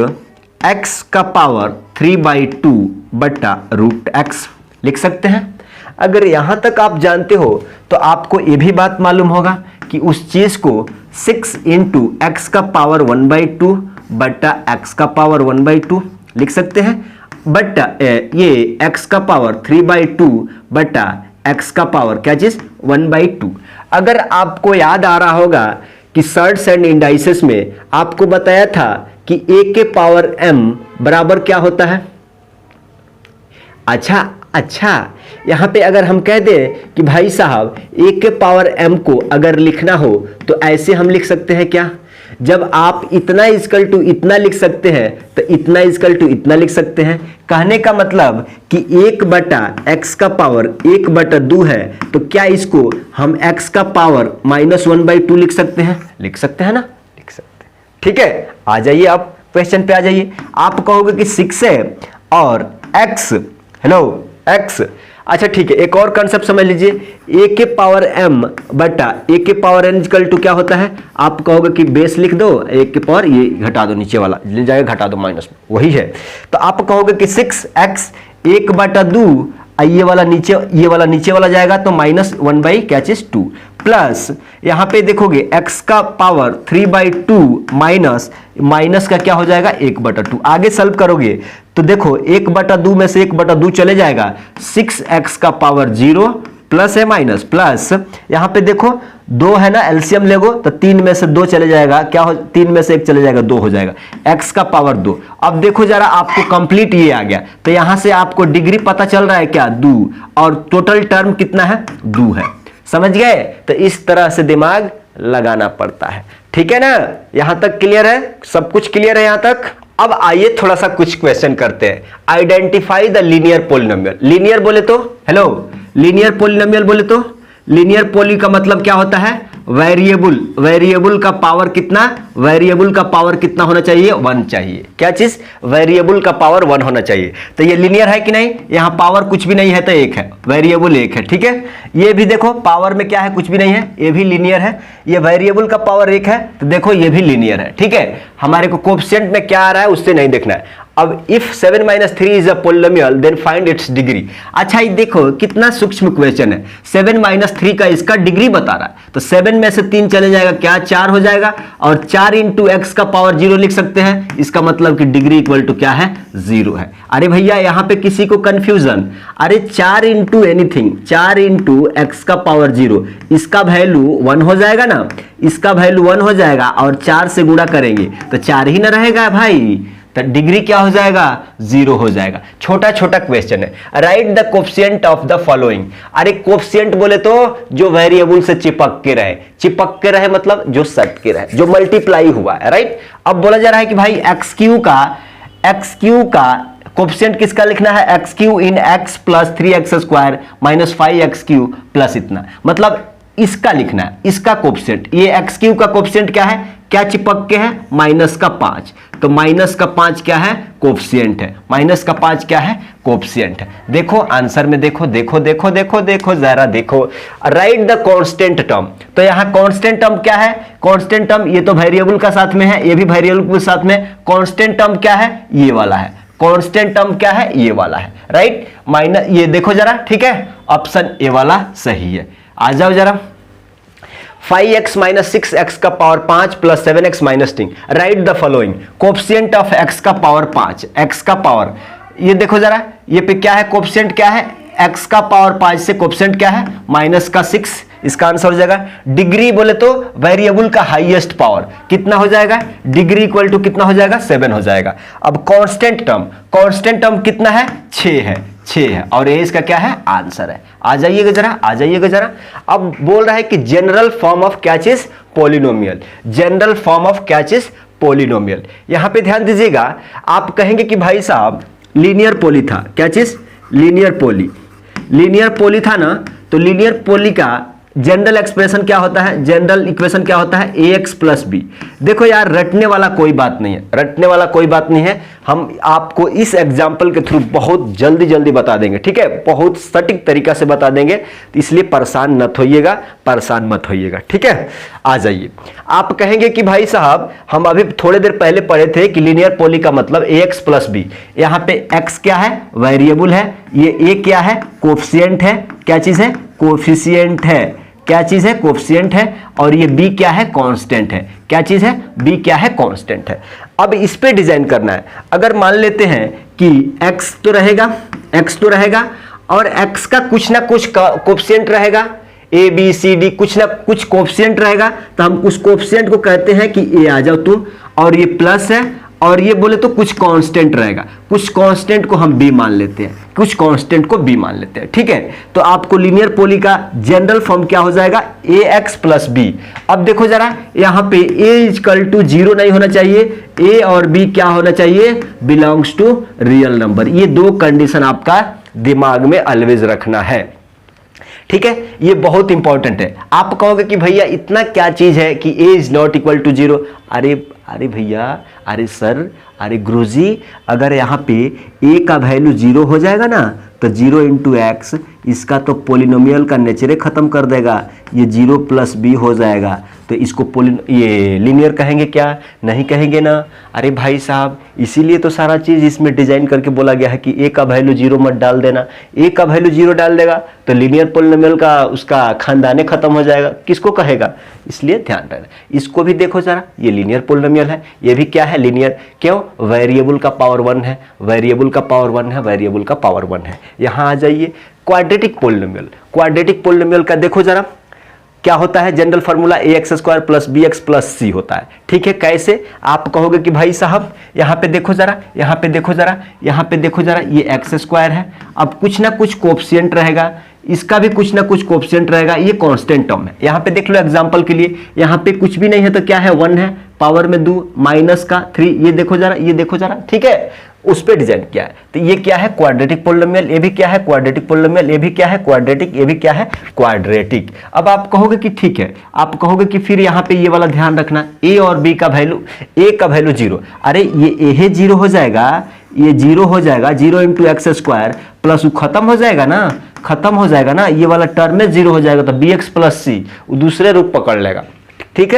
x का पावर 3/2 बटा √x लिख सकते हैं। अगर यहां तक आप जानते हो तो आपको यह भी बात मालूम होगा कि उस चीज को 6 × x का पावर 1/2 बटा x का पावर 1/2 लिख सकते हैं, बटा ये x का पावर 3/2 बटा x का पावर क्या चीज 1/2। अगर आपको याद आ रहा होगा कि सर्ट्स एंड इंडाइसेस में आपको बताया था कि a के पावर m बराबर क्या होता है। अच्छा यहां पे अगर हम कह दें कि भाई साहब a के पावर m को अगर लिखना हो तो ऐसे हम लिख सकते हैं क्या, जब आप इतना इक्वल टू इतना लिख सकते हैं तो इतना इक्वल टू इतना लिख सकते हैं। कहने का मतलब कि 1 बटा x का पावर 1/2 है, तो क्या इसको हम x का पावर -1/2 लिख सकते हैं, लिख सकते हैं ना, लिख सकते हैं, ठीक है। आ जाइए आप क्वेश्चन पे आ जाइए। आप कहोगे कि 6 है और x x, अच्छा ठीक है, एक और कंसेप्ट समझ लीजिए, a के पावर m बटा a के पावर n इक्वल टू क्या होता है। आप कहोगे कि बेस लिख दो, a के पावर ये घटा दो, नीचे वाला ले जाएगा घटा दो माइनस में, वही है। तो आप कहोगे कि 6x 1/2, ये वाला नीचे वाला जाएगा तो -1 क्या चीज 2 प्लस यहां पे देखोगे x का पावर 3/2 माइनस का क्या हो जाएगा 1/2। आगे सॉल्व करोगे तो देखो 1/2 में से 1/2 चले जाएगा, 6x का पावर 0 प्लस है माइनस प्लस यहां पे देखो 2 है ना, एलसीएम लेगो तो 3 में से 2 चले जाएगा, क्या हो 3 में से 1 चले जाएगा 2 हो जाएगा, x का पावर 2। अब देखो जरा आपको कंप्लीट ये आ गया, तो यहां से आपको डिग्री पता चल रहा है क्या 2 और टोटल टर्म कितना है 2 है, समझ गए। तो इस तरह से दिमाग लगाना पड़ता है, ठीक है ना। यहां तक क्लियर है, सब कुछ क्लियर है यहां तक। अब आइए थोड़ा सा कुछ क्वेश्चन करते हैं। Identify the linear polynomial. Linear बोले तो लीनियर पॉलिनोमियल बोले तो लीनियर पॉली का मतलब क्या होता है, वेरिएबल का पावर कितना, वेरिएबल का पावर कितना होना चाहिए 1 चाहिए, क्या चीज वेरिएबल का पावर 1 होना चाहिए। तो ये लीनियर है कि नहीं, यहां पावर कुछ भी नहीं है तो 1 है, वेरिएबल 1 है, ठीक है। ये भी देखो पावर में क्या है, कुछ भी नहीं है, ये भी लीनियर है। ये वेरिएबल का पावर 1 है तो देखो ये भी लीनियर है, ठीक है। हमारे को कोएफिशिएंट में क्या आ रहा है उससे नहीं देखना है। अब if 7 - 3 is a polynomial then find its degree. अच्छा ये देखो कितना सूक्ष्म क्वेश्चन है, 7 - 3 का इसका डिग्री बता रहा है, तो 7 में से 3 चले जाएगा, क्या 4 हो जाएगा, और 4 × x का पावर 0 लिख सकते हैं। इसका मतलब कि डिग्री इक्वल टू क्या है 0 है। अरे भैया यहां पे किसी को कंफ्यूजन, अरे 4 × एनीथिंग, 4 × x का पावर 0, इसका वैल्यू 1 हो जाएगा ना, इसका वैल्यू 1 हो जाएगा और 4 से गुणा करेंगे तो 4 ही ना रहेगा भाई, तो डिग्री क्या हो जाएगा 0 हो जाएगा। छोटा छोटा क्वेश्चन है। Right the coefficient of the following. अरे कोएफिशिएंट बोले तो जो वेरिएबल से चिपक के रहे मतलब जो सट के रहे, जो मल्टीप्लाई हुआ है, राइट। अब बोला जा रहा है कि भाई x³ का कोएफिशिएंट किसका लिखना है, x³ इन x + 3x² - 5x³ प्लस इतना, मतलब इसका लिखना है, इसका कोफिशिएंट। ये एक्स क्यूब का कोफिशिएंट क्या है, क्या चिपक के है, -5। तो -5 क्या है, कोफिशिएंट है। -5 क्या है, कोफिशिएंट है। देखो आंसर में देखो देखो देखो देखो देखो जरा देखो, राइट द कांस्टेंट टर्म। तो यहां कांस्टेंट टर्म क्या है, कांस्टेंट टर्म ये तो वेरिएबल का साथ में है, ये भी वेरिएबल के साथ में। कांस्टेंट टर्म क्या है, ये वाला है। कांस्टेंट टर्म क्या है, ये वाला है, राइट। माइनस ये देखो जरा, ठीक है, ऑप्शन ए वाला सही है। आ जाओ जरा, 5x - 6x का power 5 plus 7x - 3, right the following. Coefficient of x का पावर 5, x का पावर, ये देखो जरा, ये पे क्या है, कोफिशिएंट क्या है, x का पावर 5 से कोफिशिएंट क्या है, -6। इसका आंसर हो जाएगा डिग्री, बोले तो वेरिएबल का हाईएस्ट पावर कितना हो जाएगा, डिग्री इक्वल टू कितना हो जाएगा, 7 हो जाएगा। अब कांस्टेंट टर्म कितना है, 6 है, 6 है, और ये इसका क्या है, आंसर है। आ जाइएगा जरा, आ जाइएगा जरा। अब बोल रहा है कि जनरल फॉर्म ऑफ क्या चीज, पोलिनोमियल। जनरल फॉर्म ऑफ क्या चीज, पोलिनोमियल। यहां पे ध्यान दीजिएगा, आप कहेंगे कि भाई साहब लीनियर पोली था, क्या चीज, लीनियर पोली था ना, तो लीनियर पोली का जनरल एक्सप्रेशन क्या होता है, जनरल इक्वेशन क्या होता है, ax + b। देखो यार, रटने वाला कोई बात नहीं है, रटने वाला कोई बात नहीं है। हम आपको इस एग्जाम्पल के थ्रू बहुत जल्दी जल्दी बता देंगे, ठीक है, बहुत सटीक तरीका से बता देंगे, तो इसलिए परेशान मत होइएगा, ठीक है। आ जाइए, आप कहेंगे कि भाई साहब हम अभी थोड़ी देर पहले पढ़े थे कि लीनियर पोली का मतलब ax + b। यहाँ पे x क्या है, वेरिएबल है, ये a क्या है, कोफिशिएंट है, क्या चीज है, कोफिशिएंट है, क्या चीज है, कोफिशिएंट है, और ये b क्या है, कांस्टेंट है, क्या चीज है, b क्या है, कांस्टेंट है। अब इस पे डिजाइन करना है। अगर मान लेते हैं कि x तो रहेगा और x का कुछ ना कुछ कोफिशिएंट रहेगा, a b c d कुछ ना कुछ कोफिशिएंट रहेगा, तो हम उस कोफिशिएंट को कहते हैं कि a आ जाओ तुम, और ये प्लस है, और ये बोले तो कुछ कांस्टेंट रहेगा, कुछ कांस्टेंट को हम b मान लेते हैं, कुछ कांस्टेंट को b मान लेते हैं, ठीक है। तो आपको लीनियर पोली का जनरल फॉर्म क्या हो जाएगा, ax + b। अब देखो जरा, यहाँ पे a = 0 नहीं होना चाहिए, a और b क्या होना चाहिए, बिलोंग्स टू रियल नंबर। ये दो कंडीशन आपका दिमाग में ऑलवेज रखना है, ठीक है, ये बहुत इंपॉर्टेंट है। आप कहोगे कि भैया इतना क्या चीज है कि a ≠ = 0। अरे भैया, अरे सर, अरे गुरुजी, अगर यहाँ पे a का वैल्यू 0 हो जाएगा ना, तो 0 × x, इसका तो पोलिनोमियल का नेचर खत्म कर देगा, ये 0 + b हो जाएगा। तो इसको ये लीनियर कहेंगे क्या, नहीं कहेंगे ना। अरे भाई साहब, इसीलिए तो सारा चीज इसमें डिजाइन करके बोला गया है कि a का वैल्यू 0 मत डाल देना। a का वैल्यू 0 डाल देगा तो लीनियर पोलिनोमियल का उसका खानदाने खत्म हो जाएगा, किसको कहेगा, इसलिए ध्यान रखना। इसको भी देखो जरा, ये लीनियर पोलिनोमियल है, ये भी क्या है, लीनियर। क्यों, वेरिएबल का पावर 1 है, वेरिएबल का पावर 1 है, वेरिएबल का पावर 1 है। यहां आ जाइए, क्वाड्रेटिक पोलिनोमियल का देखो जरा, क्या होता है, general formula ax² + bx + c होता है, ठीक है। कैसे, आप कहोगे कि भाई साहब यहाँ पे देखो जरा, यहाँ पे देखो जरा, ये x² है, अब कुछ ना कुछ कोफिशिएंट रहेगा, इसका भी कुछ ना कुछ कोफिशिएंट रहेगा, ये कांस्टेंट टर्म है। यहाँ पे देख लो एग्जांपल के लिए, यहाँ पे कुछ भी नहीं है तो क्या है, 1 है, पावर में 2 -3, ये देखो जरा, ठीक है, उस पे डिजाइन किया है। तो ये क्या है, क्वाड्रेटिक पोलिनोमियल, ये भी क्या है, क्वाड्रेटिक पोलिनोमियल, ये भी क्या है, क्वाड्रेटिक, ये भी क्या है, क्वाड्रेटिक। अब आप कहोगे कि ठीक है, आप कहोगे कि फिर यहाँ पे ये वाला ध्यान रखना, a और b का वैल्यू, a का वैल्यू 0, अरे ये a 0 हो जाएगा, ये 0 हो जाएगा, 0 × x² प्लस वो खत्म हो जाएगा ना, ये वाला टर्म में 0 हो जाएगा, तो bx + c वो दूसरे रूप पकड़ लेगा, ठीक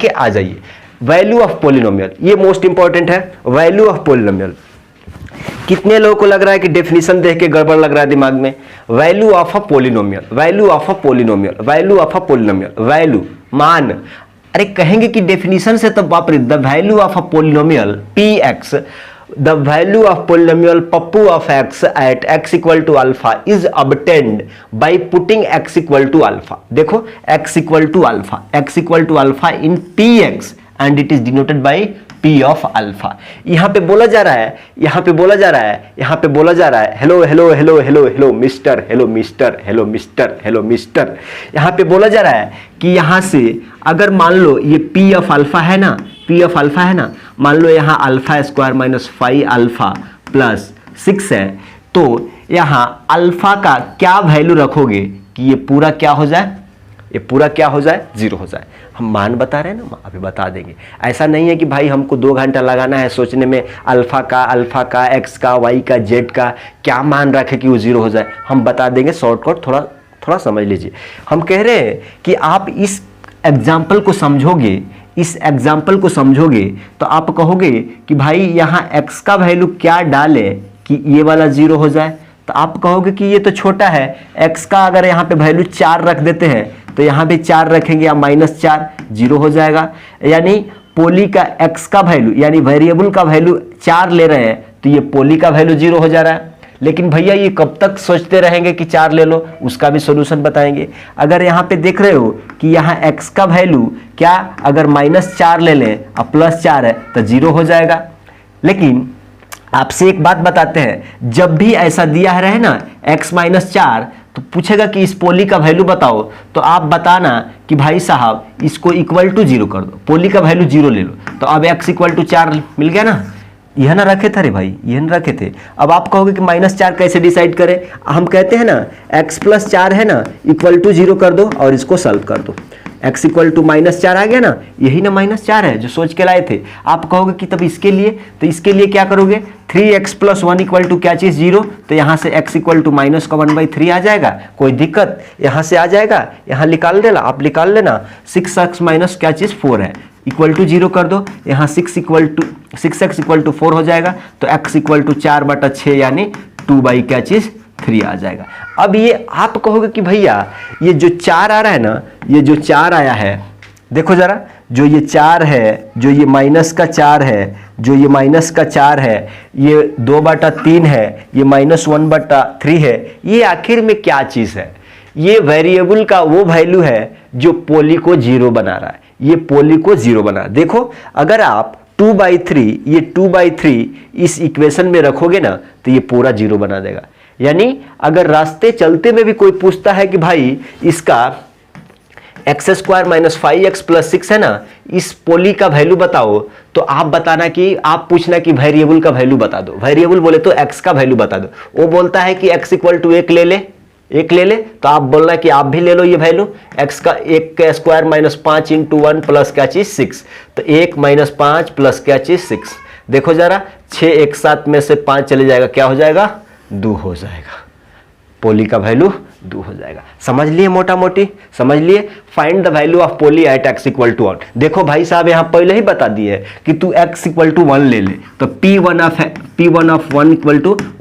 है। आ जाइए, वैल्यू ऑफ पोलिनोमियल, ये मोस्ट इंपॉर्टेंट है, वैल्यू ऑफ पोलिनोमियल। कितने लोगों को लग रहा है कि डेफिनेशन देख के गड़बड़ लग रहा है दिमाग में। Value of a polynomial, value मान। अरे कहेंगे कि डेफिनेशन से तो बाप रे, the value of a polynomial px, the value of polynomial Pappu of x at x = alpha is obtained by putting x = alpha। देखो x = alpha in px and it is denoted by p of alpha। यहाँ पे बोला जा रहा है, hello mister. यहाँ पे बोला जा रहा है कि यहाँ से अगर मान लो ये p of alpha है ना, मान लो यहाँ α² - 5α + 6 है, तो यहाँ अल्फा का क्या वैल्यू रखोगे कि ये पूरा क्या हो जाए, ये पूरा क्या हो जाए, 0 हो जाए। हम मान बता रहे हैं ना, अभी बता देंगे। ऐसा नहीं है कि भाई हमको 2 घंटा लगाना है सोचने में अल्फा का, एक्स का, वाई का, जेड का क्या मान रखे कि वो 0 हो जाए। हम बता देंगे शॉर्टकट, थोड़ा समझ लीजिए। हम कह रहे हैं कि आप इस एग्जाम्पल को समझोगे, इस एग्जाम्पल को समझोगे तो आप कहोगे कि भाई यहाँ x का वैल्यू क्या डाले कि ये वाला 0 हो जाए। तो आप कहोगे कि ये तो छोटा है, x का अगर यहाँ पे वैल्यू 4 रख देते हैं तो यहाँ पे 4 रखेंगे या -4, 0 हो जाएगा। यानी पोली का x का वैल्यू यानी वेरिएबल का वैल्यू 4 ले रहे हैं तो ये पोली का वैल्यू 0 हो जा रहा है। लेकिन भैया ये कब तक सोचते रहेंगे कि 4 ले लो, उसका भी सॉल्यूशन बताएंगे। अगर यहाँ पे देख रहे हो कि यहाँ x का वैल्यू क्या, अगर -4 ले लें और +4 है तो 0 हो जाएगा। लेकिन आपसे एक बात बताते हैं, जब भी ऐसा दिया रहे ना x -4 तो पूछेगा कि इस पोली का वैल्यू बताओ, तो आप बताना कि भाई साहब इसको इक्वल टू 0 कर दो, पोली का वैल्यू 0 ले लो। तो अब x = 4 मिल गया ना, यह ना रखे थे रे भाई, यह ना रखे थे। अब आप कहोगे कि -4 कैसे डिसाइड करें। हम कहते हैं ना x + 4 है ना, = 0 कर दो और इसको सॉल्व कर दो। x = -4 आ गया ना, यही ना -4 है जो सोच के लाए थे। आप कहोगे कि तब इसके लिए, तो इसके लिए क्या करोगे, 3x + 1 = क्या चीज़ 0, तो यहाँ से x = -1/3 आ जाएगा। कोई दिक्कत, यहाँ से आ जाएगा, यहाँ निकाल देना, आप निकाल लेना। 6x - क्या चीज़ 4 है, = 0 कर दो, यहाँ 6x = 4 हो जाएगा। तो x = 4/6 यानी 2 क्या चीज़ 3 आ जाएगा। अब ये आप कहोगे कि भैया ये जो 4 आ रहा है ना, ये जो 4 आया है, देखो जरा, जो ये 4 है, जो ये -4 है, जो ये -4 है, ये 2/3 है, ये -1/3 है, ये आखिर में क्या चीज़ है। ये वेरिएबल का वो वैल्यू है जो पोली को 0 बना रहा है, ये पोली को 0 बना। देखो अगर आप 2/3, ये 2/3 इस इक्वेशन में रखोगे ना तो ये पूरा 0 बना देगा। यानी अगर रास्ते चलते में भी कोई पूछता है कि भाई इसका x² - 5x + 6 है ना, इस पोली का वैल्यू बताओ, तो आप बताना कि आप पूछना कि वेरिएबल का वैल्यू बता दो। वेरिएबल बोले तो x का वैल्यू बता दो। वो बोलता है कि x = 1 ले ले, 1 ले ले, तो आप बोलना कि आप भी ले लो ये वैल्यू, x का 1 का स्क्वायर -5 × 1 प्लस क्या चीज़ 6, तो 1 - 5 प्लस क्या चीज़ 6। देखो जरा, 6 एक साथ में से 5 चले जाएगा, क्या हो जाएगा, 2 हो जाएगा। पोली का वैल्यू 2 हो जाएगा। समझ लिए, मोटा मोटी समझ लिए। Find the value of poly at x = 1। देखो भाई साहब यहाँ पहले ही बता दिए कि तू x = 1 ले ले, तो P1 of 1 =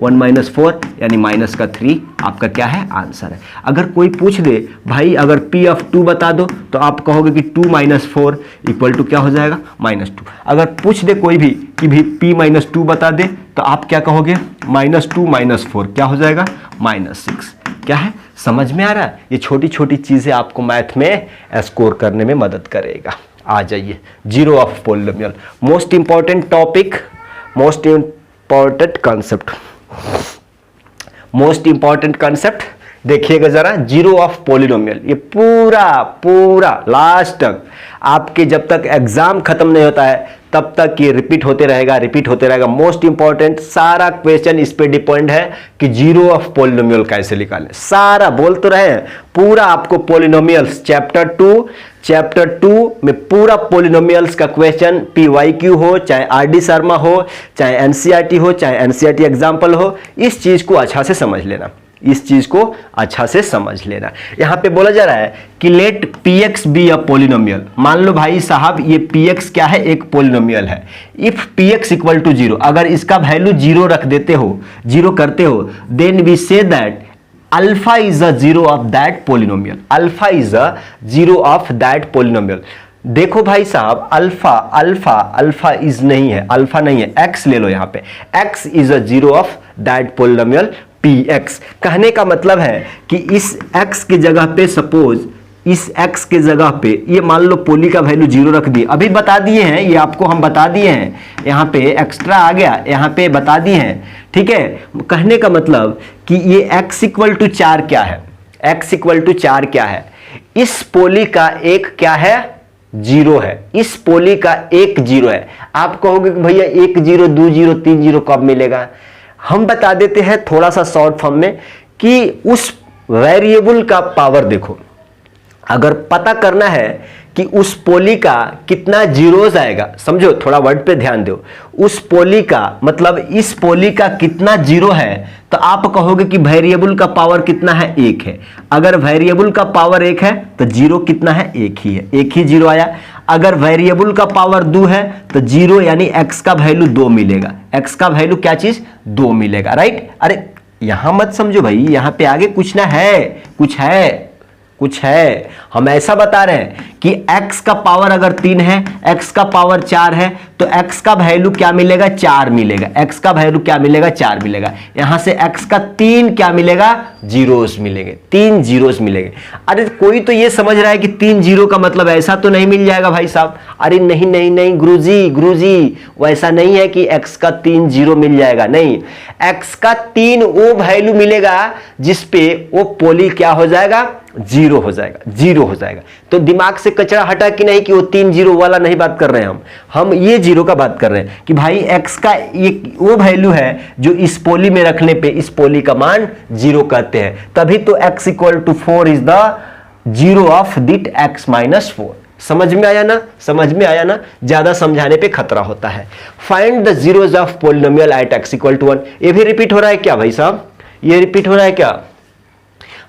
1 - 4 यानी -3 आपका क्या है, आंसर है। अगर कोई पूछ दे भाई अगर P(2) बता दो, तो आप कहोगे कि 2 - 4 = क्या हो जाएगा, -2। अगर पूछ दे कोई भी कि भी P-2 बता दे, तो आप क्या कहोगे, -2 - 4 क्या हो जाएगा, -6। क्या है, समझ में आ रहा है। ये छोटी छोटी चीजें आपको मैथ में स्कोर करने में मदद करेगा। आ जाइए, 0 of polynomial, most important topic, most important concept, most important concept देखिएगा जरा। 0 ऑफ पॉलिनोमियल, ये पूरा लास्ट तक आपके जब तक एग्जाम खत्म नहीं होता है तब तक ये रिपीट होते रहेगा। मोस्ट इंपॉर्टेंट सारा क्वेश्चन इस पे डिपेंड है कि 0 ऑफ पॉलिनोमियल कैसे निकालें। सारा बोल तो रहे हैं, पूरा आपको पॉलिनोमियल्स चैप्टर 2 में पूरा पॉलिनोमियल्स का क्वेश्चन PYQ हो, चाहे RD शर्मा हो, चाहे NCERT हो, चाहे NCERT एग्जाम्पल हो, इस चीज को अच्छा से समझ लेना, इस चीज को अच्छा से समझ लेना। यहां पे बोला जा रहा है कि let px be a polynomial. मान लो भाई साहब ये px क्या है, एक पोलिनोमियल है। इफ px = 0, अगर इसका वैल्यू 0 रख देते हो, 0 करते हो, then we say that alpha is a 0 of that polynomial. Alpha is a 0 of that polynomial. देखो भाई साहब, अल्फा इज नहीं है, अल्फा नहीं है, x ले लो। यहां पे x is a 0 of that polynomial px। कहने का मतलब है कि इस x के जगह पे, सपोज इस x के जगह पे ये मान लो पोली का वैल्यू 0 रख दिए, अभी बता दिए हैं, ये आपको हम बता दिए हैं, यहाँ पे एक्स्ट्रा आ गया, यहाँ पे बता दिए हैं, ठीक है। कहने का मतलब कि ये x = 4 क्या है, x = 4 क्या है, इस पोली का एक क्या है, 0 है, इस पोली का एक 0 है। आप कहोगे कि भैया 1 0 2 0 3 0 कब मिलेगा। हम बता देते हैं थोड़ा सा शॉर्ट फॉर्म में कि उस वेरिएबल का पावर देखो, अगर पता करना है कि उस पोली का कितना जीरोस आएगा, समझो थोड़ा वर्ड पे ध्यान दो, उस पोली का मतलब इस पोली का कितना जीरो है, तो आप कहोगे कि वेरिएबल का पावर कितना है, 1 है। अगर वेरिएबल का पावर 1 है तो जीरो कितना है, 1 ही है, 1 ही जीरो आया। अगर वेरिएबल का पावर 2 है तो जीरो यानी x का वैल्यू 2 मिलेगा, x का वैल्यू क्या चीज 2 मिलेगा, राइट। अरे यहां मत समझो भाई, यहां पे आगे कुछ ना है, कुछ है, हम ऐसा बता रहे हैं कि x का पावर अगर 3 है, x का पावर 4 है, तो x का वैल्यू क्या मिलेगा, 4 मिलेगा, x का वैल्यू क्या मिलेगा, 4 मिलेगा। यहां से x का 3 क्या मिलेगा, जीरोस मिलेंगे, 3 जीरोस मिलेंगे। अरे कोई तो ये समझ रहा है कि 3 जीरो का मतलब ऐसा तो नहीं मिल जाएगा भाई साहब। अरे नहीं नहीं नहीं गुरुजी वैसा नहीं है कि x का 3 जीरो मिल जाएगा, नहीं, x का 3 वो वैल्यू मिलेगा जिसपे वो पोली क्या हो जाएगा, जीरो हो जाएगा। तो दिमाग से कचरा हटा कि नहीं कि वो 3 जीरो वाला नहीं बात कर रहे हैं हम ये जीरो का बात कर रहे हैं कि भाई x का ये वो वैल्यू है जो इस पोली में रखने पे इस पोली का मान जीरो कहते हैं, तभी तो x equal to 4 is the zero of that x minus 4। समझ में आया ना, ज्यादा समझाने पे खतरा होता है। Find the zeros of polynomial at x equal to 1। ये भी रिपीट हो रहा है क्या भाई साहब, ये रिपीट हो रहा है क्या,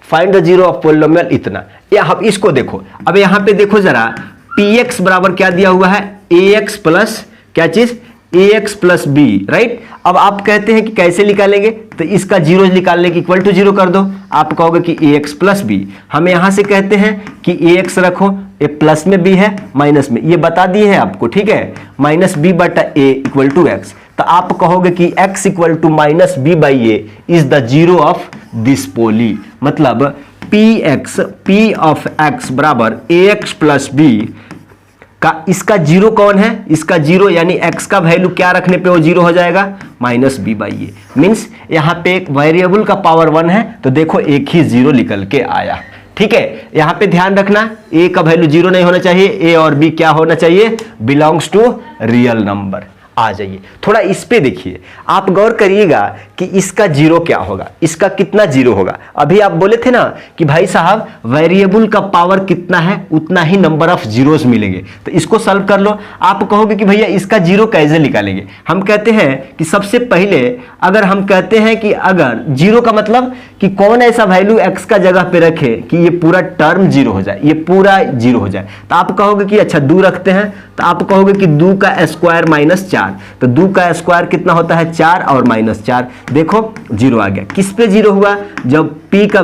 find the zero of polynomial इतना। या अब इसको देखो, अब यहां पे देखो जरा, px बराबर क्या दिया हुआ है, ax प्लस क्या चीज, ax प्लस b, राइट। अब आप कहते हैं कि कैसे निकालेंगे, तो इसका जीरो निकालने की इक्वल टू जीरो कर दो, आप कहोगे कि ax प्लस b। हम यहां से कहते हैं कि ax रखो, ये प्लस में b है माइनस में, ये बता दिए हैं आपको, ठीक है, माइनस b बटा a इक्वल टू x। तो आप कहोगे कि x equal to minus B by A is the zero of this poly, मतलब p ऑफ x बराबर ax प्लस b का इसका जीरो कौन है, इसका जीरो यानी x का वैल्यू क्या रखने पे वो जीरो हो जाएगा, minus B by A. Means यहां पे एक वेरिएबल का पावर 1 है तो देखो एक ही जीरो निकल के आया, ठीक है। यहां पे ध्यान रखना a का वैल्यू जीरो नहीं होना चाहिए, a और b क्या होना चाहिए, बिलोंग्स टू रियल नंबर। आ जाइए थोड़ा इस पे देखिए, आप गौर करिएगा कि इसका जीरो क्या होगा, इसका कितना जीरो होगा। अभी आप बोले थे ना कि भाई साहब वेरिएबल का पावर कितना है उतना ही नंबर ऑफ जीरोस मिलेंगे, तो इसको सॉल्व कर लो। आप कहोगे कि भैया इसका जीरो कैसे निकालेंगे, हम कहते हैं कि सबसे पहले अगर हम कहते हैं कि अगर जीरो का मतलब कि कौन ऐसा वैल्यू x का जगह पे रखे कि ये पूरा टर्म जीरो हो जाए, ये पूरा जीरो हो जाए, तो आप कहोगे कि अच्छा 2 रखते हैं, तो आप कहोगे कि 2 का स्क्वायर माइनस 4, तो 2 का स्क्वायर कितना होता है 4 और माइनस 4, देखो जीरो आ गया। किस पे जीरो हुआ, जब p का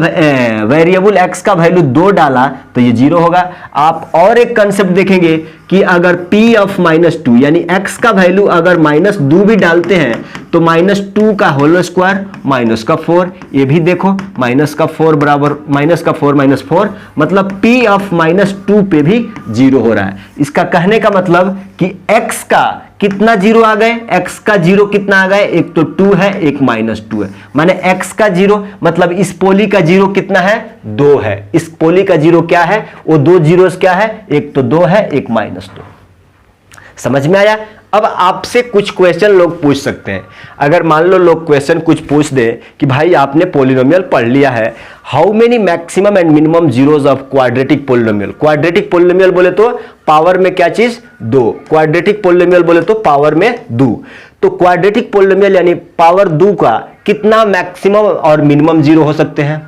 वेरिएबल x का वैल्यू 2 डाला तो ये जीरो होगा। आप और एक कंसेप्ट देखेंगे कि अगर p ऑफ माइनस 2 यानी x का वैल्यू अगर माइनस 2 भी डालते हैं तो माइनस 2 का होल स्क्वायर माइनस का 4, ये भी देखो माइनस का 4 बराबर माइनस का 4 माइनस 4, मतलब p ऑफ माइनस 2 पे भी जीरो हो रहा है। इसका कहने का मतलब कि x का कितना जीरो आ गए, x का जीरो कितना आ गए, एक तो 2 है एक माइनस 2 है, माने x का जीरो मतलब इस पोली का जीरो कितना है 2 है, इस पोली का जीरो क्या है, वो 2 जीरोस क्या है, एक तो 2 है एक माइनस 2। समझ में आया। अब आपसे कुछ क्वेश्चन लोग पूछ सकते हैं, अगर मान लो लोग क्वेश्चन कुछ पूछ दे कि भाई आपने पॉलिनोमियल पढ़ लिया है, how many maximum and minimum zeros of quadratic polynomial. Quadratic polynomial बोले तो पावर में क्या चीज 2, क्वाड्रेटिक पॉलिनोमियल बोले तो पावर में 2। तो क्वाड्रेटिक पॉलिनोमियल यानी पावर 2 का कितना मैक्सिमम और मिनिमम जीरो हो सकते हैं,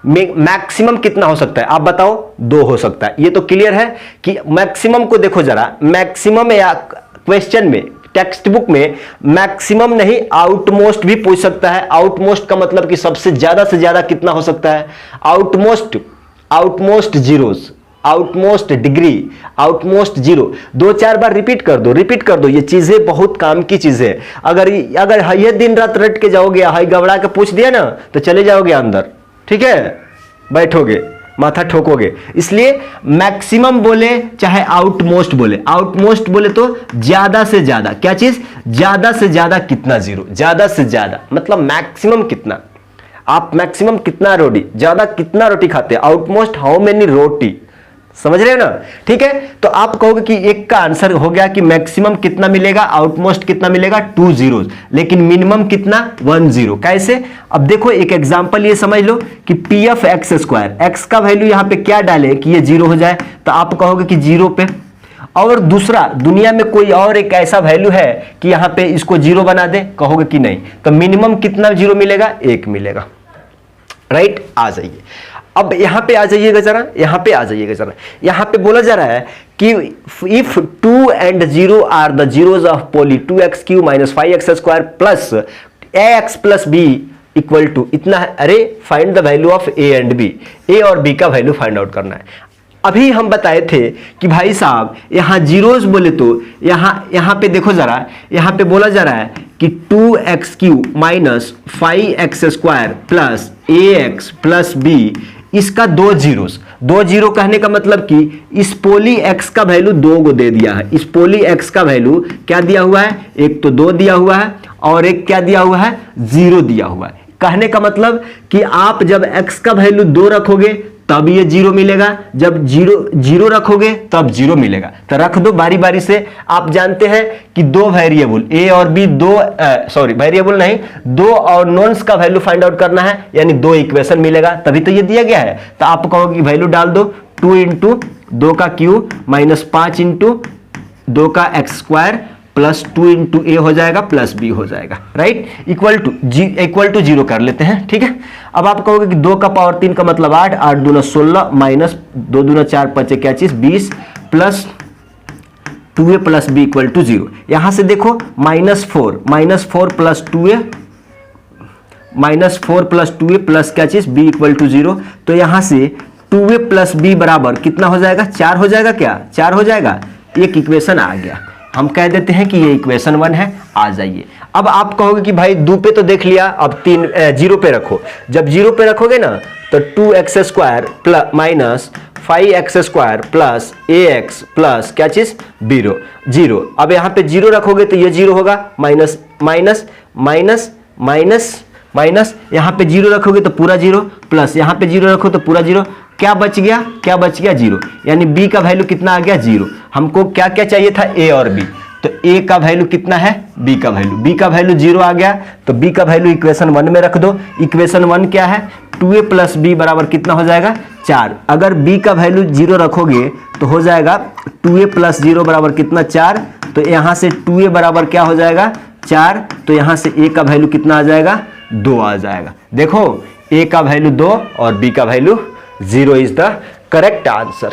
मैक्सिमम कितना हो सकता है आप बताओ, 2 हो सकता है। ये तो क्लियर है कि मैक्सिमम को देखो जरा, मैक्सिमम या क्वेश्चन में टेक्स्ट बुक में मैक्सिमम नहीं आउटमोस्ट भी पूछ सकता है। आउटमोस्ट का मतलब कि सबसे ज्यादा से ज्यादा कितना हो सकता है, outmost zeros, outmost degree, outmost zero. 2-4 बार रिपीट कर दो, ये चीजें बहुत काम की चीजें। अगर ये दिन रात रट के जाओगे, हाई गबड़ा के पूछ दिया ना तो चले जाओगे अंदर, ठीक है, बैठोगे माथा ठोकोगे। इसलिए मैक्सिमम बोले चाहे आउटमोस्ट बोले तो ज्यादा से ज्यादा क्या चीज, ज्यादा से ज्यादा कितना जीरो, ज्यादा से ज्यादा मतलब मैक्सिमम कितना, आप मैक्सिमम कितना रोटी, ज्यादा कितना रोटी खाते हैं, आउटमोस्ट हाउ मेनी रोटी। समझ रहे हो ना? ठीक है, तो आप कहोगे कि एक का आंसर हो गया कि मैक्सिमम कितना मिलेगा, आउटमोस्ट कितना मिलेगा 2 जीरोस, लेकिन मिनिमम कितना 1 जीरो। कैसे? अब देखो एक एग्जांपल ये समझ लो कि P F x square, x का वैल्यू यहां पे क्या डाले कि ये जीरो हो जाए, तो आप कहोगे कि जीरो पे। और दूसरा, दुनिया में कोई और एक ऐसा वैल्यू है कि यहां पे इसको जीरो बना दे, कहोगे कि नहीं, तो मिनिमम कितना जीरो मिलेगा, 1 मिलेगा। राइट, आ जाइए अब यहां पे आ जाइएगा जरा, यहां पे आ जाइएगा जरा। यहां पे बोला जा रहा है कि if 2 and 0 are the zeros of poly 2x³ - 5x² plus ax plus B equal to इतना है। अरे find the value of A and B, A और बी का वैल्यू फाइंड आउट करना है। अभी हम बताए थे कि भाई साहब यहां जीरोज बोले तो यहां पे देखो जरा, यहां पे बोला जा रहा है कि 2x³ - 5x² plus ax plus B, इसका दो जीरो कहने का मतलब कि इस पोली x का वैल्यू 2 को दे दिया है। इस पोली x का वैल्यू क्या दिया हुआ है, एक तो 2 दिया हुआ है और एक क्या दिया हुआ है, 0 दिया हुआ है। कहने का मतलब कि आप जब x का वैल्यू 2 रखोगे तब ये 0 मिलेगा, जब 0 रखोगे तब 0 मिलेगा। तो रख दो बारी बारी से। आप जानते हैं कि दो वेरिएबल ए और बी, वेरिएबल नहीं, 2 और नॉन्स का वैल्यू फाइंड आउट करना है, यानी 2 इक्वेशन मिलेगा, तभी तो ये दिया गया है। तो आप कहोगे कि वैल्यू डाल दो 2 × 2 का क्यूब माइनस 5 × 2 का x² प्लस 2 × a हो जाएगा प्लस b हो जाएगा। राइट, इक्वल टू 0 कर लेते हैं। ठीक है, अब आप कहोगे कि 2 का पावर 3 का मतलब 8, 8 दूना 16 माइनस 2 दूना 4 5 क्या चीज 20 plus 2a plus b equal to 0। यहां से देखो -4 प्लस 2a प्लस क्या चीज b इक्वल टू 0। तो यहां से 2a प्लस b बराबर कितना हो जाएगा, 4 हो जाएगा। क्या 4 हो जाएगा? एक इक्वेशन आ गया, हम कह देते हैं कि ये इक्वेशन 1 है। आ जाइए, अब आप कहोगे कि भाई 2 पे तो देख लिया, अब 0 पे रखो। जब 0 पे रखोगे ना तो 2x² plus minus 5x² plus ax plus क्या चीज 0। अब यहां पे 0 रखोगे तो ये 0 होगा, minus minus minus minus minus, यहां पे 0 रखोगे तो पूरा 0, प्लस यहां पे 0 रखो तो पूरा 0। क्या बच गया 0, यानी b का वैल्यू कितना आ गया 0। हमको क्या क्या चाहिए था, a और b, तो a का वैल्यू कितना है, b का वैल्यू 0 आ गया, तो b का वैल्यू इक्वेशन 1 में रख दो। इक्वेशन 1 क्या है, 2a प्लस b बराबर कितना हो जाएगा 4। अगर b का वैल्यू 0 रखोगे तो हो जाएगा 2a प्लस 0 बराबर कितना 4, तो यहां से 2a बराबर क्या हो जाएगा 4, तो यहां से a का वैल्यू कितना आ जाएगा 2 आ जाएगा। देखो a का वैल्यू 2 और b का value 0 is the correct answer.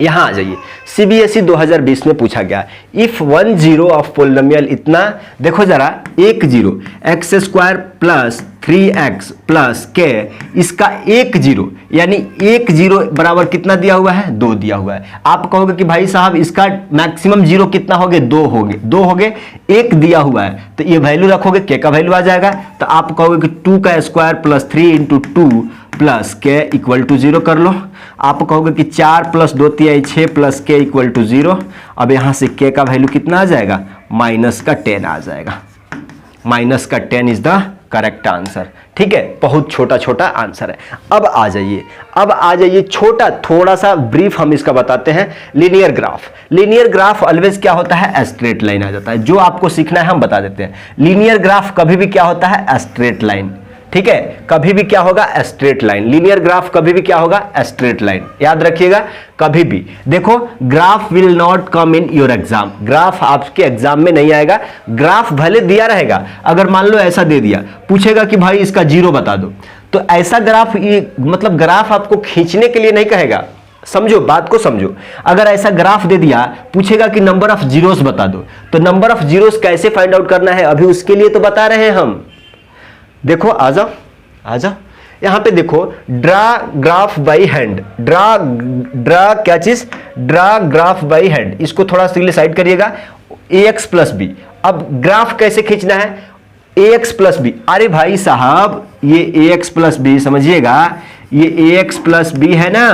यहां आ जाइए, सीबीएसई 2020 में पूछा गया इफ 1 जीरो ऑफ पोलिनोमियल इतना, देखो जरा 1 zero x² plus 3x plus k, इसका 1 जीरो यानी 1 जीरो बराबर कितना दिया हुआ है 2 दिया हुआ है। आप कहोगे कि भाई साहब इसका मैक्सिमम जीरो कितना हो गए 2 हो गए, 1 दिया हुआ है तो ये वैल्यू रखोगे k का वैल्यू आ जाएगा। तो आप कहोगे कि 2 का square plus 3 × 2 plus k equal to 0 कर लो। आप कहोगे कि 4 plus 2 3 6 plus k equal to 0। अब यहां से k का वैल्यू कितना आ जाएगा, माइनस का 10 आ जाएगा। माइनस का 10 इज द करेक्ट आंसर। ठीक है, बहुत छोटा आंसर है। अब आ जाइए छोटा थोड़ा सा ब्रीफ हम इसका बताते हैं। लीनियर ग्राफ ऑलवेज क्या होता है, स्ट्रेट लाइन आ जाता है। जो आपको सीखना है हम बता देते हैं। लीनियर ग्राफ कभी भी क्या होता है, स्ट्रेट लाइन। ठीक है, कभी भी क्या होगा, स्ट्रेट लाइन। लीनियर ग्राफ कभी भी क्या होगा, स्ट्रेट लाइन। याद रखिएगा कभी भी। देखो graph will not come in your exam, graph आपके एग्जाम में नहीं आएगा। ग्राफ भले दिया रहेगा, अगर मान लो ऐसा दे दिया, पूछेगा कि भाई इसका 0 बता दो, तो ऐसा ग्राफ, मतलब ग्राफ आपको खींचने के लिए नहीं कहेगा। समझो, बात को समझो। अगर ऐसा ग्राफ दे दिया, पूछेगा कि नंबर ऑफ जीरोस बता दो, तो नंबर ऑफ जीरोस कैसे फाइंड आउट करना है अभी उसके लिए तो बता रहे हैं हम। देखो आ जाओ यहां पे देखो, draw graph by hand. Draw क्या चीज, ड्रा ग्राफ बाई हैंड। इसको थोड़ा सा साइड करिएगा, ax प्लस बी। अब ग्राफ कैसे खींचना है, ax प्लस बी। अरे भाई साहब ये ax प्लस बी समझिएगा, ये ax प्लस बी है ना,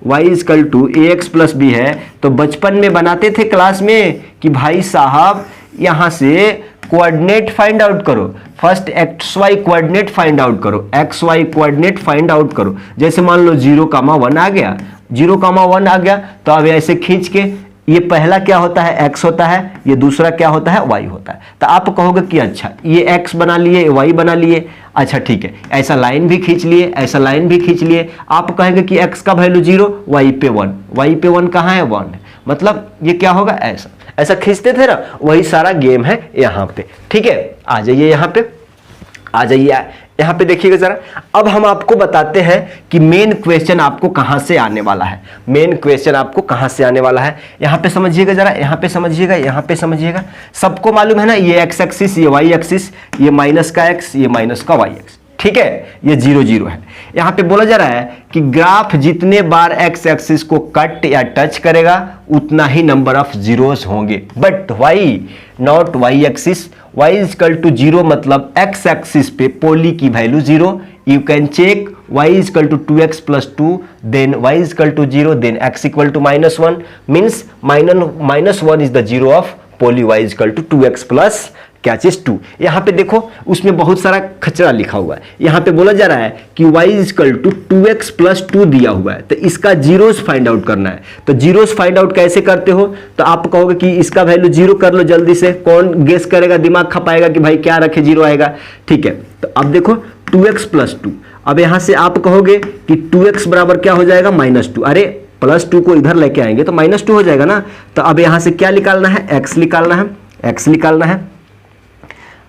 y equal to ax plus B है। तो बचपन में बनाते थे क्लास में कि भाई साहब यहां से कोऑर्डिनेट फाइंड आउट करो, first xy coordinate find out करो, xy कोऑर्डिनेट फाइंड आउट करो। जैसे मान लो 0, 1 आ गया, 0,1 आ गया। तो अब ऐसे खींच के ये पहला क्या होता है x होता है, ये दूसरा क्या होता है y होता है। तो आप कहोगे कि अच्छा ये x बना लिए, y बना लिए, अच्छा ठीक है, ऐसा लाइन भी खींच लिए, ऐसा लाइन भी खींच लिए। आप कहेंगे कि x का वैल्यू 0, y पे 1, y पे 1 कहाँ है, 1 है, मतलब ये क्या होगा, ऐसा ऐसा खींचते थे ना, वही सारा गेम है यहाँ पे। ठीक है, आ जाइए यहाँ पे, आ जाइए यहाँ पे देखिएगा जरा। अब हम आपको बताते हैं कि मेन क्वेश्चन आपको कहां से आने वाला है, मेन क्वेश्चन आपको कहां से आने वाला है। यहाँ पे समझिएगा जरा, यहाँ पे समझिएगा, यहाँ पे समझिएगा। सबको मालूम है ना, ये एक्स एक्सिस, ये वाई एक्सिस, ये माइनस का एक्स, ये माइनस का वाई एक्स, ठीक है, ये 0 0 है। यहाँ पे बोला जा रहा है कि ग्राफ जितने बार एक्स एक्सिस को कट या टच करेगा उतना ही नंबर ऑफ जीरोस होंगे, but y not y axis. y is equal to 0 मतलब x एक्सिस पे पोली की value 0। You can check y is equal to 2x plus 2, then y is equal to 0, then x equal to -1, means -1 is the zero of poly y is equal to 2x plus क्या चीज 2। यहाँ पे देखो उसमें बहुत सारा खचरा लिखा हुआ है। यहाँ पे बोला जा रहा है कि y is equal to 2x plus 2 दिया हुआ है, तो इसका जीरोस फाइंड आउट करना है। तो जीरोस फाइंड आउट कैसे करते हो, तो आप कहोगे कि इसका वैल्यू 0 कर लो जल्दी से। कौन गेस करेगा, दिमाग खपाएगा कि भाई क्या रखे 0 आएगा। ठीक है, तो अब देखो 2x प्लस 2, अब यहाँ से आप कहोगे कि 2x बराबर क्या हो जाएगा, -2। अरे +2 को इधर लेके आएंगे तो -2 हो जाएगा ना। तो अब यहाँ से क्या निकालना है, x निकालना है, x निकालना है।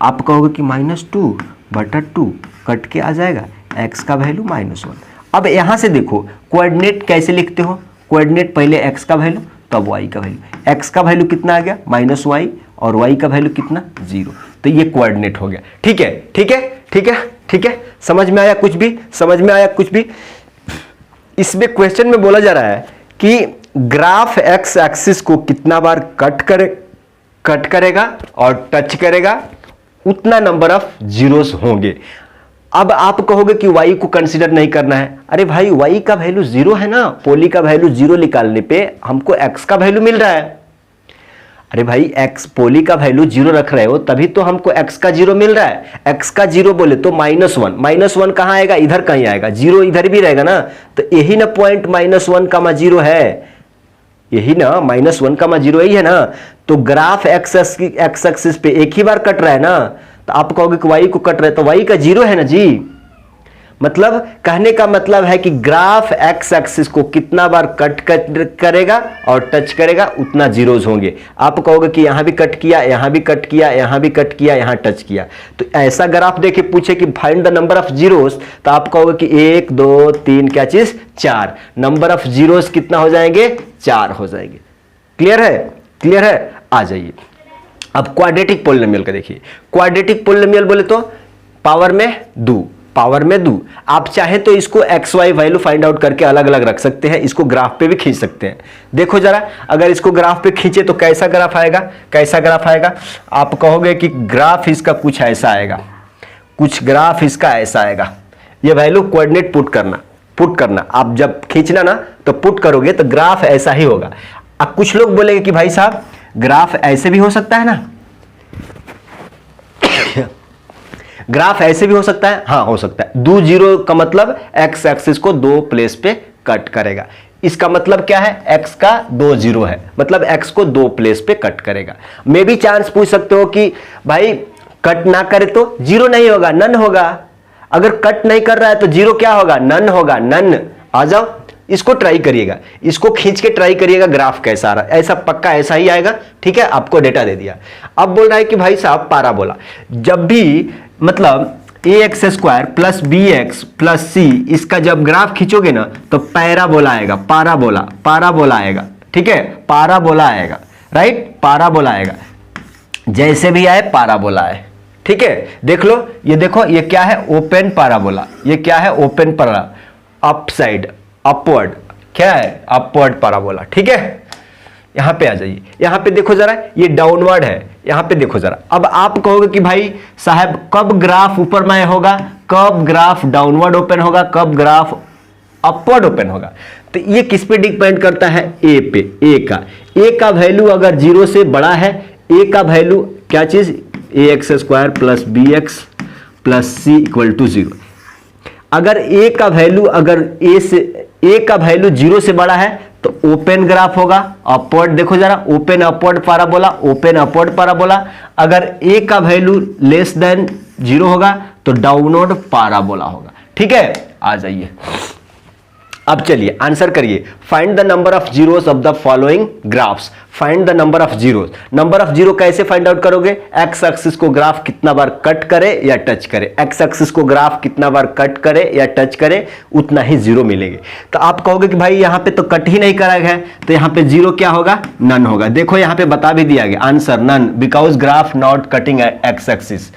आप कहोगे कि -2/2 कट के आ जाएगा, x का वैल्यू -1। अब यहाँ से देखो कोऑर्डिनेट कैसे लिखते हो, कोऑर्डिनेट पहले x का वैल्यू तब y का वैल्यू। x का वैल्यू कितना आ गया, -y, और y का वैल्यू कितना, 0। तो ये कोऑर्डिनेट हो गया। ठीक है, ठीक है, ठीक है, ठीक है, समझ में आया कुछ भी, समझ में आया कुछ भी। इसमें क्वेश्चन में बोला जा रहा है कि ग्राफ x एक्सिस को कितना बार कट करेगा और टच करेगा उतना नंबर ऑफ जीरोस होंगे। अब आप कहोगे कि y को कंसीडर नहीं करना है। अरे भाई y का वैल्यू 0 है ना, पोली का वैल्यू 0 निकालने पे हमको x का वैल्यू मिल रहा है। अरे भाई x पोली का वैल्यू 0 रख रहे हो तभी तो हमको x का 0 मिल रहा है। x का 0 बोले तो -1 कहां आएगा, इधर कहीं आएगा, 0 इधर भी रहेगा ना। तो यही ना पॉइंट -1,0 है, यही ना -1,0 यही है ना। तो ग्राफ एक्स एक्सिस पे एक ही बार कट रहा है ना, तो आप कहोगे कि y को कट रहा है तो y का 0 है ना जी। मतलब कहने का मतलब है कि ग्राफ एक्स एक्सिस को कितना बार कट करेगा और टच करेगा उतना जीरोज होंगे। आप कहोगे कि यहां भी कट किया, यहां भी कट किया, यहां भी कट किया, यहां टच किया। तो ऐसा ग्राफ देखे पूछे कि find the number of zeros, तो आप कहोगे कि 1 2 3 क्या चीज, 4। नंबर ऑफ जीरोस कितना हो जाएंगे, 4 हो जाएंगे। क्लियर है, क्लियर है। आ जाइए अब क्वाड्रेटिक पोलिनोमियल का देखिए। क्वाड्रेटिक पोलिनोमियल बोले तो पावर में 2, पावर में 2। आप चाहे तो इसको x y value find out करके अलग अलग रख सकते हैं, इसको ग्राफ पे भी खींच सकते हैं। देखो जरा, अगर इसको ग्राफ पे खींचे तो कैसा ग्राफ आएगा, कैसा ग्राफ आएगा। आप कहोगे कि ग्राफ इसका कुछ ऐसा आएगा, कुछ ग्राफ इसका ऐसा आएगा। ये वैल्यू कोऑर्डिनेट पुट करना, आप जब खींचना ना तो पुट करोगे तो ग्राफ ऐसा ही होगा। अब कुछ लोग बोलेंगे कि भाई साहब ग्राफ ऐसे भी हो सकता है ना, ग्राफ ऐसे भी हो सकता है, हाँ हो सकता है। 2 0 का मतलब एक्स एक्सिस को 2 प्लेस पे कट करेगा। इसका मतलब क्या है, x का 2 0 है, मतलब x को 2 प्लेस पे कट करेगा। मे भी चांस पूछ सकते हो कि भाई कट ना करे तो 0 नहीं होगा, नन होगा। अगर कट नहीं कर रहा है तो 0 क्या होगा, नन होगा, नन। आ जाओ, इसको ट्राई करिएगा, इसको खींच के ट्राई करिएगा ग्राफ कैसा आ रहा है। ऐसा पक्का ऐसा ही आएगा। ठीक है, आपको डेटा दे दिया। अब बोल रहा है कि भाई साहब पाराबोला, जब भी मतलब ax² plus bx plus c, इसका जब ग्राफ खींचोगे ना तो पैराबोला आएगा, पाराबोला आएगा। ठीक है, पाराबोला आएगा, राइट, पाराबोला आएगा। जैसे भी आए पाराबोला आए। ठीक है, देख लो, ये देखो ये क्या है, ओपन पाराबोला। ये क्या है, ओपन पारा, अप साइड, अपवर्ड, क्या है, अपवर्ड पाराबोला। ठीक है, यहां पे आ जाइए, यहां पे देखो जरा, ये डाउनवर्ड है, यहां पे देखो जरा। अब आप कहोगे कि भाई साहब कब ग्राफ ऊपर में होगा, कब ग्राफ डाउनवर्ड ओपन होगा, कब ग्राफ अपवर्ड ओपन होगा। तो ये किस पे डिपेंड करता है, ए पे। ए का वैल्यू अगर 0 से बड़ा है, ए का वैल्यू क्या चीज, ax² plus bx plus c equal to 0। अगर a का वैल्यू अगर a से ए का वैल्यू 0 से बड़ा है तो ओपन ग्राफ होगा, अपवर्ड देखो जरा, open upward parabola, open upward parabola. अगर ए का वैल्यू लेस देन 0 होगा तो डाउनवर्ड पैराबोला होगा। ठीक है, आ जाइए अब चलिए आंसर करिए। Find the number of zeros of the following graphs. Find the number of zeros. Number of zero कैसे फाइंड आउट करोगे? एक्स एक्सिस को ग्राफ कितना बार कट करे या टच करे, एक्स एक्सिस को ग्राफ कितना बार कट करे या टच करे उतना ही जीरो मिलेंगे। तो आप कहोगे कि भाई यहां पे तो कट ही नहीं करा गया है, तो यहां पे जीरो क्या होगा? नन होगा। देखो यहां पे बता भी दिया गया answer none, because graph not cutting x axis.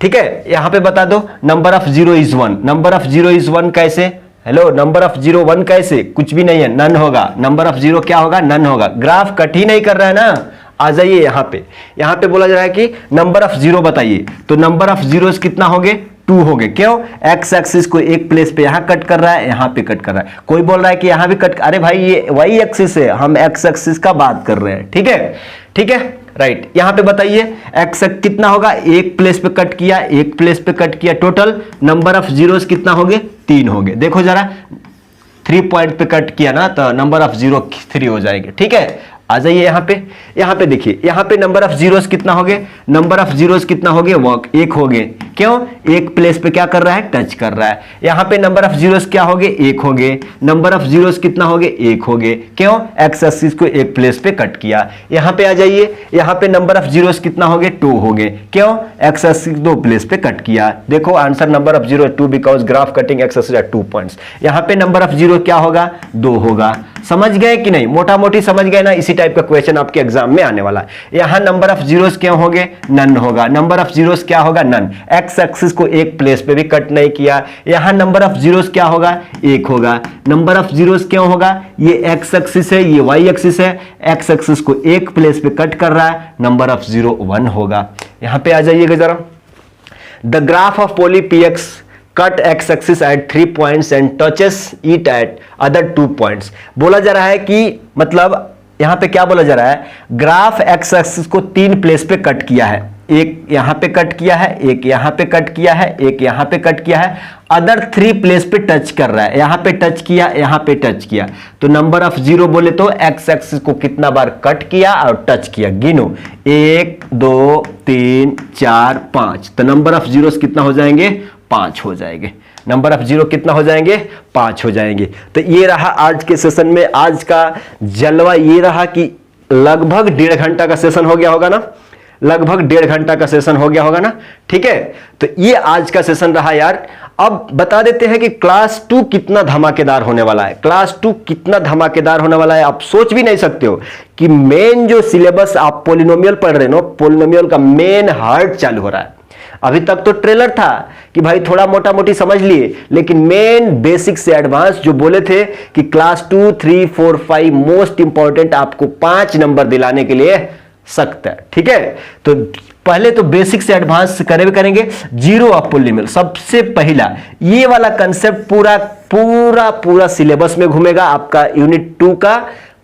ठीक है, यहां पे बता दो number of zero is 1। Number of zero is 1 कैसे? हेलो, नंबर ऑफ जीरो 1 कैसे? कुछ भी नहीं है, नन होगा। नंबर ऑफ जीरो क्या होगा? नन होगा। ग्राफ कट ही नहीं कर रहा है ना। आ जाइए यहां पे बोला जा रहा है कि नंबर ऑफ जीरो बताइए, तो नंबर ऑफ जीरोस कितना होंगे? 2 होंगे। क्यों? एक्स एक्सिस को एक प्लेस पे यहां कट कर रहा है, यहां पे कट कर रहा है। कोई बोल रहा है कि यहां भी कट, अरे भाई ये वाई एक्सिस है, हम एक्स एक्सिस का बात कर रहे हैं। ठीक है, ठीक है, राइट। यहां पे बताइए एक्स कितना होगा? एक प्लेस पे कट किया, एक प्लेस पे कट किया, टोटल नंबर ऑफ जीरोस कितना होंगे? 3 होंगे। देखो जरा 3 पॉइंट पे कट किया ना तो नंबर ऑफ जीरो 3 हो जाएंगे। ठीक है, आ जाइए यहां पे देखिए, यहां पे नंबर ऑफ जीरोस कितना होंगे? नंबर ऑफ जीरोस कितना होंगे? एक होंगे। क्यों? एक प्लेस पे क्या कर रहा है? टच कर रहा है। यहां पे नंबर ऑफ जीरोस क्या होंगे? 1 होंगे। नंबर ऑफ जीरोस कितना होंगे? 1 होंगे। क्यों? एक्स एक्सिस को एक प्लेस पे कट किया। यहां पे आ जाइए, यहां पे नंबर ऑफ जीरोस कितना होंगे? 2 होंगे। क्यों? एक्स एक्सिस 2 प्लेस पे कट किया। देखो answer number of zero 2 because graph cutting x axis eight 2 points. यहां पे नंबर ऑफ जीरो क्या होगा? 2 होगा। समझ गए कि नहीं? मोटा मोटी समझ गए ना? इसी टाइप का क्वेश्चन आपके एग्जाम में आने वाला है। यहां नंबर ऑफ जीरोस क्या होंगे? नन होगा। नंबर ऑफ जीरोस क्या होगा? नन। एक्स एक्सिस को एक प्लेस पे भी कट नहीं किया। यहां नंबर ऑफ जीरोस क्या होगा? 1 होगा। नंबर ऑफ जीरोस क्यों होगा? ये एक्स एक्सिस है, ये वाई एक्सिस है, एक्स एक्सिस को एक प्लेस पे कट कर रहा है, नंबर ऑफ जीरो 1 होगा। यहां पे आ जाइएगा जरा, the graph of poly p x cut x axis at 3 points and touches it at other 2 points. बोला जा रहा है कि मतलब यहां पे क्या बोला जा रहा है? ग्राफ एक्स एक्सिस को 3 प्लेस पे कट किया है, एक यहां पे कट किया है, एक यहां पे कट किया है, एक यहां पे कट किया है, अदर 3 प्लेस पे टच कर रहा है, यहां पे टच किया, यहां पे टच किया। तो नंबर ऑफ जीरो बोले तो एक्स एक्सिस को कितना बार कट किया और टच किया, गिनो 1 2 3 4 5। तो नंबर ऑफ जीरोस कितना हो जाएंगे? 5 हो जाएंगे। नंबर ऑफ जीरो कितना हो जाएंगे? 5 हो जाएंगे। तो ये रहा आज के सेशन में, आज का जलवा ये रहा कि लगभग 1.5 घंटा का सेशन हो गया होगा ना, लगभग 1.5 घंटा का सेशन हो गया होगा ना। ठीक है, तो ये आज का सेशन रहा यार। अब बता देते हैं कि क्लास 2 कितना धमाकेदार होने वाला है। क्लास 2 कितना धमाकेदार होने वाला है आप सोच भी नहीं सकते हो कि मेन जो सिलेबस आप पोलिनोमियल पढ़ रहे हो, पोलिनोमियल का मेन हार्ड चालू हो रहा है। अभी तक तो ट्रेलर था कि भाई थोड़ा मोटा मोटी समझ लिए, लेकिन मेन बेसिक से एडवांस जो बोले थे कि क्लास 2 3 4 5 मोस्ट इंपॉर्टेंट आपको 5 नंबर दिलाने के लिए सख्त है। ठीक है, तो पहले तो बेसिक से एडवांस करेंगे। जीरो ऑफ पोलिनोमियल सबसे पहला ये वाला कंसेप्ट पूरा पूरा पूरा सिलेबस में घूमेगा। आपका यूनिट 2 का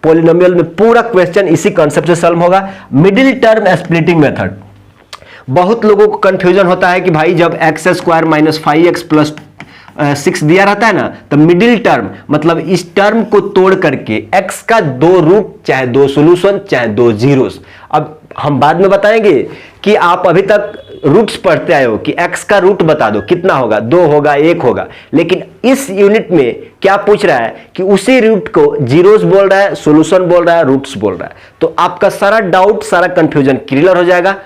पोलिनोमियल में पूरा क्वेश्चन इसी कंसेप्ट से सॉल्व होगा। मिडिल टर्म स्प्लिटिंग मेथड, बहुत लोगों को कंफ्यूजन होता है कि भाई जब x square minus 5x plus 6 दिया रहता है ना, तो मिडिल टर्म मतलब इस टर्म को तोड़ करके x का 2 रूट, चाहे 2 सॉल्यूशन, चाहे 2 जीरोस। अब हम बाद में बताएंगे कि आप अभी तक रूट्स पढ़ते आए हो कि x का रूट बता दो कितना होगा, 2 होगा, 1 होगा, लेकिन इस यूनिट में क्या पूछ रहा है कि उसी रूट को जीरोस बोल रहा है, सॉल्यूशन बोल रहा है, रूट्स बोल रहा है। तो आपका सारा डाउट, सारा कंफ्यूजन क्लियर हो जाएगा।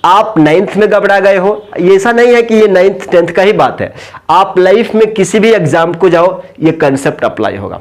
आप 9th में घबरा गए हो, ये ऐसा नहीं है कि ये 9th 10th का ही बात है, आप लाइफ में किसी भी एग्जाम को जाओ ये कंसेप्ट अप्लाई होगा।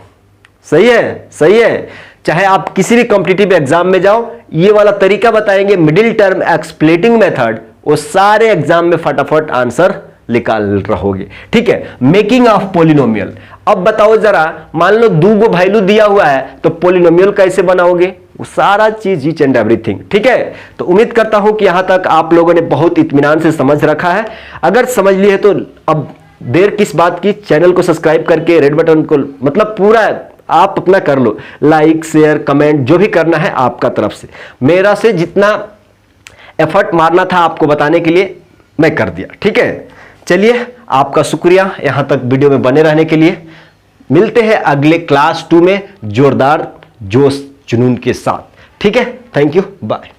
सही है, सही है। चाहे आप किसी भी कॉम्पिटिटिव एग्जाम में जाओ, ये वाला तरीका बताएंगे मिडिल टर्म एक्सप्लिटिंग मेथड, वो सारे एग्जाम में फटाफट आंसर निकाल रहोगे। ठीक है, मेकिंग ऑफ पोलिनोमियल। अब बताओ जरा, मान लो 2 वैल्यू दिया हुआ है तो पोलिनोमियल कैसे बनाओगे, वो सारा चीज ईच एंड एवरीथिंग। ठीक है, तो उम्मीद करता हूं कि यहां तक आप लोगों ने बहुत इत्मीनान से समझ रखा है। अगर समझ लिए तो अब देर किस बात की, चैनल को सब्सक्राइब करके रेड बटन को मतलब पूरा आप अपना कर लो, लाइक शेयर कमेंट जो भी करना है आपका तरफ से। मेरा से जितना एफर्ट मारना था आपको बताने के लिए मैं कर दिया। ठीक है, चलिए आपका शुक्रिया यहां तक वीडियो में बने रहने के लिए। मिलते हैं अगले क्लास 2 में जोरदार जोश जुनून के साथ। ठीक है, थैंक यू, बाय।